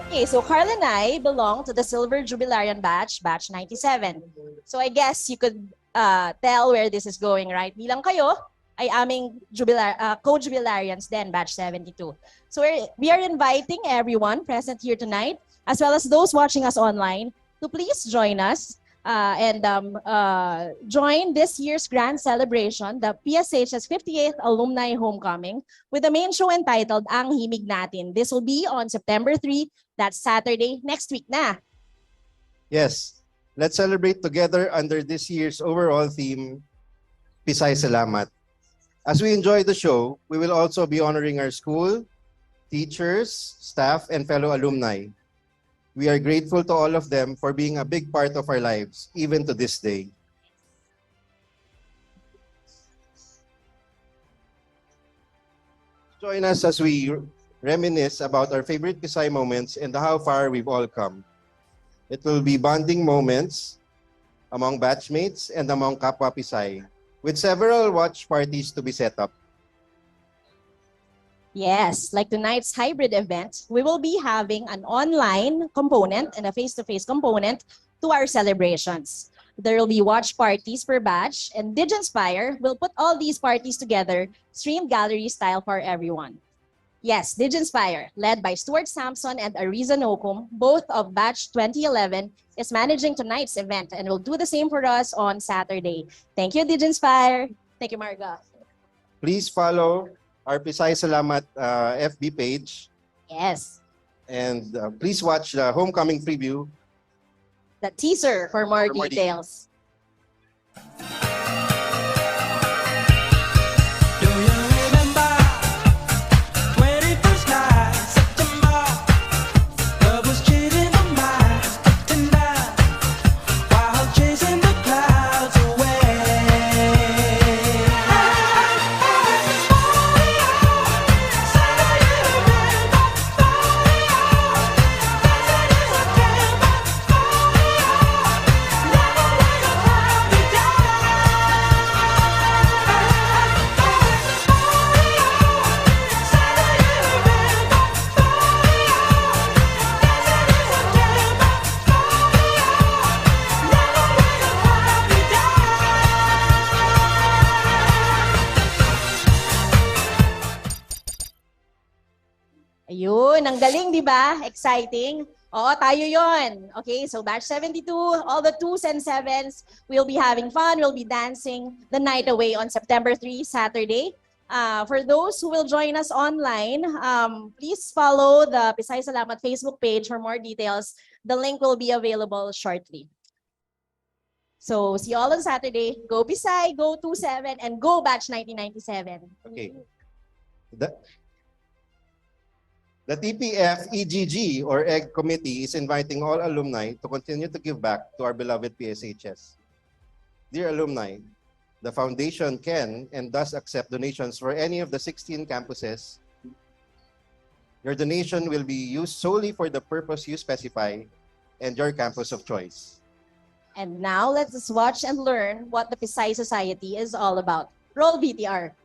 Okay, so Carl and I belong to the Silver Jubilarian batch, batch 97. So I guess you could tell where this is going, right? Bilang kayo ay aming co-jubilarians then, batch 72. So we are inviting everyone present here tonight, as well as those watching us online, to please join us and join this year's grand celebration, the PSHS 58th Alumni Homecoming, with the main show entitled Ang Himig Natin. This will be on September 3, that's Saturday, next week na. Yes, let's celebrate together under this year's overall theme, Pisay Salamat. As we enjoy the show, we will also be honoring our school, teachers, staff, and fellow alumni. We are grateful to all of them for being a big part of our lives, even to this day. Join us as we reminisce about our favorite Pisay moments and how far we've all come. It will be bonding moments among batchmates and among kapwa Pisay, with several watch parties to be set up. Yes, like tonight's hybrid event, we will be having an online component and a face-to-face component to our celebrations. There will be watch parties per batch, and Diginspire will put all these parties together, streamed gallery style for everyone. Yes, Diginspire, led by Stuart Sampson and Ariza Nokum, both of batch 2011, is managing tonight's event and will do the same for us on Saturday. Thank you, Diginspire. Thank you, Marga. Please follow our Pisay Salamat FB page. Yes. And please watch the homecoming preview. The teaser for more details. Ayun, ang galing, di ba? Exciting. Oo, tayo yon. Okay, so batch 72, all the 2s and 7s, we'll be having fun, we'll be dancing the night away on September 3, Saturday. For those who will join us online, please follow the Pisay Salamat Facebook page for more details. The link will be available shortly. So, see you all on Saturday. Go Pisay, go 27, and go batch 1997. Okay. The TPF-EGG or EGG committee is inviting all alumni to continue to give back to our beloved PSHS. Dear alumni, the foundation can and does accept donations for any of the 16 campuses. Your donation will be used solely for the purpose you specify and your campus of choice. And now let's just watch and learn what the Pisay Society is all about. Roll VTR.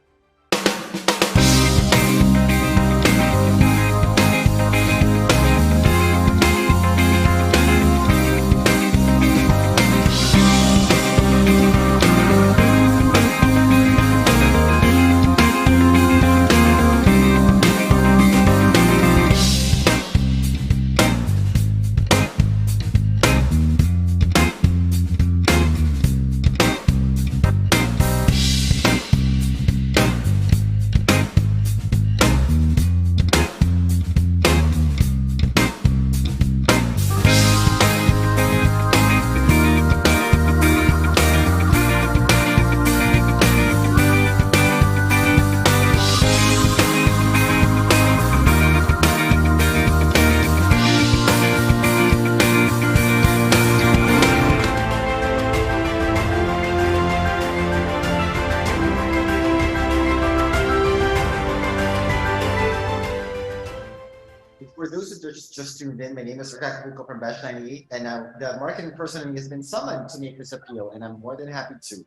For those who just tuned in, my name is UtakAgham from Batch 98, and the marketing person has been summoned to make this appeal, and I'm more than happy to.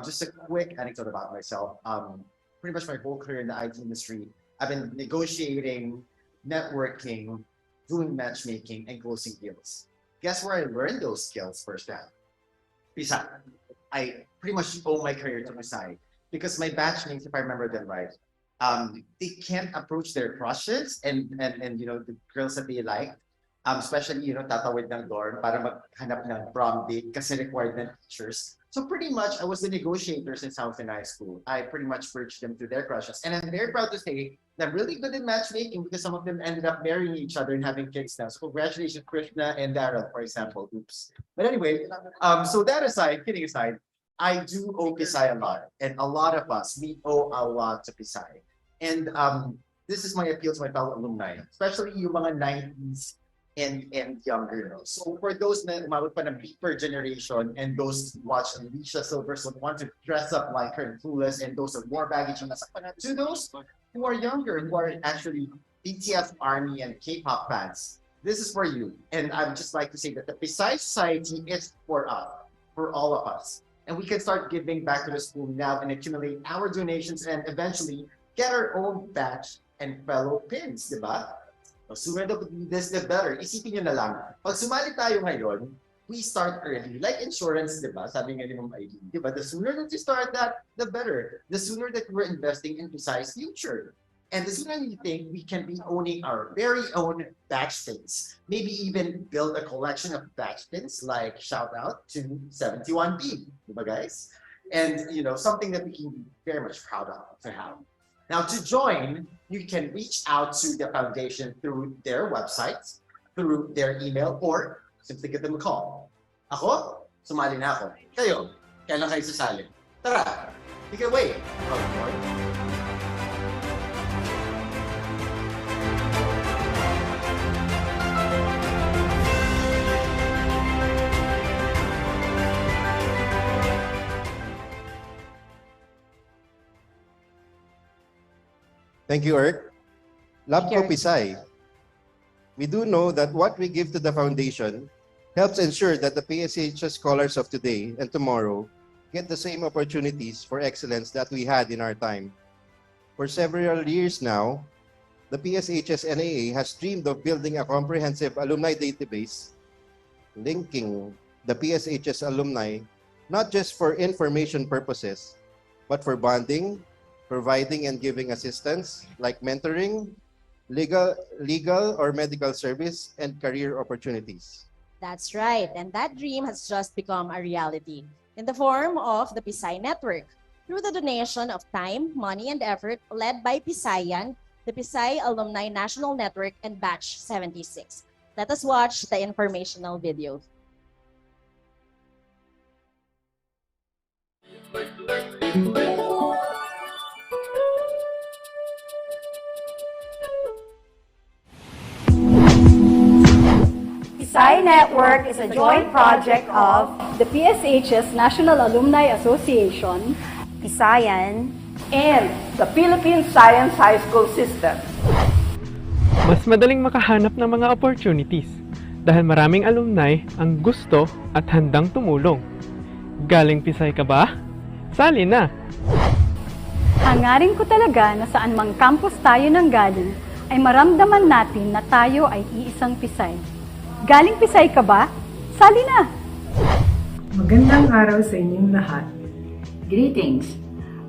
Just a quick anecdote about myself. Pretty much my whole career in the IT industry, I've been negotiating, networking, doing matchmaking, and closing deals. Guess where I learned those skills firsthand? Pisay. I pretty much owe my career to Pisay because my batchmates, if I remember them right, they can't approach their crushes and the girls that they like, especially tatawid ng dorm para maghanap ng prom date kasi required ng teachers. So pretty much I was the negotiator since I was in high school. I pretty much bridged them to their crushes, and I'm very proud to say that I'm really good at matchmaking because some of them ended up marrying each other and having kids now. So congratulations, Krishna and Daryl, for example. Oops. But anyway, so that aside, kidding aside, I do owe Pisay a lot, and a lot of us, we owe a lot to Pisay. And this is my appeal to my fellow alumni, especially yung mga 90s and younger. So for those na umabot pa ng beeper generation and those who watch Alicia Silverstone want to dress up like her and Clueless, and those are more baggage and to those who are younger, who are actually BTS ARMY and K-pop fans, this is for you. And I would just like to say that the Pisay Society is for us, for all of us. And we can start giving back to the school now and accumulate our donations and eventually get our own batch and fellow pins, di ba? The sooner this, the better. Isipin nyo na lang, pag sumali tayo ngayon, we start early. Like insurance, di ba? Sabi nga ni Ma'am Aileen, di ba? The sooner that you start that, the better. The sooner that we're investing in Pisay's future. And the sooner you think we can be owning our very own batch pins. Maybe even build a collection of batch pins, like shout out to 71B, di ba guys? And something that we can be very much proud of to have. Now, to join, you can reach out to the foundation through their website, through their email, or simply give them a call. Ako, sumali na ako. Kayo, kailan kayo sasali? Tara, take it away. Thank you, Erk. Love ko Pisay. We do know that what we give to the foundation helps ensure that the PSHS scholars of today and tomorrow get the same opportunities for excellence that we had in our time. For several years now, the PSHS NAA has dreamed of building a comprehensive alumni database linking the PSHS alumni not just for information purposes, but for bonding, providing and giving assistance like mentoring, legal or medical service, and career opportunities. That's right, and that dream has just become a reality in the form of the Pisay Network. Through the donation of time, money, and effort led by Pisayan, the Pisay Alumni National Network, and Batch 76. Let us watch the informational video. Pisay Network is a joint project of the PSHS National Alumni Association, Pisayan, and the Philippine Science High School System. Mas madaling makahanap ng mga opportunities dahil maraming alumni ang gusto at handang tumulong. Galing Pisay ka ba? Sali na! Hangarin ko talaga na saan mang campus tayo nang galing ay maramdaman natin na tayo ay iisang Pisay. Galing Pisay ka ba? Sali na! Magandang araw sa inyong lahat. Greetings!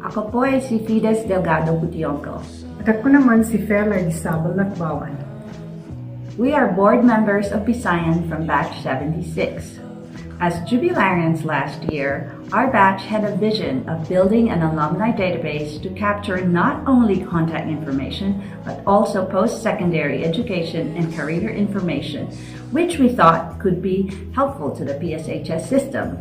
Ako po ay si Fides Delgado Putionco. At ako naman si Fela Isabel Lakbawan. We are board members of Pisayan from Batch 76. As jubilarians last year, our batch had a vision of building an alumni database to capture not only contact information, but also post-secondary education and career information, which we thought could be helpful to the PSHS system.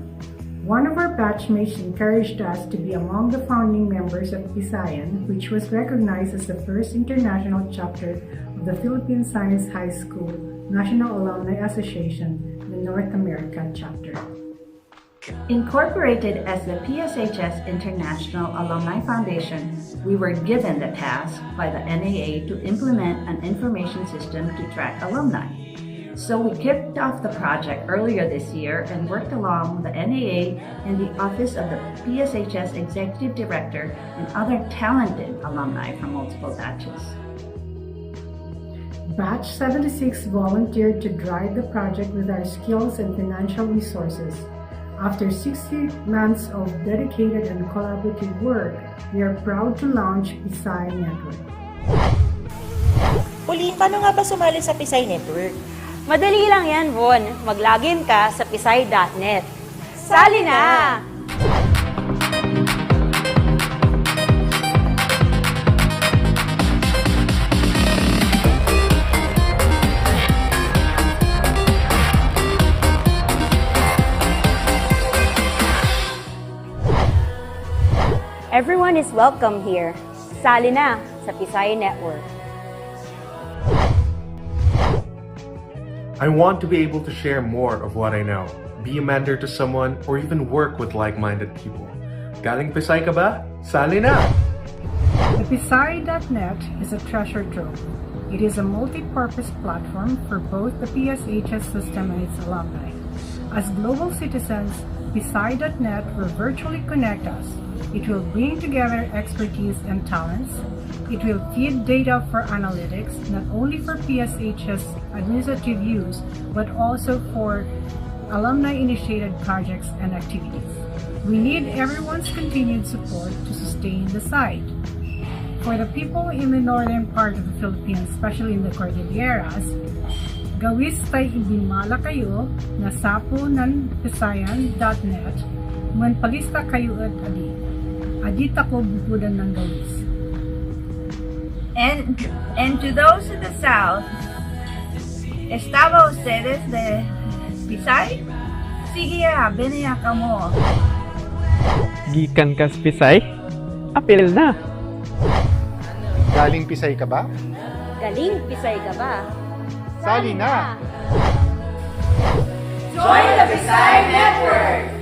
One of our batchmates encouraged us to be among the founding members of Pisayan, which was recognized as the first international chapter of the Philippine Science High School National Alumni Association, the North America chapter. Incorporated as the PSHS International Alumni Foundation, we were given the task by the NAA to implement an information system to track alumni. So we kicked off the project earlier this year and worked along the NAA and the Office of the PSHS Executive Director and other talented alumni from multiple batches. Batch 76 volunteered to drive the project with our skills and financial resources. After 60 months of dedicated and collaborative work, we are proud to launch PSI Network. Pauline, paano nga ba sumali sa PSI Network? Madali lang yan, Von. Mag-login ka sa pisay.net. Sali na! Everyone is welcome here. Sali na sa PSI Network. I want to be able to share more of what I know, be a mentor to someone, or even work with like-minded people. Galing Pisay ka ba? Sali na! The PSI.net is a treasure trove. It is a multi-purpose platform for both the PSHS system and its alumni. As global citizens, PSI.net will virtually connect us. It will bring together expertise and talents. It will feed data for analytics, not only for PSHS administrative use, but also for alumni-initiated projects and activities. We need everyone's continued support to sustain the site. For the people in the northern part of the Philippines, especially in the Cordilleras, gawis tay ibinmala kayo na sapo ng Pisayan.net when palista kayo at adi. Adit ako bubudan ng gawis. And to those in the south, ¿estaba ustedes de Pisay? Sige, biniya ka mo. Gikan kas Pisay? Apil na! Galing Pisay ka ba? Galing Pisay ka ba? Sali na! Join the PSI Network!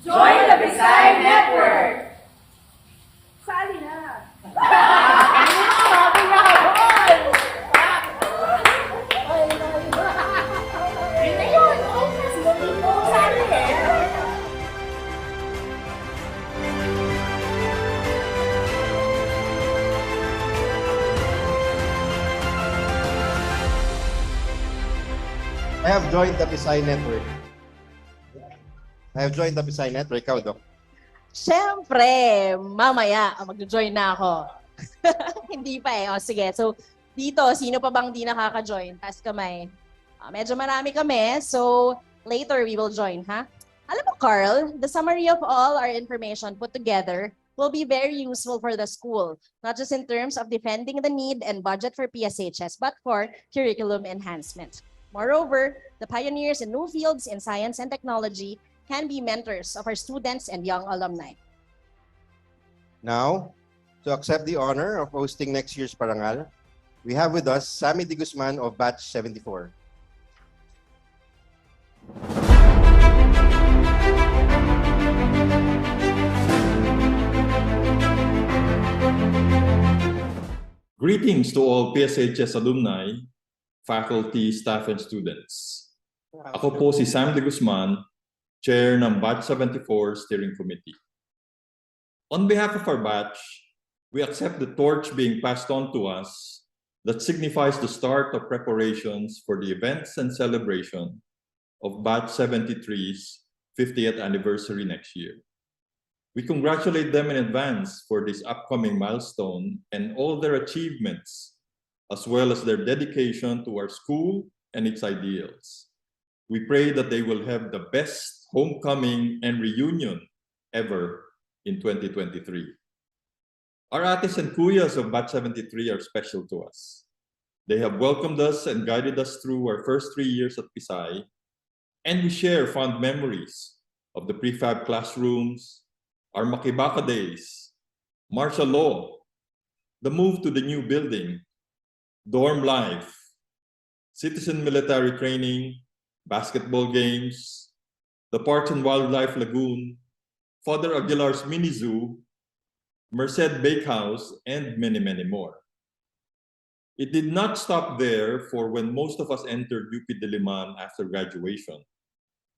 Join the PSI Network! Sali na! I have joined the PSI Network. I have joined the PSI Network. Ikaw, Doc. Siyempre, mamaya, mag-join na ako. Hindi pa eh. O, sige. So, dito, sino pa bang di nakaka-join? Taas kamay. Medyo marami kami. So, later we will join, ha? Alam mo, Carl, the summary of all our information put together will be very useful for the school, not just in terms of defending the need and budget for PSHS, but for curriculum enhancement. Moreover, the pioneers in new fields in science and technology can be mentors of our students and young alumni. Now, to accept the honor of hosting next year's Parangal, we have with us Sammy De Guzman of Batch 74. Greetings to all PSHS alumni, faculty, staff, and students. Ako po si Sam De Guzman, Chair ng Batch 74 Steering Committee. On behalf of our batch, we accept the torch being passed on to us that signifies the start of preparations for the events and celebration of Batch 73's 50th anniversary next year. We congratulate them in advance for this upcoming milestone and all their achievements, as well as their dedication to our school and its ideals. We pray that they will have the best homecoming and reunion ever in 2023. Our ates and kuyas of Batch 73 are special to us. They have welcomed us and guided us through our first 3 years at PSI, and we share fond memories of the prefab classrooms, our Makibaka days, martial law, the move to the new building, dorm life, citizen military training, basketball games, the Parks and Wildlife Lagoon, Father Aguilar's mini zoo, Merced Bakehouse, and many, many more. It did not stop there, for when most of us entered UP Diliman after graduation,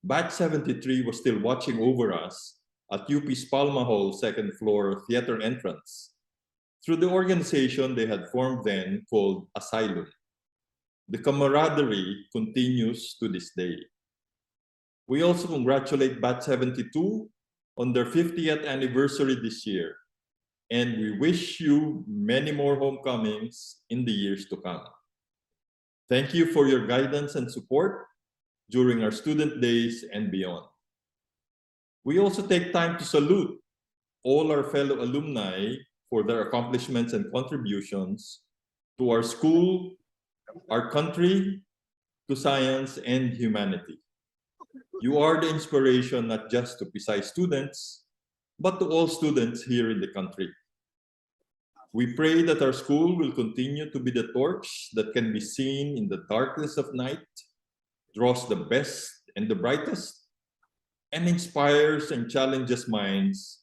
Batch 73 was still watching over us at UP's Palma Hall second floor theater entrance through the organization they had formed then called Asylum. The camaraderie continues to this day. We also congratulate Batch 72 on their 50th anniversary this year, and we wish you many more homecomings in the years to come. Thank you for your guidance and support during our student days and beyond. We also take time to salute all our fellow alumni for their accomplishments and contributions to our school, our country, to science and humanity. You are the inspiration not just to Pisay students, but to all students here in the country. We pray that our school will continue to be the torch that can be seen in the darkness of night, draws the best and the brightest, and inspires and challenges minds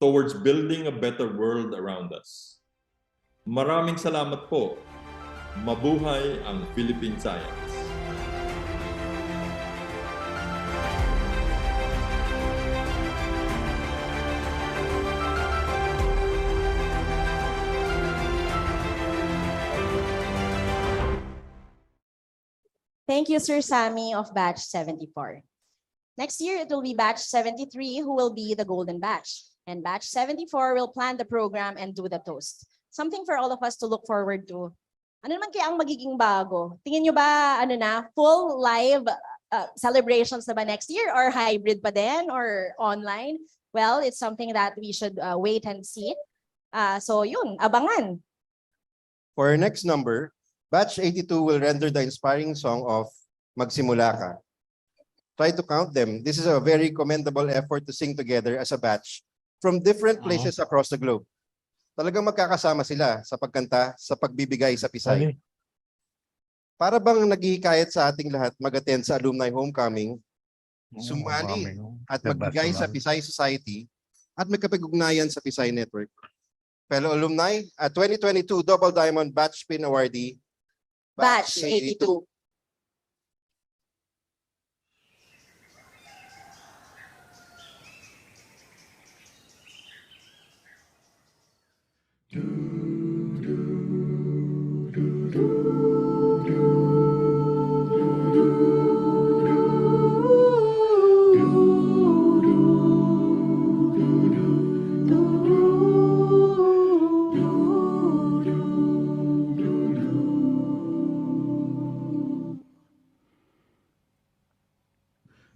towards building a better world around us. Maraming salamat po. Mabuhay ang Philippine Science. Thank you, Sir Sammy of Batch 74. Next year, it will be Batch 73 who will be the golden batch. And Batch 74 will plan the program and do the toast. Something for all of us to look forward to. Ano naman kaya ang magiging bago? Tingin nyo ba, full live celebrations na ba next year? Or hybrid pa din? Or online? Well, it's something that we should wait and see. So yun, abangan. For our next number, Batch 82 will render the inspiring song of Magsimula Ka. Try to count them. This is a very commendable effort to sing together as a batch from different places across the globe. Talagang magkakasama sila sa pagkanta, sa pagbibigay sa Pisay. Para bang naghihikayat sa ating lahat mag-attend sa alumni homecoming, sumali at magbigay sa Pisay Society at magkapag-ugnayan sa Pisay Network. Fellow alumni, at 2022 Double Diamond Batch Pin Awardee, Batch 82.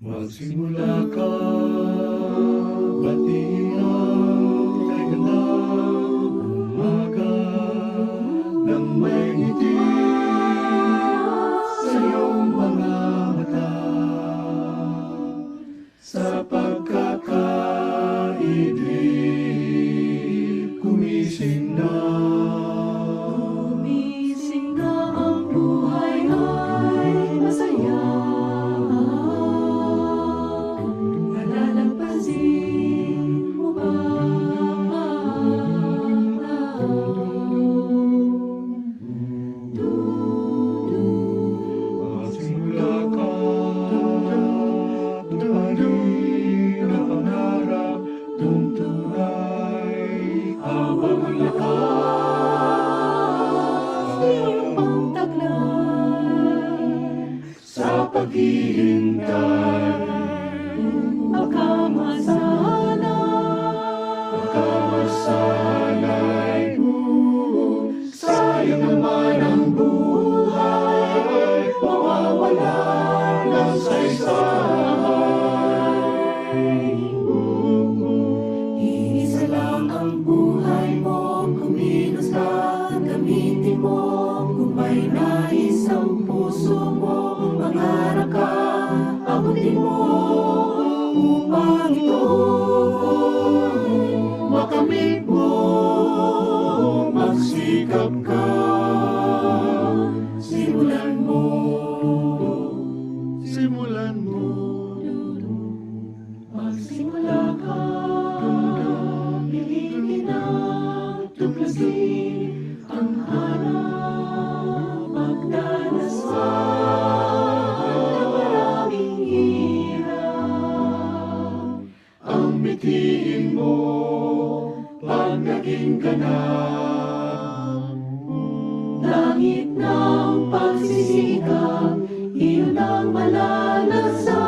Magsimula ka, batiin ang kay gandang umaga nang may ngiti sa iyong mga mata. Sa pagkakaibig, gumising na. Gumising na ang buhay ay masaya. Sa paghihintay, makamasanay, sayang naman ang buhay, mawawala ng saysay. Iisa lang ang buhay mo, kumilos ka, gamitin mo, kung may nais ang puso mo, mangarap ka, abutin mo, upang ito'y makamit mo, magsikap ka, simulan mo, magsimula ka, pilitin na. ang pagsisikap, iyon ang malalasang.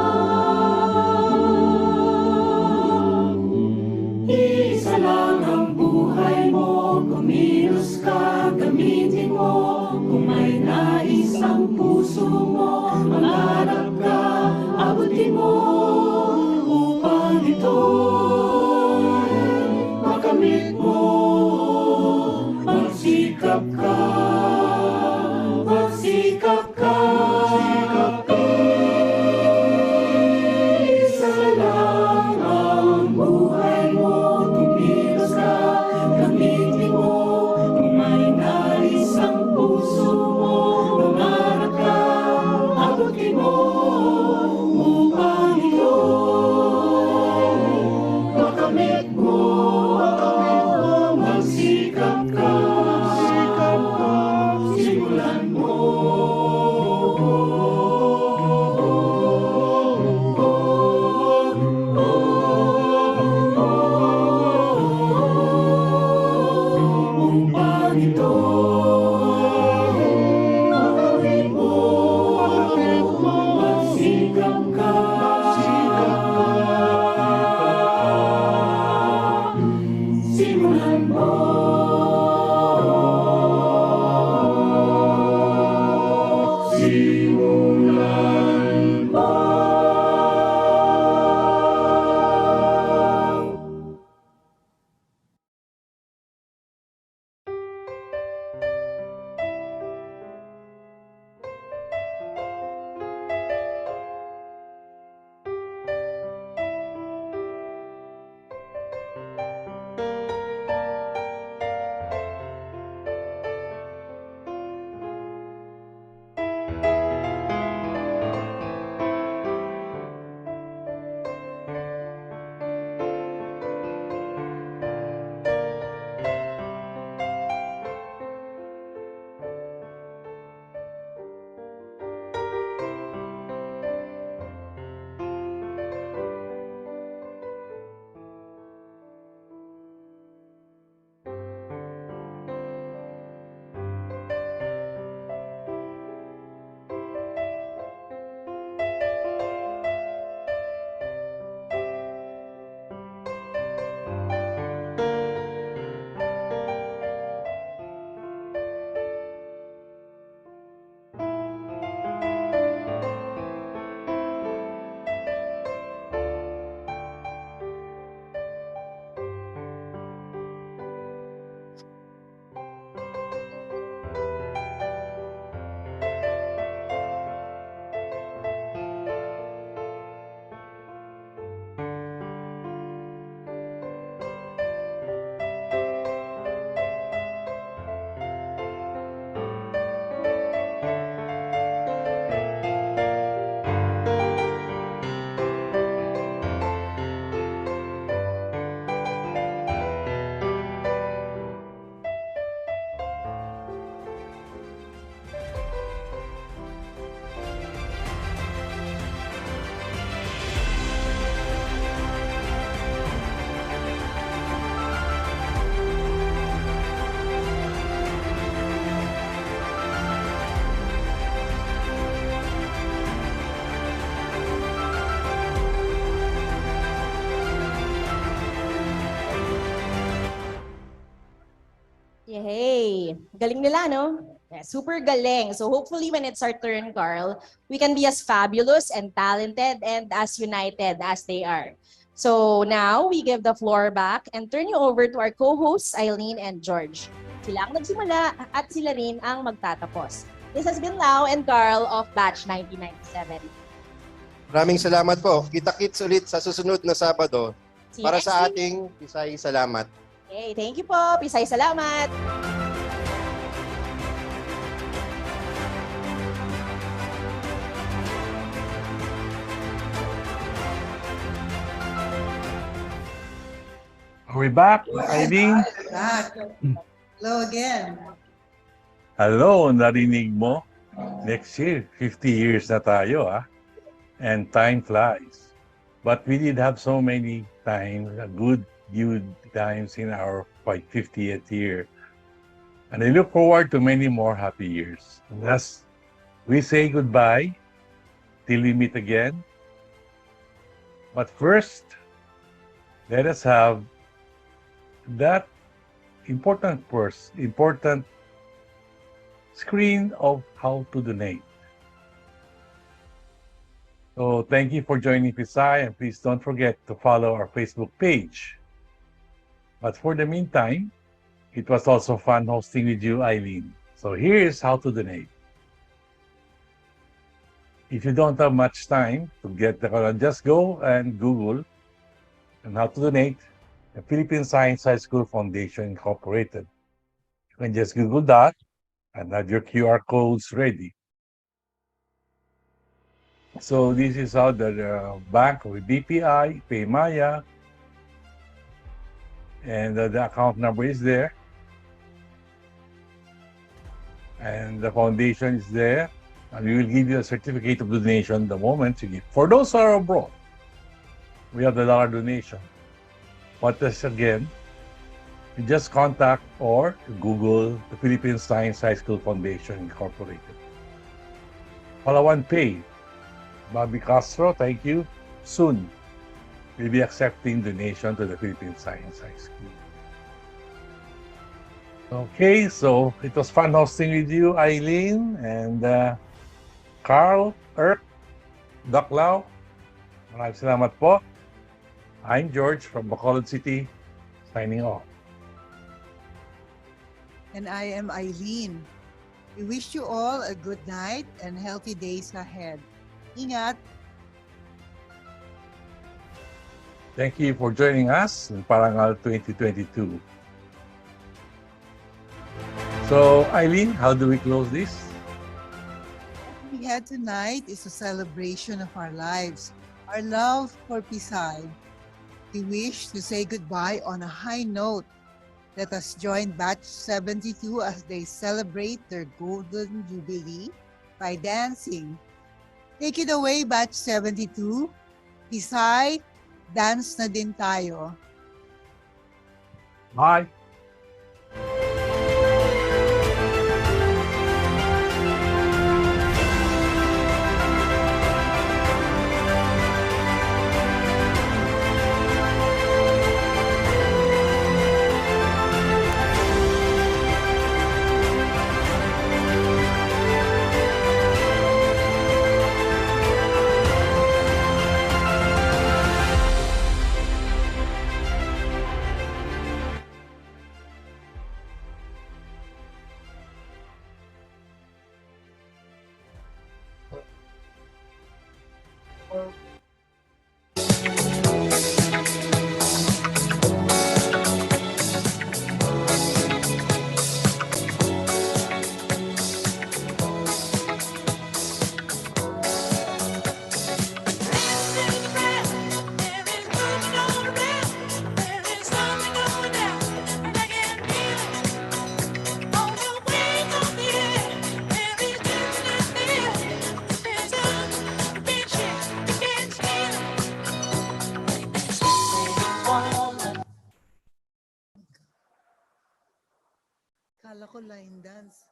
Isa lang ang buhay mo, kumilos ka, gamitin mo. Kung may nais ang puso mo, mangarap ka, abutin mo. Upang ito'y makamit mo, magsikap ka, magsikap ka. Isa lang ang buhay mo, kumilos ka, gamitin mo. Kung may nais ang puso mo, mangarap ka, abutin mo. Upang ito'y makamit mo, magsikap ka, simulan mo. Upang ito'y makamit mo, magsikap ka, simulan mo. Simulan mo. Yay! Galing nila, no? Yeah, super galing. So hopefully when it's our turn, Carl, we can be as fabulous and talented and as united as they are. So now we give the floor back and turn you over to our co-hosts, Eileen and George. Sila ang nagsimula at sila rin ang magtatapos. This has been Lau and Carl of Batch 1997. Maraming salamat po. Kita-kits ulit sa susunod na Sabado. See you Para next sa week. ating Pisay Salamat. Okay, thank you po. Pisay salamat. Are we back, Eileen? Back. Hello again. Hello, narinig mo? Next year, 50 years na tayo, ah. And time flies. But we did have so many times, good times in our 50th year. And I look forward to many more happy years. And thus, we say goodbye till we meet again. But first, let us have that important screen of how to donate. So thank you for joining PSI, and please don't forget to follow our Facebook page. But for the meantime, it was also fun hosting with you, Eileen. So here's how to donate. If you don't have much time to get the call, just go and Google on how to donate the Philippine Science High School Foundation Incorporated. You can just Google that and have your QR codes ready. So this is how the bank with BPI, PayMaya, and the account number is there. And the foundation is there. And we will give you a certificate of donation the moment you give. For those who are abroad, we have the dollar donation. But this again, you just contact or Google the Philippine Science High School Foundation Incorporated. Palawan Pay, Bobby Castro, thank you. Soon, we'll be accepting donation to the Philippine Science High School. Okay, so it was fun hosting with you, Eileen, and Carl, Erk, Doc Lau. Maraming salamat po. I'm George from Bacolod City, signing off. And I am Eileen. We wish you all a good night and healthy days ahead. Ingat! Thank you for joining us in Parangal 2022. So, Eileen, how do we close this? What we had tonight is a celebration of our lives, our love for Pisay. We wish to say goodbye on a high note. Let us join Batch 72 as they celebrate their Golden Jubilee by dancing. Take it away, Batch 72. Pisay, dance na din tayo. Bye. Kala ko line dance.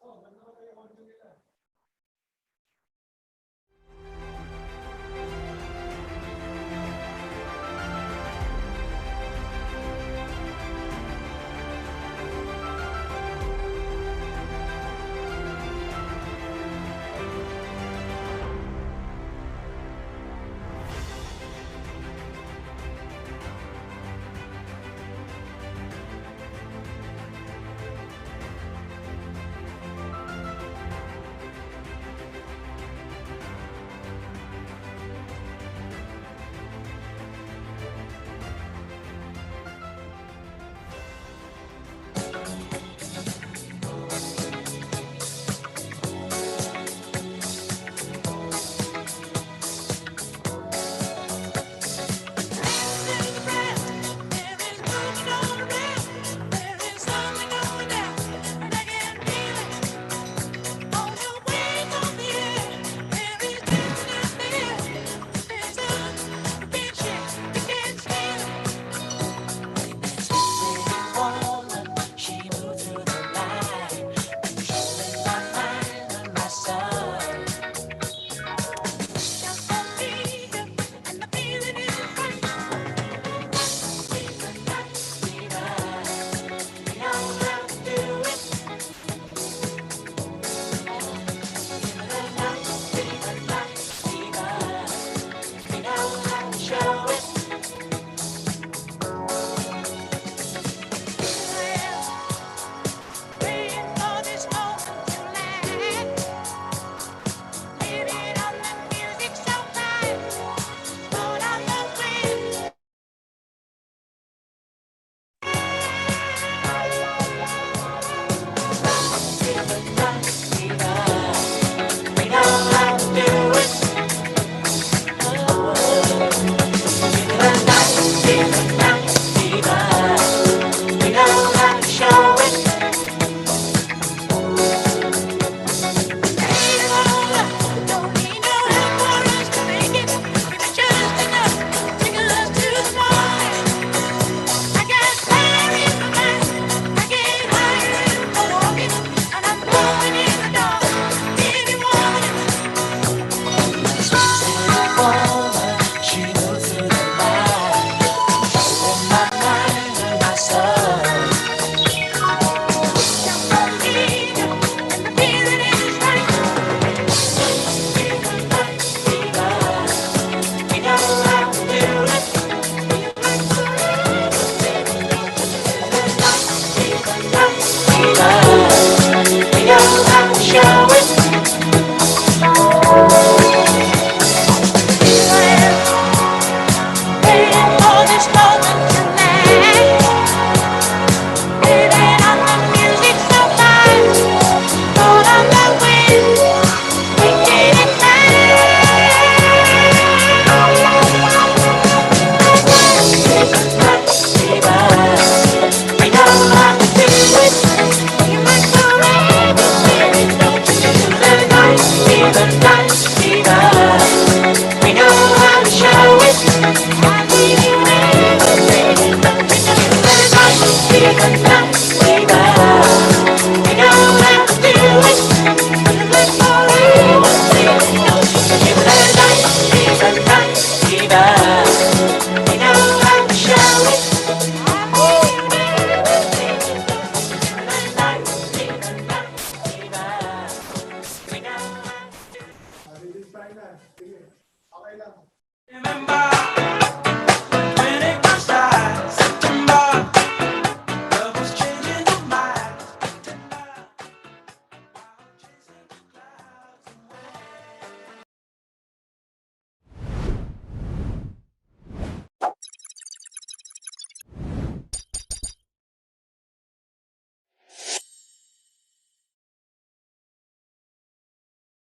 Remember